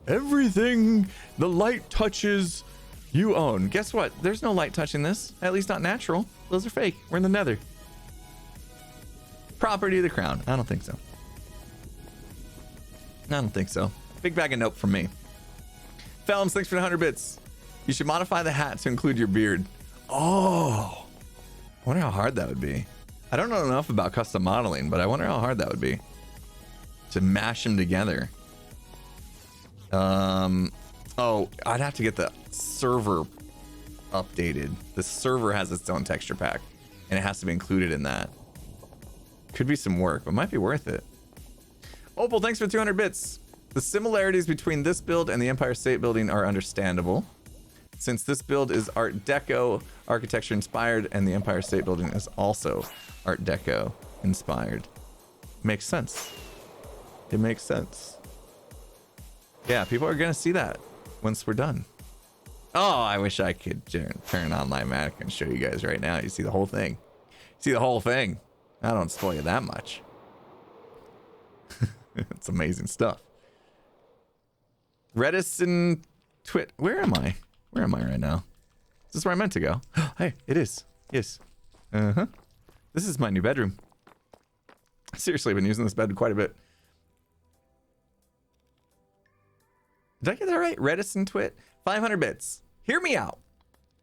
Everything the light touches, you own. Guess what? There's no light touching this. At least not natural. Those are fake. We're in the nether. Property of the crown. I don't think so. I don't think so. Big bag of nope from me. Felms, thanks for the 100 bits. You should modify the hat to include your beard. Oh, I wonder how hard that would be. I don't know enough about custom modeling, but I wonder how hard that would be to mash them together. Oh, I'd have to get the server updated. The server has its own texture pack, and it has to be included in that. Could be some work, but might be worth it. Opal, thanks for 200 bits. The similarities between this build and the Empire State Building are understandable, since this build is Art Deco architecture inspired, and the Empire State Building is also Art Deco inspired. Makes sense. It makes sense. Yeah, people are gonna see that once we're done. Oh, I wish I could turn on Limatic and show you guys right now. You see the whole thing. See the whole thing. I don't spoil you that much. It's amazing stuff. Redis and Twit. Where am I? Where am I right now? Is this where I meant to go? Hey, it is. Yes. Uh-huh. This is my new bedroom. Seriously, I've been using this bed quite a bit. Did I get that right? Redis and Twit? 500 bits. Hear me out.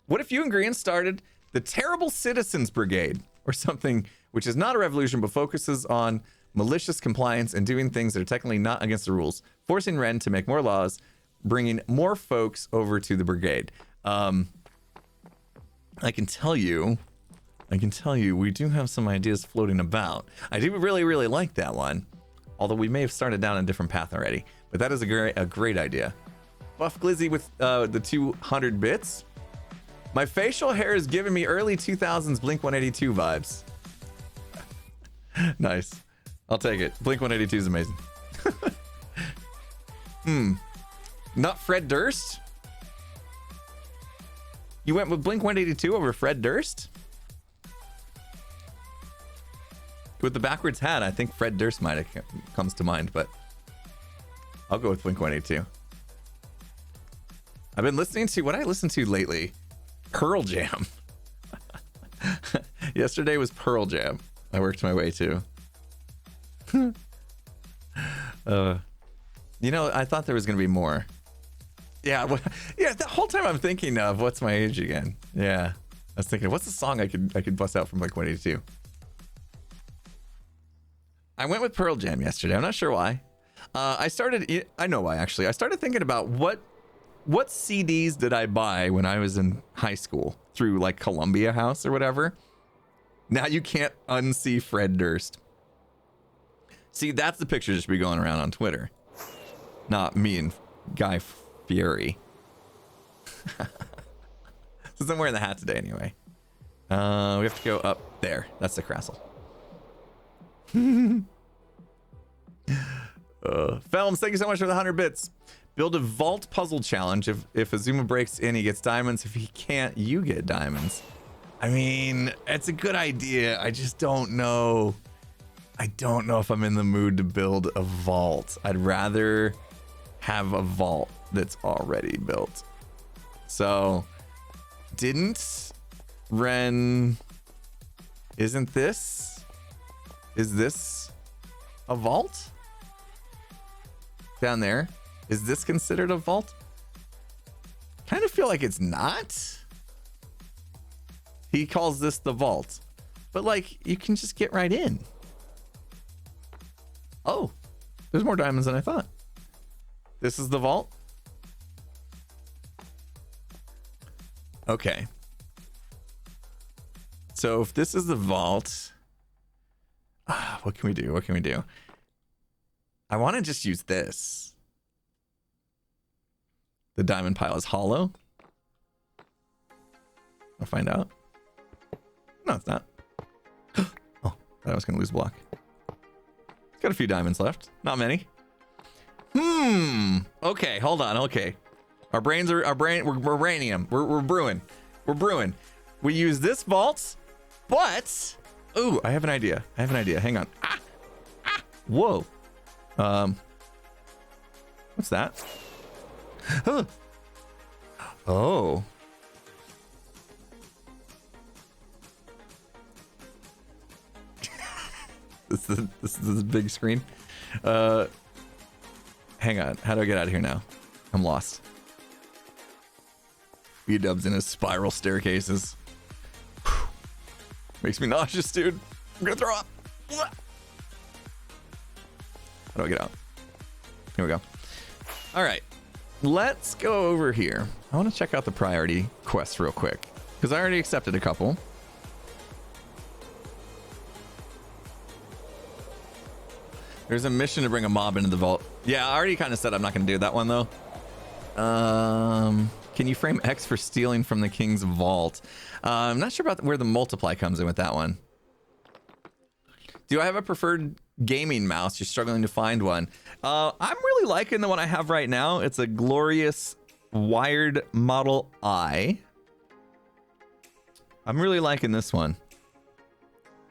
What if you and Grian started the Terrible Citizens Brigade or something, which is not a revolution but focuses on malicious compliance and doing things that are technically not against the rules, forcing Ren to make more laws, bringing more folks over to the brigade. I can tell you, we do have some ideas floating about. I do really, really like that one, although we may have started down a different path already. But that is a great idea. Buff Glizzy with the 200 bits. My facial hair is giving me early 2000s Blink 182 vibes. Nice. I'll take it. Blink 182 is amazing. Not Fred Durst? You went with Blink 182 over Fred Durst? With the backwards hat, I think Fred Durst might have comes to mind, but I'll go with Blink 182. I've been listening to what I listened to lately. Pearl Jam. Yesterday was Pearl Jam. I worked my way to. You know, I thought there was gonna be more. Yeah, yeah. The whole time I'm thinking of what's my age again. Yeah, I was thinking, what's the song I could bust out from like 182. I went with Pearl Jam yesterday. I'm not sure why. I know why actually. I started thinking about what CDs did I buy when I was in high school through like Columbia House or whatever. Now you can't unsee Fred Durst. See, that's the picture that should be going around on Twitter. Not me and Guy Fieri. Since I'm wearing the hat today anyway. We have to go up there. That's the castle. Films, thank you so much for the 100 bits. Build a vault puzzle challenge. If Azuma breaks in, he gets diamonds. If he can't, you get diamonds. I mean, it's a good idea. I just don't know. I don't know if I'm in the mood to build a vault. I'd rather have a vault that's already built. So, didn't Ren... Isn't this... Is this a vault? Down there. Is this considered a vault? Kind of feel like it's not. He calls this the vault. But like, you can just get right in. Oh, there's more diamonds than I thought. This is the vault? Okay. So if this is the vault... what can we do? What can we do? I want to just use this. The diamond pile is hollow. I'll find out. No, it's not. Oh, thought I was going to lose a block. It's got a few diamonds left. Not many. Okay, hold on. Okay. We're braining. We're brewing. We're brewing. We use this vault, but... Ooh, I have an idea. Hang on. Whoa. What's that? Oh. This is a big screen. Hang on. How do I get out of here now? I'm lost. B-dubs in his spiral staircases. Whew. Makes me nauseous, dude. I'm gonna throw up. How do I get out? Here we go. All right. Let's go over here. I want to check out the priority quests real quick because I already accepted a couple. There's a mission to bring a mob into the vault. Yeah, I already kind of said I'm not going to do that one though. Can you frame X for stealing from the king's vault? I'm not sure about where the multiply comes in with that one. Do I have a preferred gaming mouse? You're struggling to find one. I'm really liking the one I have right now. It's a glorious wired Model I. I'm really liking this one.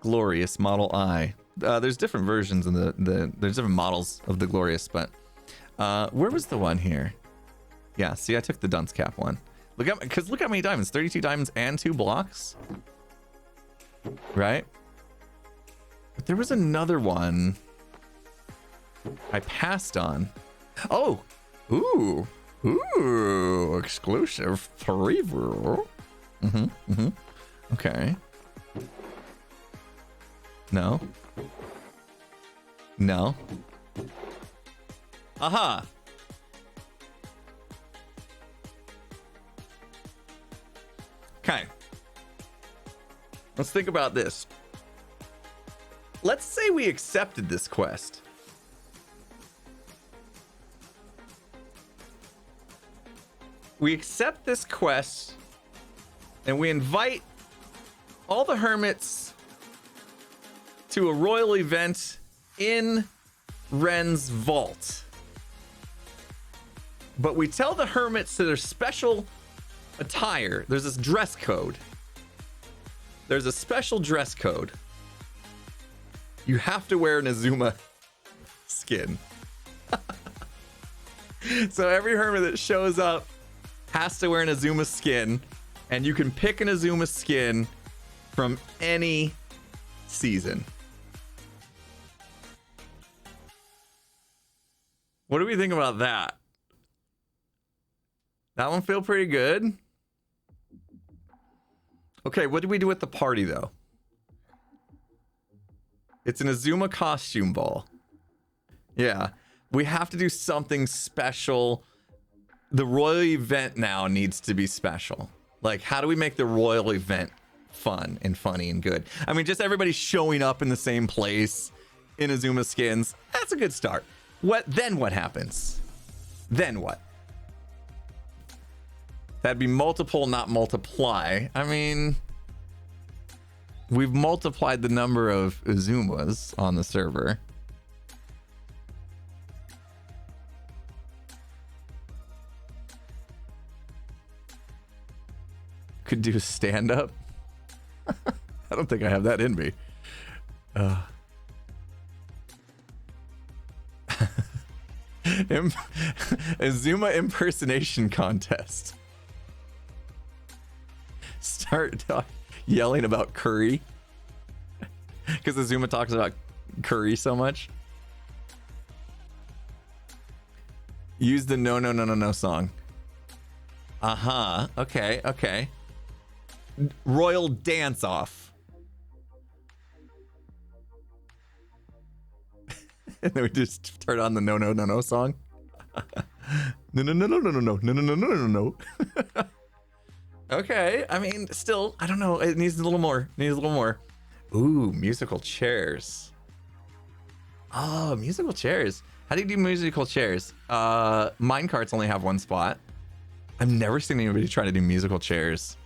Glorious Model I. There's different versions in there's different models of the Glorious, but where was the one here? Yeah, see, I took the dunce cap one. Look how many diamonds, 32 diamonds and 2 blocks. Right? But there was another one I passed on. Oh, ooh, Ooh, exclusive 3-view. Okay. No. No. Aha. Okay. Let's think about this. Let's say we accepted this quest. We accept this quest and we invite all the hermits to a royal event in Ren's vault. But we tell the hermits to their special attire. There's this dress code. There's a special dress code. You have to wear an Azuma skin. So every hermit that shows up has to wear an Azuma skin, and you can pick an Azuma skin from any season. What do we think about that? That one feel pretty good. Okay, what do we do at the party though? It's an Azuma costume ball. Yeah, we have to do something special. The royal event now needs to be special. Like, how do we make the royal event fun and funny and good? I mean, just everybody showing up in the same place in Azuma skins. That's a good start. Then what happens? Then what? That'd be multiple, not multiply. I mean, we've multiplied the number of Azumas on the server. Could do stand up. I don't think I have that in me. Azuma impersonation contest. Start yelling about curry. Because Azuma talks about curry so much. Use the no, no, no, no, no song. Uh-huh. Okay, okay. Royal dance off. And then we just turn on the no, no, no, no song. No, no, no, no, no, no, no, no, no, no, no, no, no. Okay, I mean, still, I don't know. It needs a little more. It needs a little more. Ooh, musical chairs. Oh, musical chairs. How do you do musical chairs? Minecarts only have one spot. I've never seen anybody try to do musical chairs.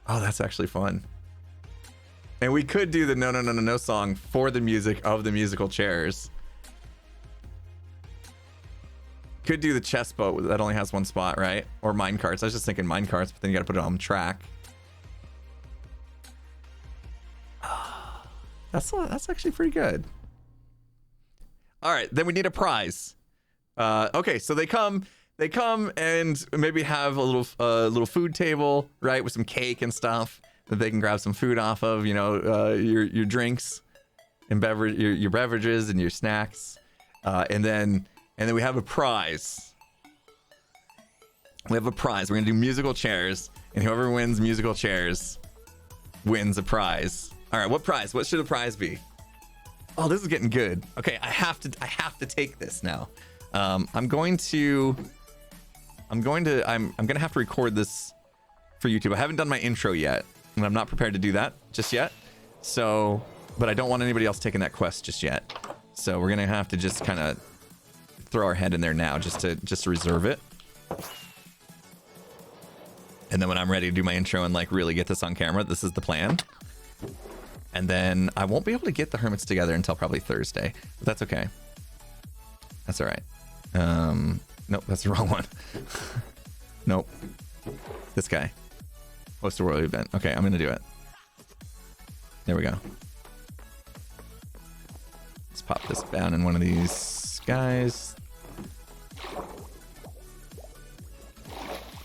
Oh, that's actually fun. And we could do the no, no, no, no, no song for the music of the musical chairs. Could do the chess boat that only has one spot, right? Or minecarts. I was just thinking minecarts, but then you got to put it on track. That's actually pretty good. All right, then we need a prize. Okay, so they come and maybe have a little food table, right, with some cake and stuff that they can grab some food off of. You know, your drinks and beverage, your beverages and your snacks, and then we have a prize. We have a prize. We're gonna do musical chairs, and whoever wins musical chairs wins a prize. All right, what prize? What should the prize be? Oh, this is getting good. Okay, I have to take this now. I'm gonna have to record this for YouTube. I haven't done my intro yet, and I'm not prepared to do that just yet. So, but I don't want anybody else taking that quest just yet. So we're gonna have to just kind of throw our head in there now, just to reserve it. And then when I'm ready to do my intro and like really get this on camera, this is the plan. And then I won't be able to get the hermits together until probably Thursday, but that's okay. That's all right. Nope, that's the wrong one. Nope. This guy. Host a royal event. Okay, I'm gonna do it. There we go. Let's pop this down in one of these guys.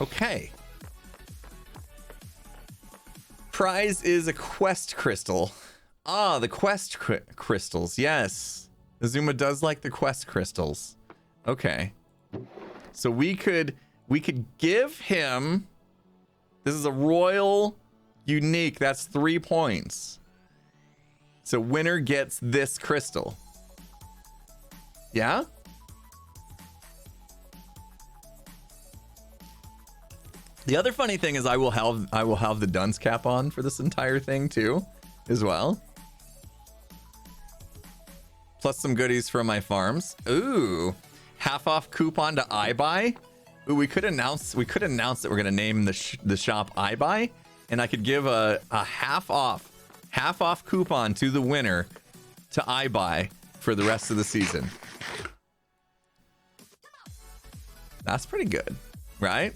Okay. Prize is a quest crystal. Ah, the quest crystals. Yes. Azuma does like the quest crystals. Okay. So we could give him, this is a royal unique, that's 3 points. So winner gets this crystal. Yeah? The other funny thing is I will have the dunce cap on for this entire thing too, as well. Plus some goodies from my farms. Ooh, half off coupon to iBuy. Ooh, we could announce that we're gonna name the shop iBuy, and I could give a half off coupon to the winner to iBuy for the rest of the season. That's pretty good, right?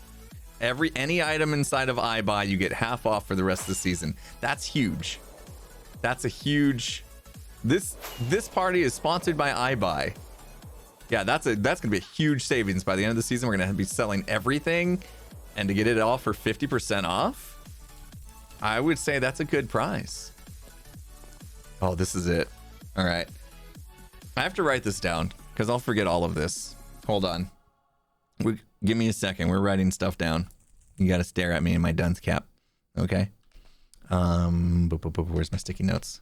Any item inside of iBuy, you get half off for the rest of the season. That's huge. That's a huge. This party is sponsored by iBuy. Yeah, that's gonna be a huge savings by the end of the season. We're gonna be selling everything, and to get it all for 50% off, I would say that's a good price. Oh, this is it. All right, I have to write this down because I'll forget all of this. Hold on. Give me a second. We're writing stuff down. You got to stare at me in my dunce cap. Okay. Where's my sticky notes?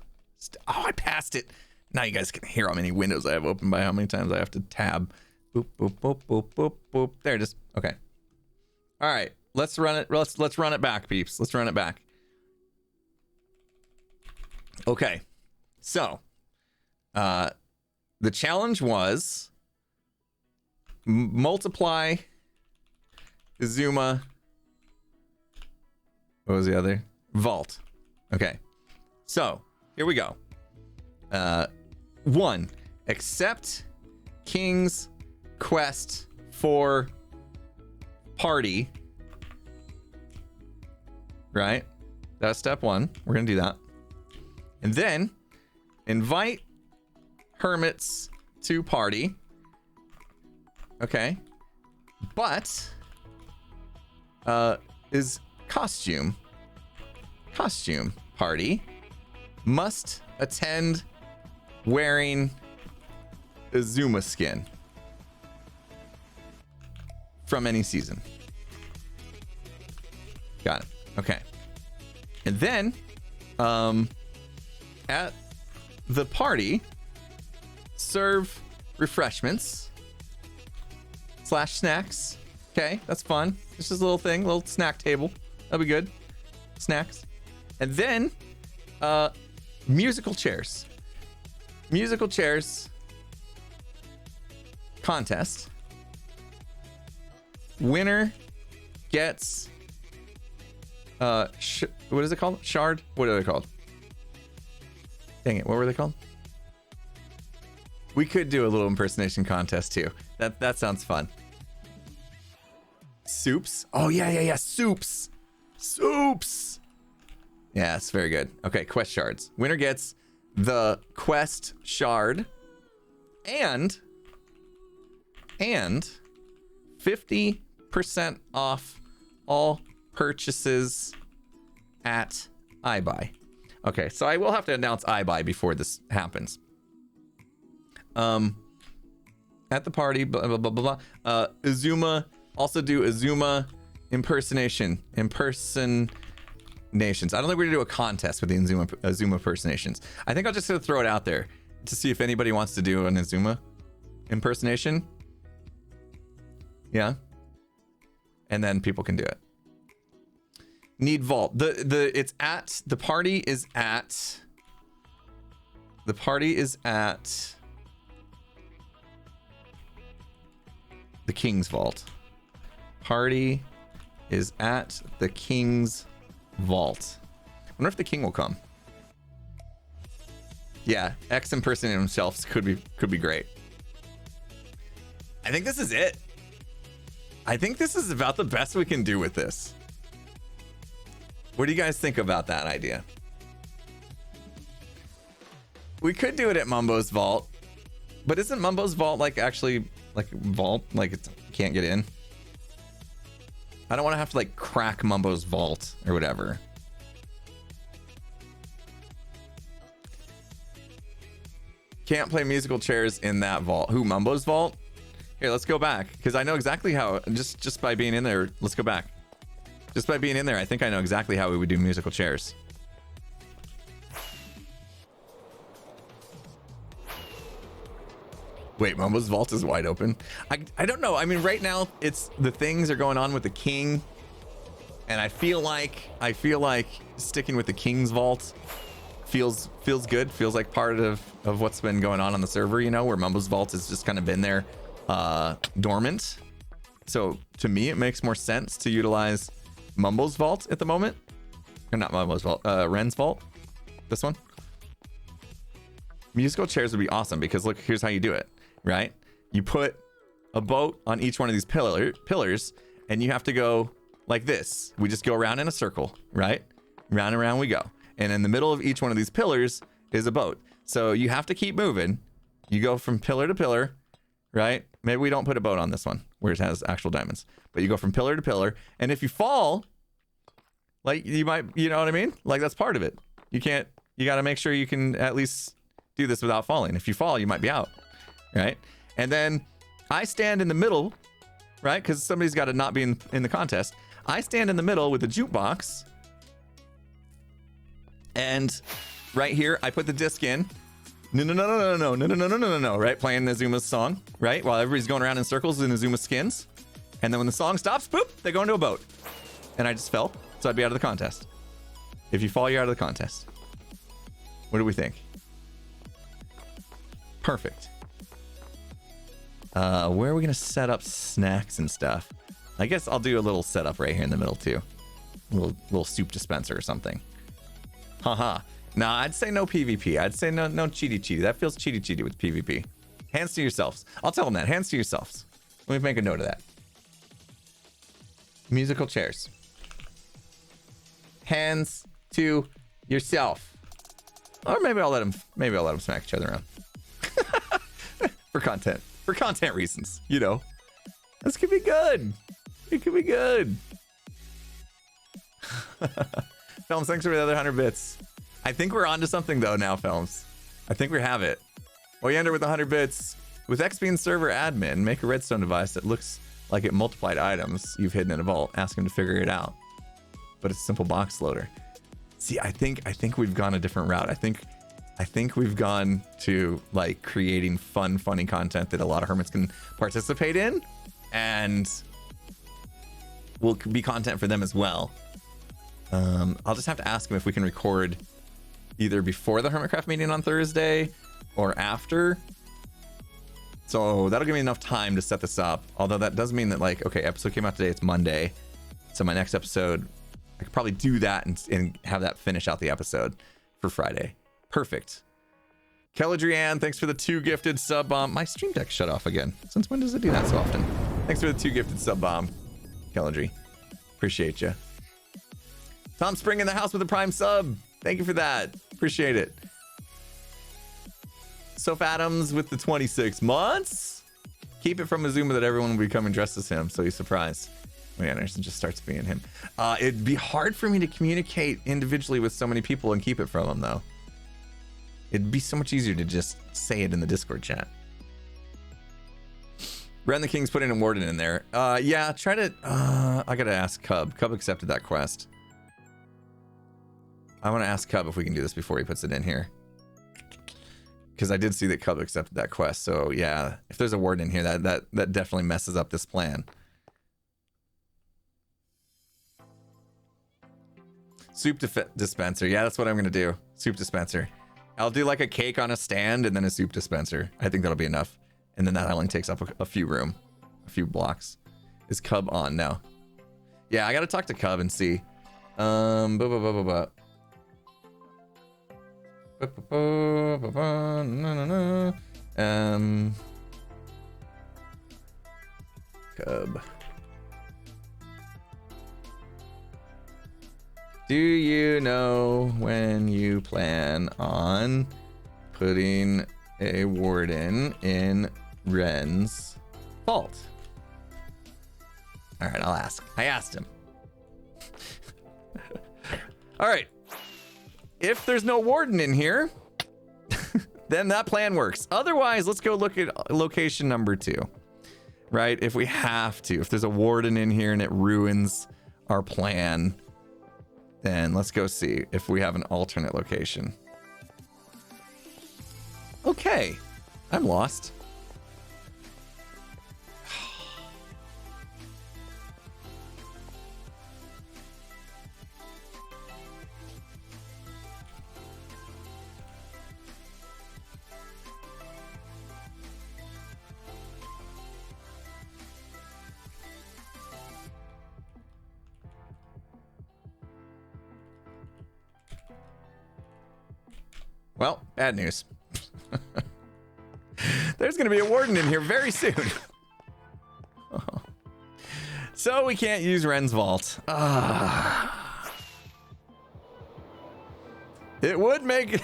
Oh, I passed it. Now you guys can hear how many windows I have open by how many times I have to tab. Boop, boop, boop, boop, boop, boop. There it is. Okay. All right. Let's run it. Let's run it back, peeps. Let's run it back. Okay. So, the challenge was multiply Izuma. What was the other? Vault. Okay. So, here we go. 1. Accept King's quest for party. Right? That's step 1. We're going to do that. And then invite Hermits to party. Okay. But is costume party must attend wearing Izuma skin from any season. Got it. Okay. And then at the party, serve refreshments / snacks. Okay, that's fun. It's just a little thing, little snack table. That'll be good. Snacks. And then musical chairs. Musical chairs contest. Winner gets what is it called? Shard? What are they called? Dang it, what were they called? We could do a little impersonation contest too. That sounds fun. Soups. Oh yeah. Soups. Yeah, it's very good. Okay, quest shards. Winner gets the quest shard and 50% off all purchases at iBuy. Okay, so I will have to announce iBuy before this happens. At the party, blah blah blah blah blah. Izuma, also do Izuma impersonations. I don't think we're gonna do a contest with the Izuma impersonations. I think I'll just throw it out there to see if anybody wants to do an Izuma impersonation. Yeah, and then people can do it. Need vault. The party is at the King's Vault. Party is at the King's Vault. I wonder if the king will come. Yeah, X impersonating himself could be great. I think this is it. I think this is about the best we can do with this. What do you guys think about that idea? We could do it at Mumbo's Vault, but isn't Mumbo's Vault actually vault? It can't get in? I don't want to have to crack Mumbo's Vault or whatever. Can't play musical chairs in that vault. Who, Mumbo's Vault? Here, let's go back, because I know exactly how, just by being in there, let's go back. Just by being in there, I think I know exactly how we would do musical chairs. Wait, Momo's vault is wide open. I don't know. I mean, right now, it's the things are going on with the king, and I feel like sticking with the king's vault feels good. Feels like part of what's been going on the server, you know, where Mumbo's vault has just kind of been there dormant. So to me, it makes more sense to utilize Mumbo's vault at the moment. Or not Mumbo's vault, Ren's vault. This one. Musical chairs would be awesome because look, here's how you do it, right? You put a boat on each one of these pillars, and you have to go like this. We just go around in a circle, right? Round and round we go. And in the middle of each one of these pillars is a boat. So you have to keep moving. You go from pillar to pillar, right? Maybe we don't put a boat on this one where it has actual diamonds, but you go from pillar to pillar. And if you fall, like you might, you know what I mean? Like that's part of it. You got to make sure you can at least do this without falling. If you fall, you might be out, right? And then I stand in the middle, right? Because somebody's got to not be in the contest. I stand in the middle with the jukebox. And right here, I put the disc in. No, right? Playing Azuma's song, right? While everybody's going around in circles in Azuma skins. And then when the song stops, boop, they go into a boat. And I just fell, so I'd be out of the contest. If you fall, you're out of the contest. What do we think? Perfect. Where are we gonna set up snacks and stuff? I guess I'll do a little setup right here in the middle too. A little soup dispenser or something. Haha. Nah, I'd say no PvP. I'd say no cheaty. That feels cheaty with PvP. Hands to yourselves. I'll tell them that. Hands to yourselves. Let me make a note of that. Musical chairs. Hands to yourself. Or maybe I'll let them smack each other around. For content reasons, you know. This could be good. It could be good. Films, thanks for the other 100 bits. I think we're onto something though now, Films. I think we have it. Oyander with 100 bits. With X being server admin, make a redstone device that looks like it multiplied items you've hidden in a vault. Ask him to figure it out. But it's a simple box loader. See, I think we've gone a different route. I think we've gone to like creating funny content that a lot of hermits can participate in, and will be content for them as well. I'll just have to ask him if we can record either before the Hermitcraft meeting on Thursday or after. So that'll give me enough time to set this up. Although that does mean that like, okay, episode came out today, it's Monday. So my next episode, I could probably do that and have that finish out the episode for Friday. Perfect. Kelladrian, thanks for the 2 gifted sub bomb. My stream deck shut off again. Since when does it do that so often? Thanks for the 2 gifted sub bomb, Kelladri. Appreciate you. Tom Spring in the house with a prime sub. Thank you for that. Appreciate it. Soph Adams with the 26 months. Keep it from Azuma that everyone will be coming dressed as him, so he's surprised. Wait, Anderson just starts being him. It'd be hard for me to communicate individually with so many people and keep it from them, though. It'd be so much easier to just say it in the Discord chat. Ren the King's putting a Warden in there. Yeah, try to... I gotta ask Cub. Cub accepted that quest. I want to ask Cub if we can do this before he puts it in here. Because I did see that Cub accepted that quest. So yeah, if there's a Warden in here, that definitely messes up this plan. Soup dispenser. Yeah, that's what I'm going to do. Soup dispenser. I'll do like a cake on a stand and then a soup dispenser. I think that'll be enough. And then that only takes up a few blocks. Is Cub on? No. Yeah, I got to talk to Cub and see. Cub. Do you know when you plan on putting a Warden in Ren's vault? All right, I'll ask. I asked him. All right. If there's no Warden in here, then that plan works. Otherwise, let's go look at location number 2. right? If we have to, if there's a warden in here and it ruins our plan, then let's go see if we have an alternate location. Okay, I'm lost. Well, bad news. There's going to be a warden in here very soon. Oh. So we can't use Ren's vault. It would make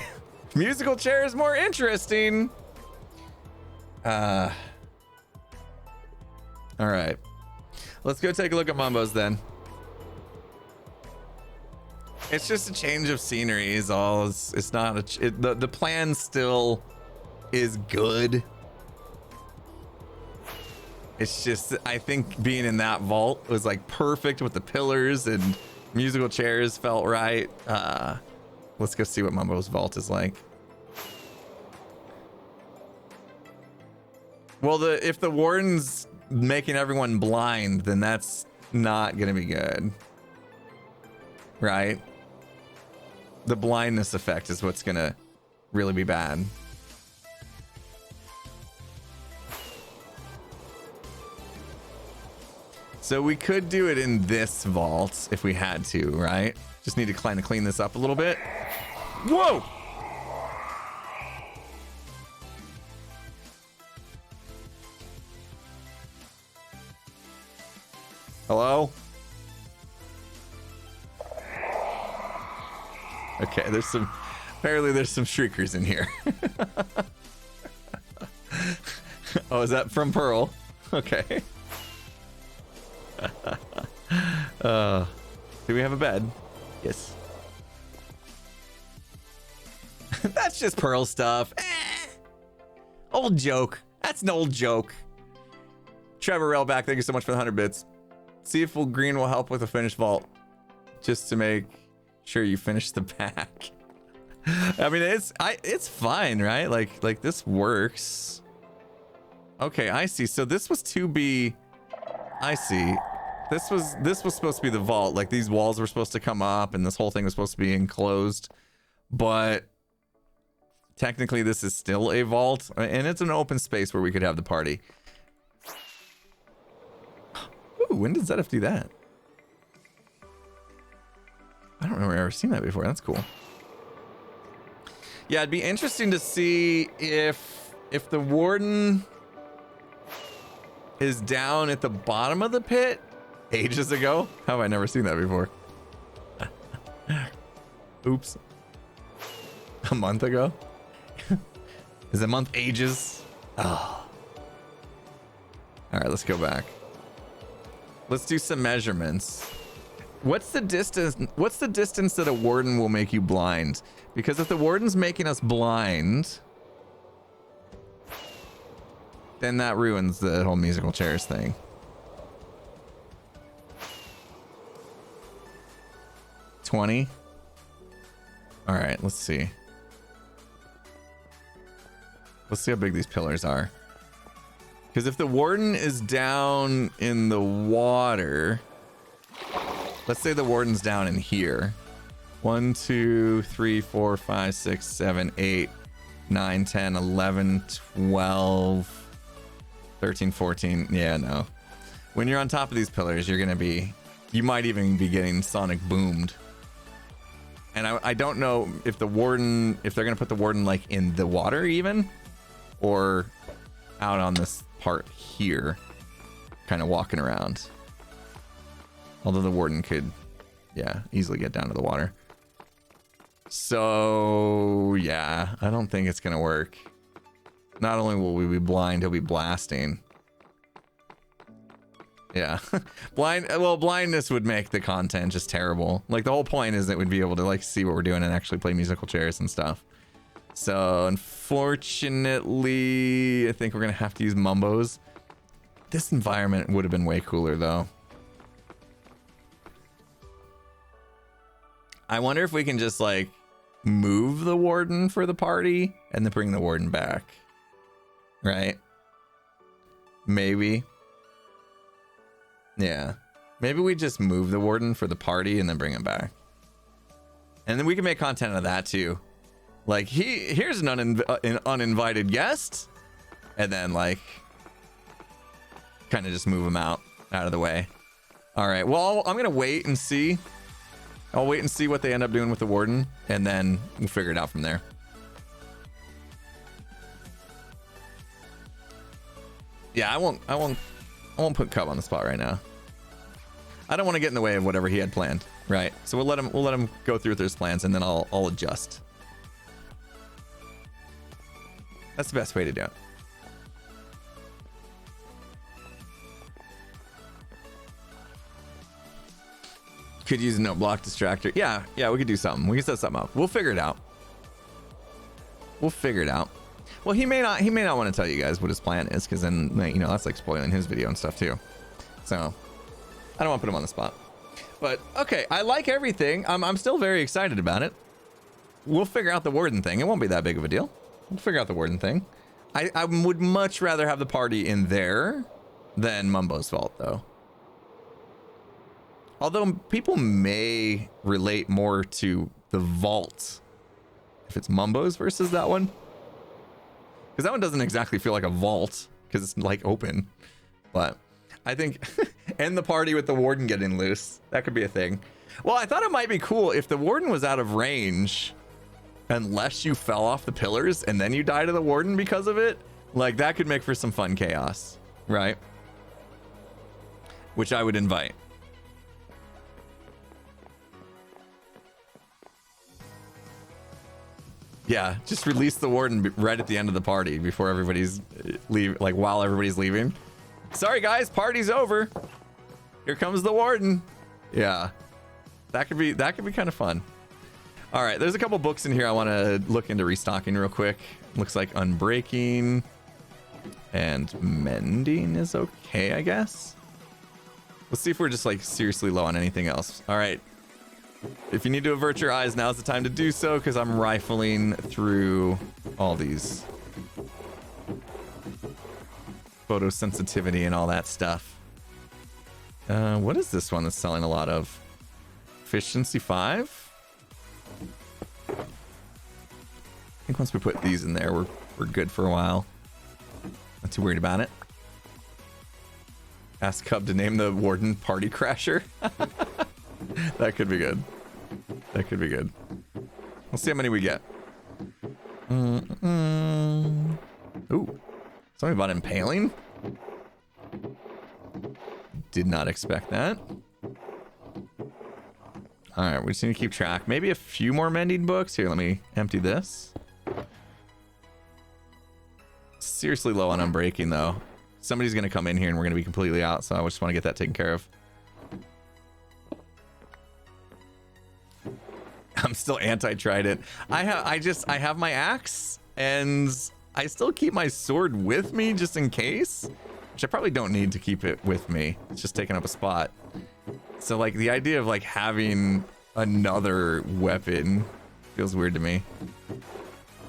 musical chairs more interesting. All right. Let's go take a look at Mumbo's then. It's just a change of scenery is all. It's not the plan still is good. It's just, I think being in that vault was like perfect with the pillars and musical chairs felt right. Let's go see what Mumbo's vault is like. Well, if the warden's making everyone blind, then that's not gonna be good, right? The blindness effect is what's gonna really be bad. So we could do it in this vault if we had to, right? Just need to kind of clean this up a little bit. Whoa! Hello? Okay, apparently there's some shriekers in here. Oh, is that from Pearl? Okay. Do we have a bed? Yes. That's just Pearl stuff. Old joke. That's an old joke. Trevor Railback, thank you so much for the 100 bits. See if green will help with a finished vault. Just to make sure you finish the pack. I mean, it's fine, right? Like this works. Okay, I see. So this was to be. I see. This was supposed to be the vault. Like these walls were supposed to come up, and this whole thing was supposed to be enclosed. But technically, this is still a vault, and it's an open space where we could have the party. Ooh, when did Zedif do that? I don't remember ever seen that before. That's cool. Yeah, it'd be interesting to see if the warden is down at the bottom of the pit ages ago. How have I never seen that before? Oops. A month ago? Is a month ages? Oh. All right, let's go back. Let's do some measurements. What's the distance? What's the distance that a warden will make you blind? Because if the warden's making us blind, then that ruins the whole musical chairs thing. $20. All right, let's see. Let's see how big these pillars are. Because if the warden is down in the water, let's say the warden's down in here. 1, 2, 3, 4, 5, 6, 7, 8, 9, 10, 11, 12, 13, 14. Yeah, no. When you're on top of these pillars, you might even be getting sonic boomed. And I don't know if they're going to put the warden like in the water even, or out on this part here, kind of walking around. Although the warden could, yeah, easily get down to the water. So, yeah, I don't think it's going to work. Not only will we be blind, he'll be blasting. Yeah. Blindness would make the content just terrible. Like, the whole point is that we'd be able to, like, see what we're doing and actually play musical chairs and stuff. So, unfortunately, I think we're going to have to use Mumbo's. This environment would have been way cooler, though. I wonder if we can just, like, move the Warden for the party and then bring the Warden back. Right? Maybe. Yeah. Maybe we just move the Warden for the party and then bring him back. And then we can make content of that, too. Like, here's an uninvited guest. And then, like, kind of just move him out of the way. All right. Well, I'm going to wait and see. I'll wait and see what they end up doing with the Warden. And then we'll figure it out from there. Yeah, I won't put Cub on the spot right now. I don't want to get in the way of whatever he had planned. Right. So we'll let him go through with his plans, and then I'll adjust. That's the best way to do it. Could use a no block distractor. Yeah, we could do something. We can set something up. We'll figure it out. Well, he may not want to tell you guys what his plan is, because then, you know, that's like spoiling his video and stuff too. So I don't want to put him on the spot. But okay, I like everything. I'm still very excited about it. We'll figure out the Warden thing. It won't be that big of a deal. We'll figure out the Warden thing. I would much rather have the party in there than Mumbo's vault, though. Although people may relate more to the vault if it's Mumbo's versus that one. Because that one doesn't exactly feel like a vault because it's like open. But I think end the party with the Warden getting loose. That could be a thing. Well, I thought it might be cool if the Warden was out of range unless you fell off the pillars and then you die to the Warden because of it. Like, that could make for some fun chaos, right? Which I would invite. Yeah, just release the Warden right at the end of the party before everybody's while everybody's leaving. Sorry guys, party's over. Here comes the Warden. Yeah, that could be kind of fun. All right, there's a couple books in here I want to look into restocking real quick. Looks like Unbreaking and Mending is okay, I guess. Let's see if we're just like seriously low on anything else. All right. If you need to avert your eyes, now's the time to do so, because I'm rifling through all these photosensitivity and all that stuff. What is this one that's selling a lot of? Efficiency 5? I think once we put these in there, we're good for a while. Not too worried about it. Ask Cub to name the Warden Party Crasher. That could be good. That could be good. We'll see how many we get. Ooh. Somebody bought Impaling? Did not expect that. Alright, we just need to keep track. Maybe a few more mending books. Here, let me empty this. Seriously low on Unbreaking, though. Somebody's going to come in here and we're going to be completely out, so I just want to get that taken care of. I'm still anti-trident. I have my axe, and I still keep my sword with me just in case, which I probably don't need to keep it with me. It's just taking up a spot. So like the idea of like having another weapon feels weird to me.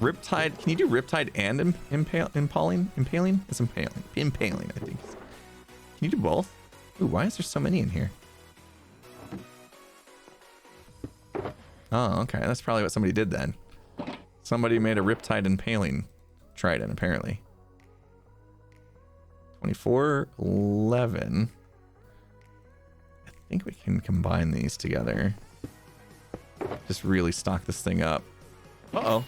Riptide, can you do Riptide and impaling? It's impaling, I think. Can you do both? Ooh, why is there so many in here? Oh, okay. That's probably what somebody did then. Somebody made a Riptide Impaling trident, apparently. 2411. I think we can combine these together. Just really stock this thing up. Uh-oh.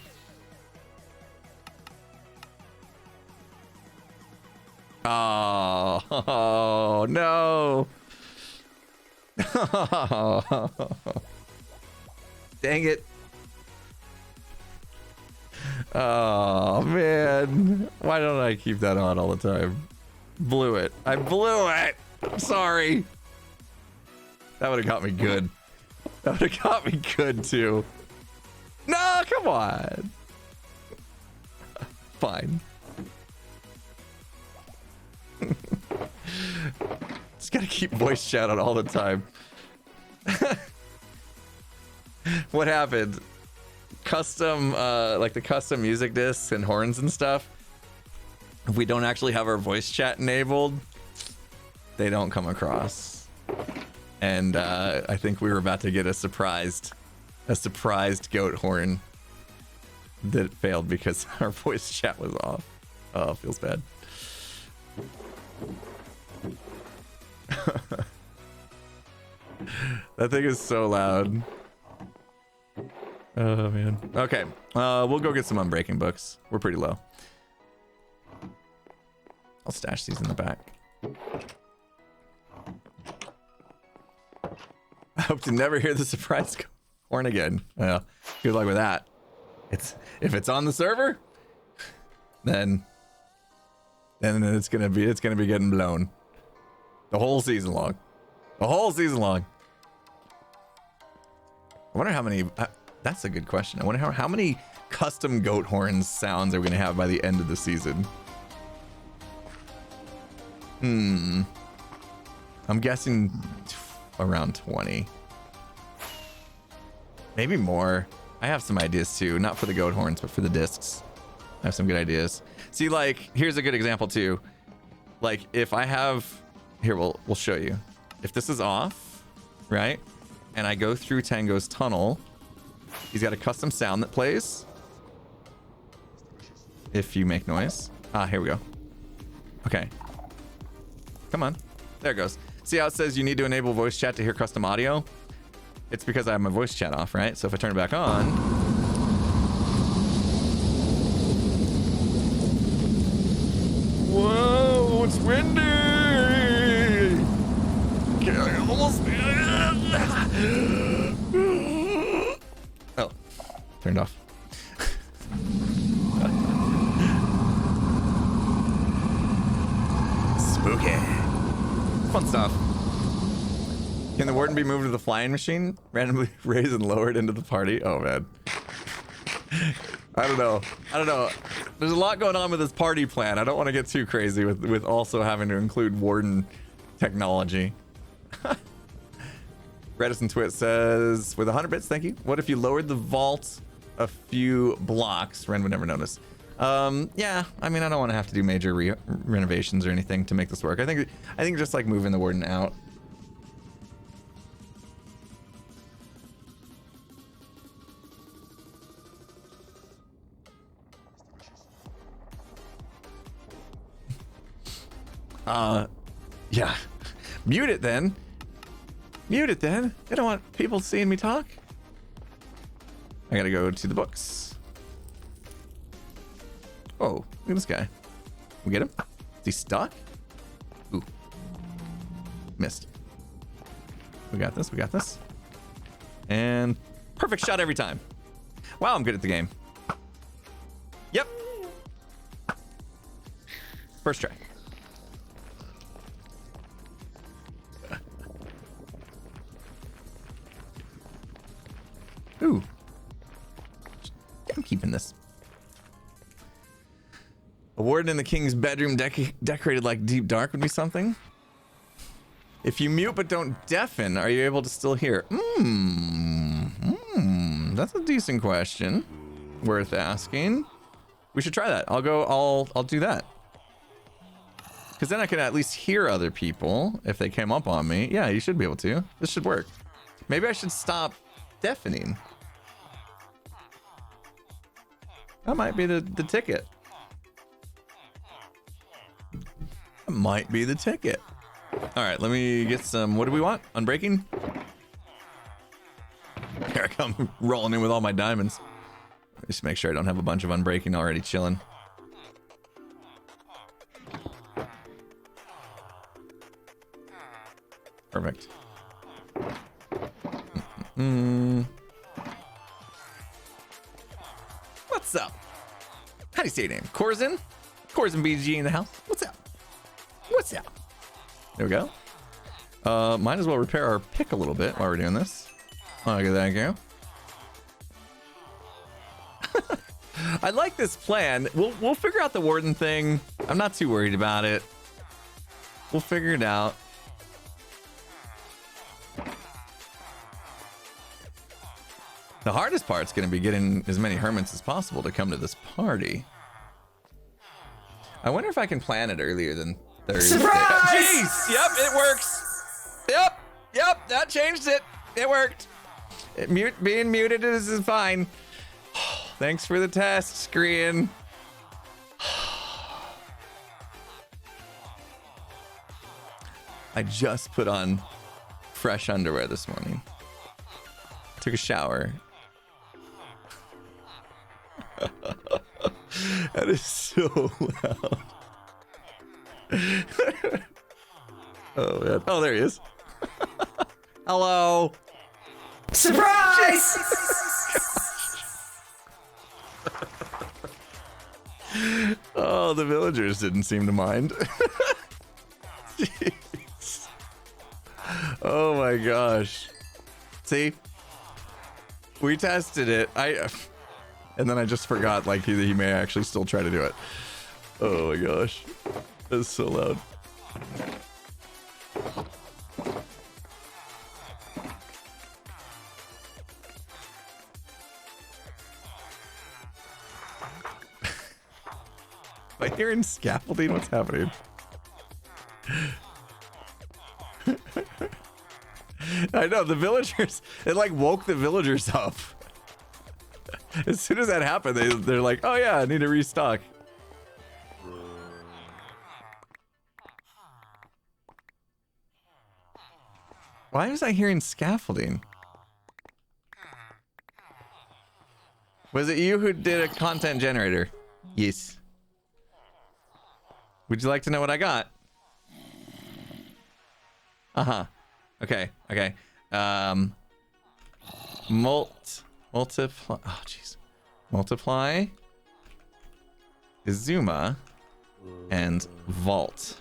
Oh, no. Dang it. Oh, man. Why don't I keep that on all the time? Blew it. I blew it. I'm sorry. That would have got me good. That would have got me good, too. No, come on. Fine. Just gotta keep voice chat on all the time. What happened? Custom, like the custom music discs and horns and stuff. If we don't actually have our voice chat enabled, they don't come across. And I think we were about to get a surprised goat horn that failed because our voice chat was off. Oh, feels bad. That thing is so loud. Oh man. Okay, we'll go get some unbreaking books. We're pretty low. I'll stash these in the back. I hope to never hear the surprise horn again. Well, good luck with that. If it's on the server, then it's gonna be getting blown the whole season long. The whole season long. I wonder how many. That's a good question. I wonder how many custom goat horns sounds are we gonna have by the end of the season. I'm guessing around 20. Maybe more. I have some ideas too, not for the goat horns, but for the discs. I have some good ideas. See, like, here's a good example too. Like, if I have, here, we'll show you. If this is off, right? And I go through Tango's tunnel, he's got a custom sound that plays. If you make noise. Ah, here we go. Okay. Come on. There it goes. See how it says you need to enable voice chat to hear custom audio? It's because I have my voice chat off, right? So if I turn it back on. Whoa, it's windy! Okay, I almost... Oh, turned off. Spooky. Fun stuff. Can the warden be moved to the flying machine? Randomly raised and lowered into the party? Oh, man. I don't know. There's a lot going on with this party plan. I don't want to get too crazy with also having to include warden technology. Redison Twit says, with 100 bits, thank you. What if you lowered the vault a few blocks? Ren would never notice. Yeah, I mean, I don't want to have to do major renovations or anything to make this work. I think just like moving the warden out. Yeah. Mute it then. Mute it then. I don't want people seeing me talk. I gotta go to the books. Oh, look at this guy. We get him? Is he stuck? Ooh. Missed. We got this. We got this. And perfect shot every time. Wow, I'm good at the game. Yep. First try. Ooh. I'm keeping this. A warden in the king's bedroom decorated like deep dark would be something. If you mute but don't deafen, are you able to still hear? That's a decent question. Worth asking. We should try that. I'll do that. Because then I can at least hear other people if they came up on me. Yeah, you should be able to. This should work. Maybe I should stop deafening. That might be the ticket. That might be the ticket. All right, let me get some. What do we want? Unbreaking? Here I come, rolling in with all my diamonds. Just make sure I don't have a bunch of unbreaking already chilling. Perfect. What's up? How do you say your name? Corzin? Corzin BG in the house. What's up? What's up? There we go. Might as well repair our pick a little bit while we're doing this. Look at that go. I like this plan. We'll figure out the warden thing. I'm not too worried about it. We'll figure it out. The hardest part's going to be getting as many hermits as possible to come to this party. I wonder if I can plan it earlier than Thursday. Surprise! Jeez! Yep, it works. Yep, that changed it. It worked. Being muted is fine. Thanks for the test, screen. I just put on fresh underwear this morning. Took a shower. That is so loud. Oh man. Oh, there he is. Hello. Surprise! Oh, the villagers didn't seem to mind. Jeez. Oh my gosh. See? We tested it. And then I just forgot, like, he may actually still try to do it. Oh my gosh. That's so loud. Am I hearing scaffolding? What's happening? I know, the villagers, it like woke the villagers up. As soon as that happened, they're like, oh yeah, I need to restock. Why was I hearing scaffolding? Was it you who did a content generator? Yes. Would you like to know what I got? Uh-huh. Okay. Multiply. Oh, jeez. Multiply. Izuma. And vault.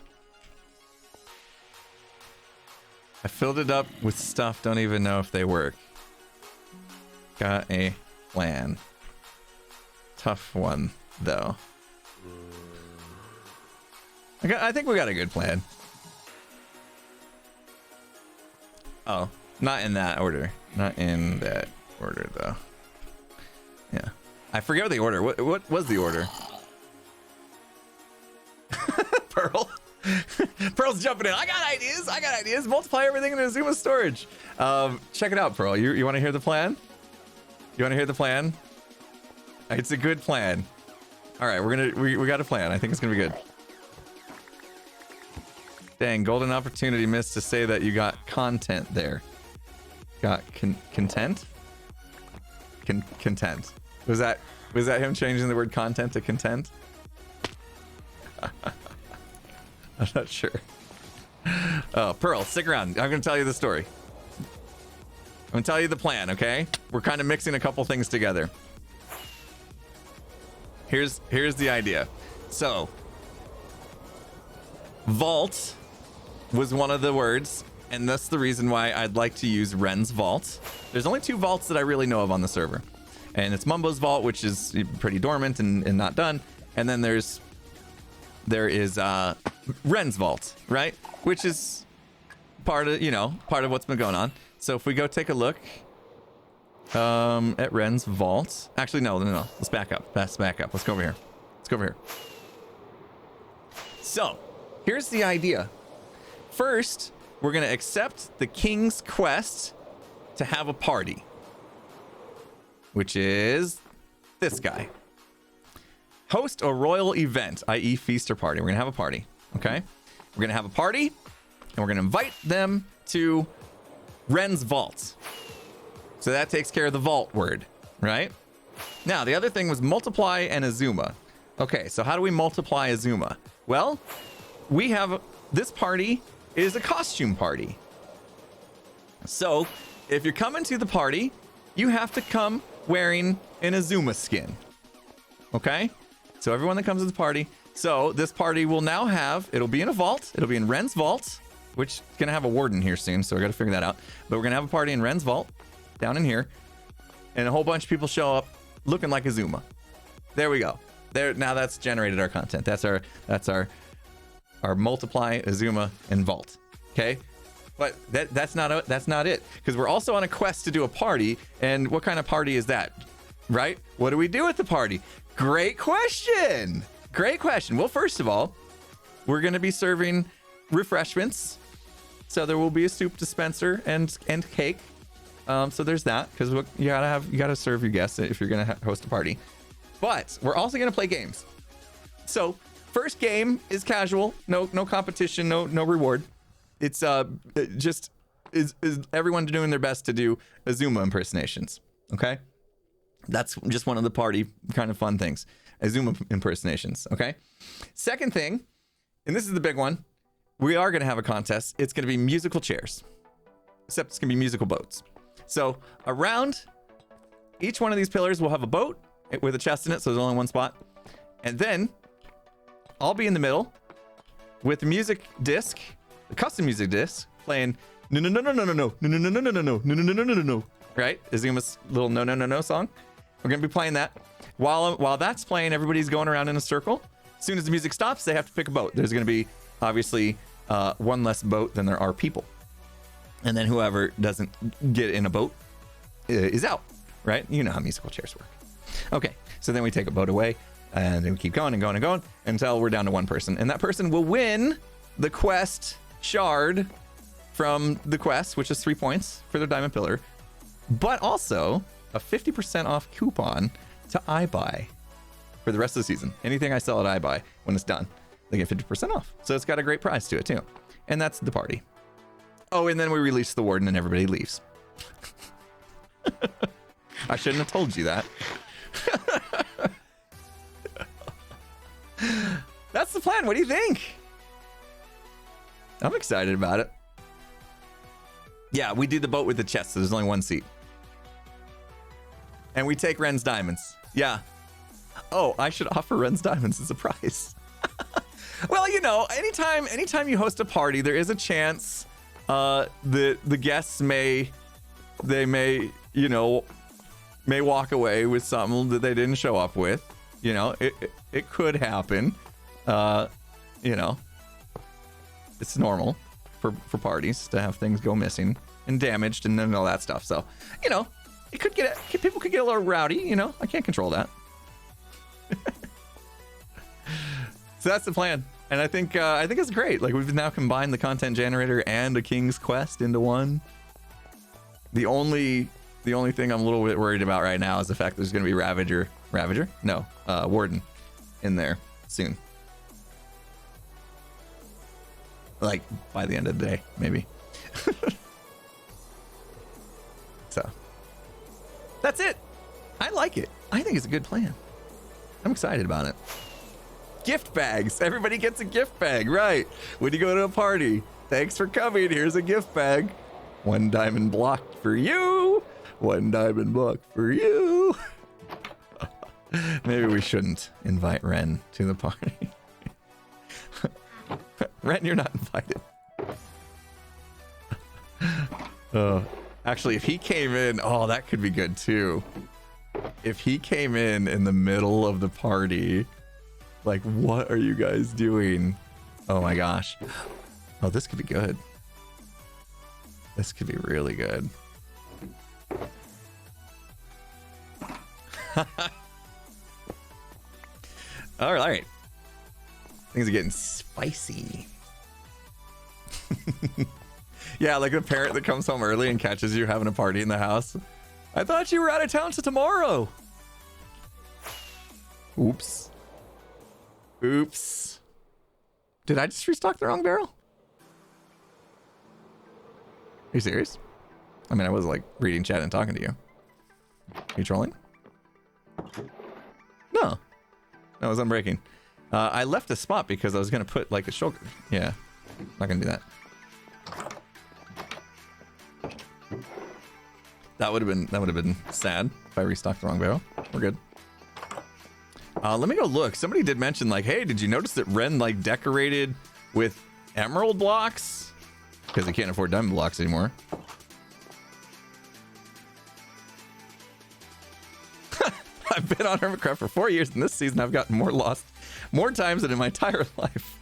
I filled it up with stuff. Don't even know if they work. Got a plan. Tough one, though. I think we got a good plan. Oh, not in that order. Not in that order, though. Yeah. I forget the order. What was the order? Pearl. Pearl's jumping in. I got ideas. Multiply everything in Azuma storage. Check it out, Pearl. You want to hear the plan? You want to hear the plan? It's a good plan. All right, we got a plan. I think it's gonna be good. Dang, golden opportunity missed to say that you got content there. Got content? Content. Was that him changing the word content to content? I'm not sure. Oh, Pearl, stick around. I'm gonna tell you the story. I'm gonna tell you the plan, okay? We're kind of mixing a couple things together. Here's the idea. So, vault was one of the words, and that's the reason why I'd like to use Ren's vault. There's only 2 vaults that I really know of on the server, and it's Mumbo's vault, which is pretty dormant and not done, and then there is Ren's vault, right? Which is part of what's been going on. So if we go take a look at Ren's vault. Actually, no. Let's back up. Let's go over here. So, here's the idea. First, we're going to accept the king's quest to have a party, which is this guy. Host a royal event, i.e. feast or party. We're going to have a party, okay? We're going to have a party, and we're going to invite them to Ren's vault. So that takes care of the vault word, right? Now, the other thing was multiply and Azuma. Okay, so how do we multiply Azuma? Well, we have this party is a costume party. So if you're coming to the party, you have to come wearing an Azuma skin. Okay? So everyone that comes to the party. So this party will now have, it'll be in a vault. It'll be in Ren's vault, which is going to have a warden here soon. So we got to figure that out. But we're going to have a party in Ren's vault down in here. And a whole bunch of people show up looking like Azuma. There we go. There, now that's generated our content. That's our multiply, Azuma, and vault. Okay? But that's not it, because we're also on a quest to do a party. And what kind of party is that, right? What do we do at the party? Great question. Great question. Well, first of all, we're going to be serving refreshments. So there will be a soup dispenser and cake. So there's that, because you gotta serve your guests if you're gonna host a party. But we're also gonna play games. So first game is casual, no competition, no reward. It's just is everyone doing their best to do Azuma impersonations. Okay, that's just one of the party kind of fun things, Azuma impersonations. Okay, second thing, and this is the big one, we are gonna have a contest. It's gonna be musical chairs, except it's gonna be musical boats. So around each one of these pillars will have a boat with a chest in it, so there's only one spot. And then I'll be in the middle with the music disc, the custom music disc, playing no no no no no no no no no no no no no no no no no no no. Right? Azuma's little no no no no song. We're gonna be playing that. While that's playing, everybody's going around in a circle. As soon as the music stops, they have to pick a boat. There's gonna be obviously one less boat than there are people. And then whoever doesn't get in a boat is out, right? You know how musical chairs work. Okay, so then we take a boat away, and then we keep going and going and going until we're down to one person. And that person will win the quest shard from the quest, which is 3 points for their diamond pillar, but also a 50% off coupon to iBuy for the rest of the season. Anything I sell at iBuy, when it's done, they get 50% off. So it's got a great price to it too. And that's the party. Oh, and then we release the warden and everybody leaves. I shouldn't have told you that. That's the plan. What do you think? I'm excited about it. Yeah, we do the boat with the chest, so there's only one seat. And we take Ren's diamonds. Yeah. Oh, I should offer Ren's diamonds as a prize. Well, you know, anytime you host a party, there is a chance the guests may walk away with something that they didn't show up with. You know, it could happen. You know, it's normal for parties to have things go missing and damaged and all that stuff. So, you know, people could get a little rowdy. You know, I can't control that. So that's the plan. And I think it's great. Like, we've now combined the content generator and a King's Quest into one. The only thing I'm a little bit worried about right now is the fact there's going to be Ravager? No, Warden in there soon. Like, by the end of the day, maybe. So, that's it. I like it. I think it's a good plan. I'm excited about it. Gift bags. Everybody gets a gift bag, right? When you go to a party, thanks for coming. Here's a gift bag. 1 diamond block for you. 1 diamond block for you. Maybe we shouldn't invite Ren to the party. Ren, you're not invited. Actually, if he came in, oh, that could be good too. If he came in the middle of the party, like, what are you guys doing? Oh my gosh. Oh, this could be good. This could be really good. All right. Things are getting spicy. Yeah, like a parent that comes home early and catches you having a party in the house. I thought you were out of town till tomorrow. Oops. Oops. Did I just restock the wrong barrel? Are you serious? I mean, I was like reading chat and talking to you. Are you trolling? No. No, it was unbreaking. I left a spot because I was going to put like a shoulder. Yeah. Not going to do that. That would have been sad if I restocked the wrong barrel. We're good. Let me go look. Somebody did mention like, hey, did you notice that Ren like decorated with emerald blocks? Because he can't afford diamond blocks anymore. I've been on Hermitcraft for 4 years, and this season I've gotten more lost more times than in my entire life.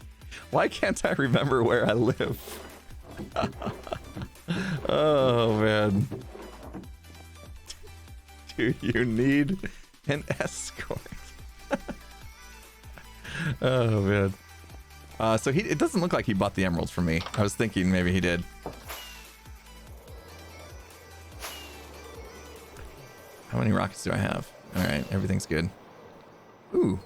Why can't I remember where I live? Oh, man. Do you need an escort? Oh, man. So it doesn't look like he bought the emeralds for me. I was thinking maybe he did. How many rockets do I have? All right, everything's good. Ooh.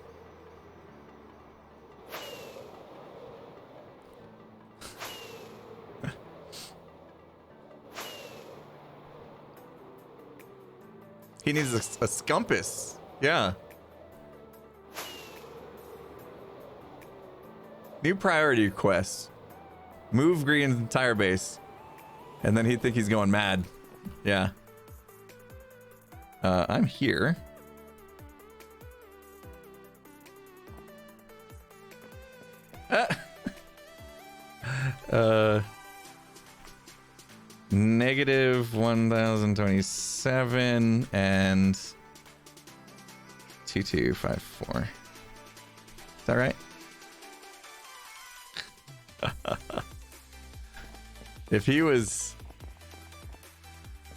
He needs a scumpus. Yeah. New priority quest. Move Green's entire base. And then he'd think he's going mad. Yeah. I'm here. Negative 1027 and 2254. Is that right? If he was,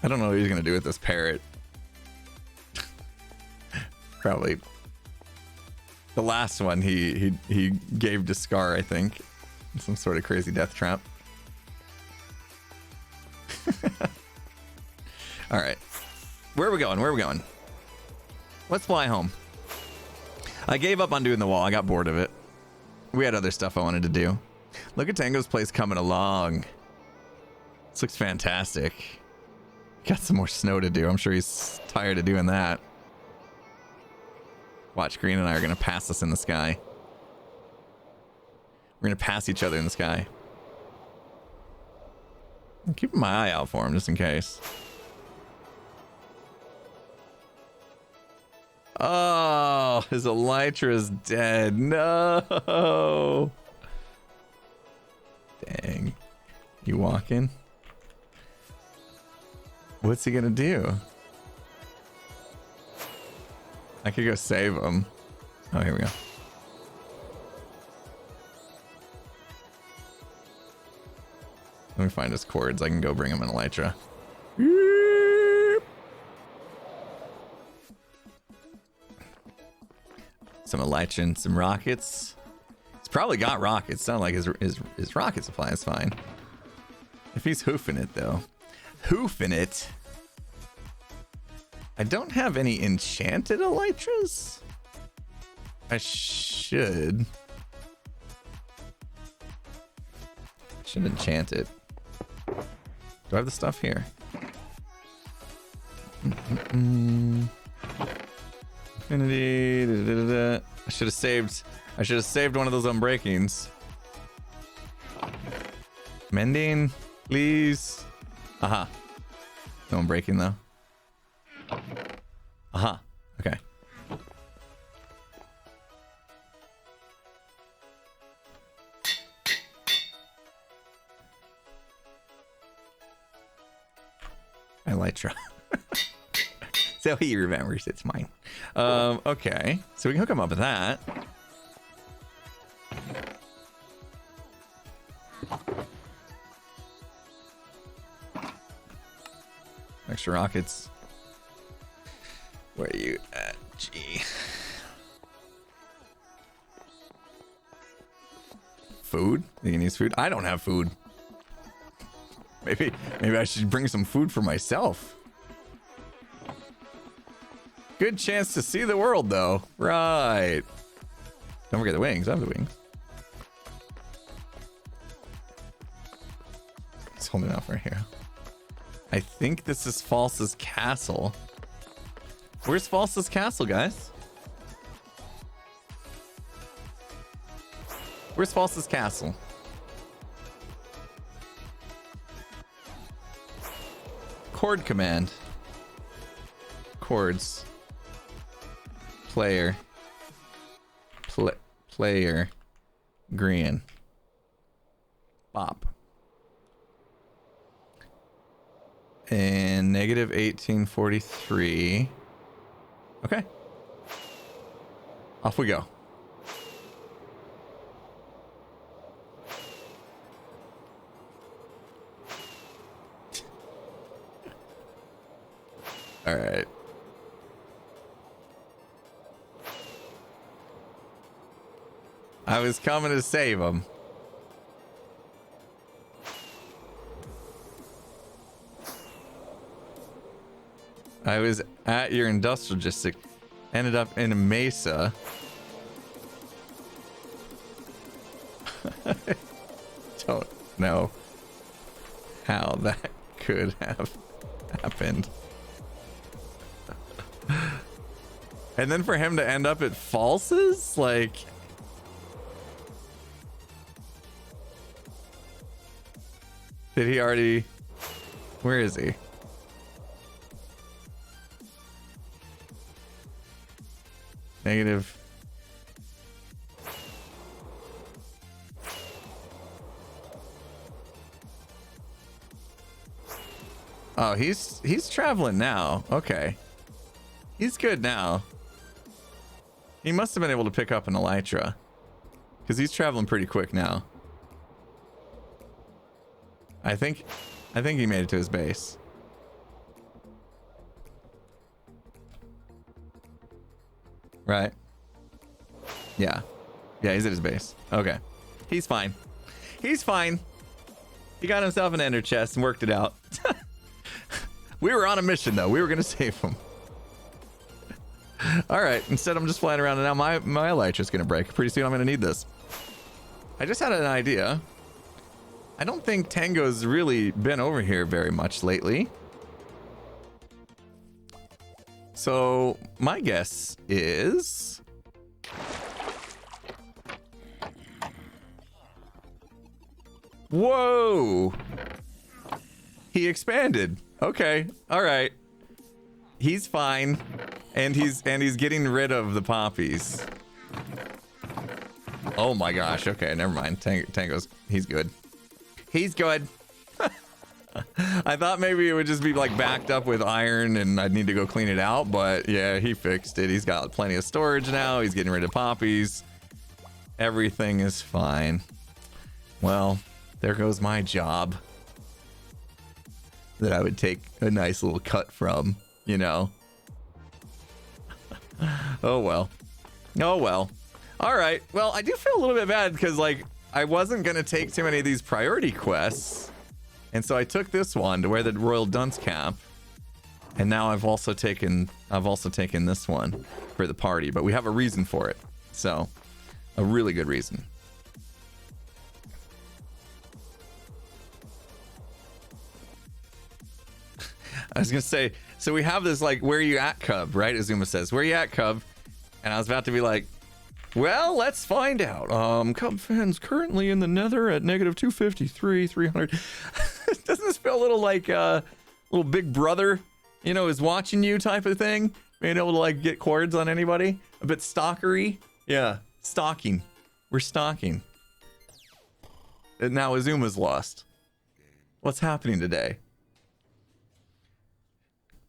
I don't know what he's gonna do with this parrot. Probably the last one he gave to Scar, I think. Some sort of crazy death trap. All right, where are we going? Where are we going? Let's fly home. I gave up on doing the wall. I got bored of it. We had other stuff I wanted to do. Look at Tango's place coming along. This looks fantastic. Got some more snow to do. I'm sure he's tired of doing that. Watch, Green and I are going to pass us in the sky. We're going to pass each other in the sky. I'm keeping my eye out for him just in case. Oh, his Elytra's dead. No. Dang. You walking? What's he gonna do? I could go save him. Oh, here we go. Let me find his cords. I can go bring him an Elytra. Some Elytra and some rockets. He's probably got rockets. Sound like his rocket supply is fine. If he's hoofing it though. Hoofing it. I don't have any enchanted Elytras. I should. Should enchant it. Do I have the stuff here? Infinity. I should have saved. I should have saved one of those unbreakings. Mending, please. Aha. No unbreaking though. Aha. Okay. Elytra. So he remembers it's mine. Okay, so we can hook him up with that. Extra rockets. Where are you at? G. Food? You can use food? I don't have food. Maybe I should bring some food for myself. Good chance to see the world, though. Right. Don't forget the wings. I have the wings. He's holding out right here. I think this is False's castle. Where's False's castle, guys? Where's False's castle? Chord command. Chords. Player. Player. Green. Bop. And negative 1843. Okay. Off we go. All right. I was coming to save him. I was at your industrial district, ended up in a mesa. I don't know how that could have happened. And then for him to end up at falses? Like... Did he already... Where is he? Negative. Oh, he's traveling now. Okay. He's good now. He must have been able to pick up an elytra, because he's traveling pretty quick now. I think he made it to his base. Right. Yeah. Yeah, he's at his base. Okay. He's fine. He's fine. He got himself an ender chest and worked it out. We were on a mission, though. We were going to save him. All right. Instead, I'm just flying around, and now my elytra's going to break. Pretty soon, I'm going to need this. I just had an idea. I don't think Tango's really been over here very much lately. So, my guess is... Whoa! He expanded. Okay. All right. He's fine. And he's getting rid of the poppies. Oh my gosh. Okay, never mind. Tango's... He's good. He's good. I thought maybe it would just be like backed up with iron and I'd need to go clean it out, but yeah, he fixed it. He's got plenty of storage now. He's getting rid of poppies. Everything is fine. Well, there goes my job that I would take a nice little cut from, you know. Oh well. Oh well. All right. Well, I do feel a little bit bad because like I wasn't going to take too many of these priority quests. And so I took this one to wear the Royal Dunce Cap. And now I've also taken this one for the party, but we have a reason for it. So, a really good reason. I was going to say, so we have this like, where you at, Cub, right? Azuma says, where you at, Cub? And I was about to be like, well, let's find out. Cub fans currently in the nether at negative 253, 300. Doesn't this feel a little like little big brother, you know, is watching you type of thing? Being able to like get cords on anybody? A bit stalkery? Yeah, stalking. We're stalking. And now Azuma's lost. What's happening today?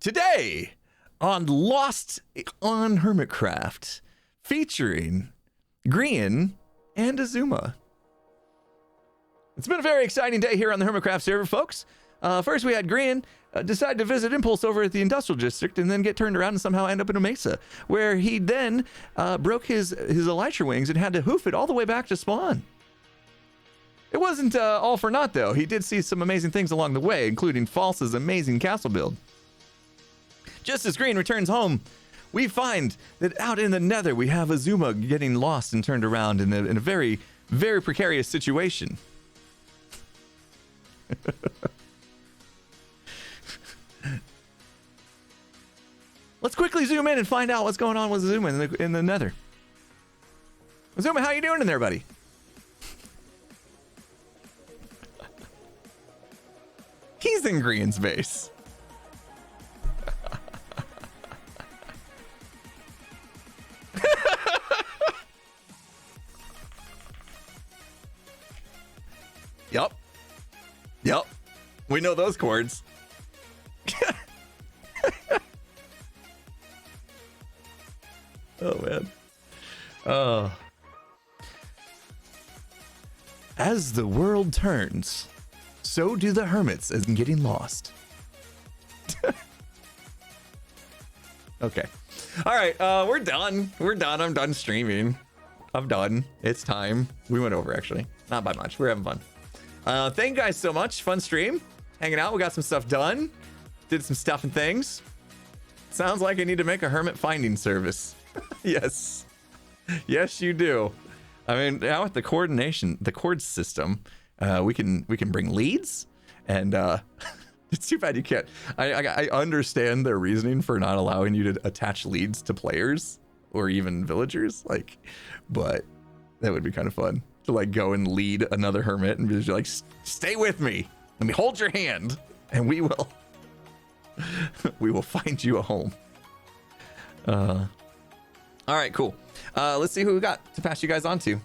Today on Lost on Hermitcraft, featuring Grian and Azuma. It's been a very exciting day here on the Hermitcraft server, folks. First, we had Grian decide to visit Impulse over at the Industrial District and then get turned around and somehow end up in a mesa, where he then broke his elytra wings and had to hoof it all the way back to spawn. It wasn't all for naught, though. He did see some amazing things along the way, including False's amazing castle build. Just as Grian returns home, we find that out in the nether, we have Azuma getting lost and turned around in a very, very precarious situation. Let's quickly zoom in and find out what's going on with Azuma in the nether. Azuma, how you doing in there, buddy? He's in Grian's base. Yup. Yup. We know those chords. Oh, man. Oh. As the world turns, so do the hermits as in getting lost. Okay. All right. We're done. We're done. I'm done streaming. I'm done. It's time. We went over, actually. Not by much. We're having fun. Thank you guys so much. Fun stream. Hanging out. We got some stuff done. Did some stuff and things. Sounds like I need to make a hermit finding service. Yes. Yes, you do. I mean, now with the coordination, the chord system, we can bring leads, and it's too bad you can't. I understand their reasoning for not allowing you to attach leads to players or even villagers, like, but that would be kind of fun to like go and lead another hermit and be like, stay with me, let me hold your hand, and we will find you a home. All right, cool. Let's see who we got to pass you guys on to.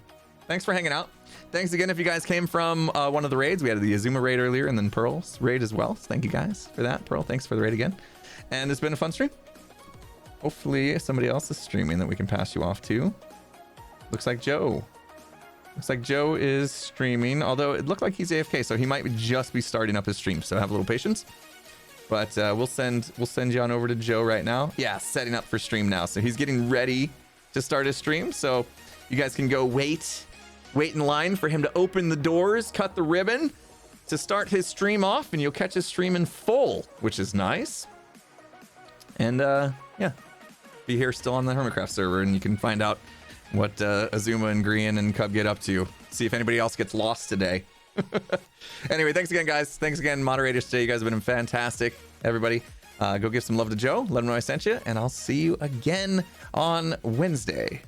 Thanks for hanging out. Thanks again if you guys came from one of the raids. We had the Azuma raid earlier and then Pearl's raid as well. So thank you guys for that. Pearl, thanks for the raid again. And it's been a fun stream. Hopefully somebody else is streaming that we can pass you off to. Looks like Joe. Looks like Joe is streaming, although it looked like he's AFK, so he might just be starting up his stream. So have a little patience. But we'll send you on over to Joe right now. Yeah, setting up for stream now. So he's getting ready to start his stream. So you guys can go wait in line for him to open the doors, cut the ribbon to start his stream off, and you'll catch his stream in full, which is nice. And yeah, be here still on the Hermitcraft server, and you can find out what Azuma and Grian and Cub get up to. See if anybody else gets lost today. Anyway, thanks again, guys. Thanks again, moderators today. You guys have been fantastic. Everybody, go give some love to Joe. Let him know I sent you, and I'll see you again on Wednesday.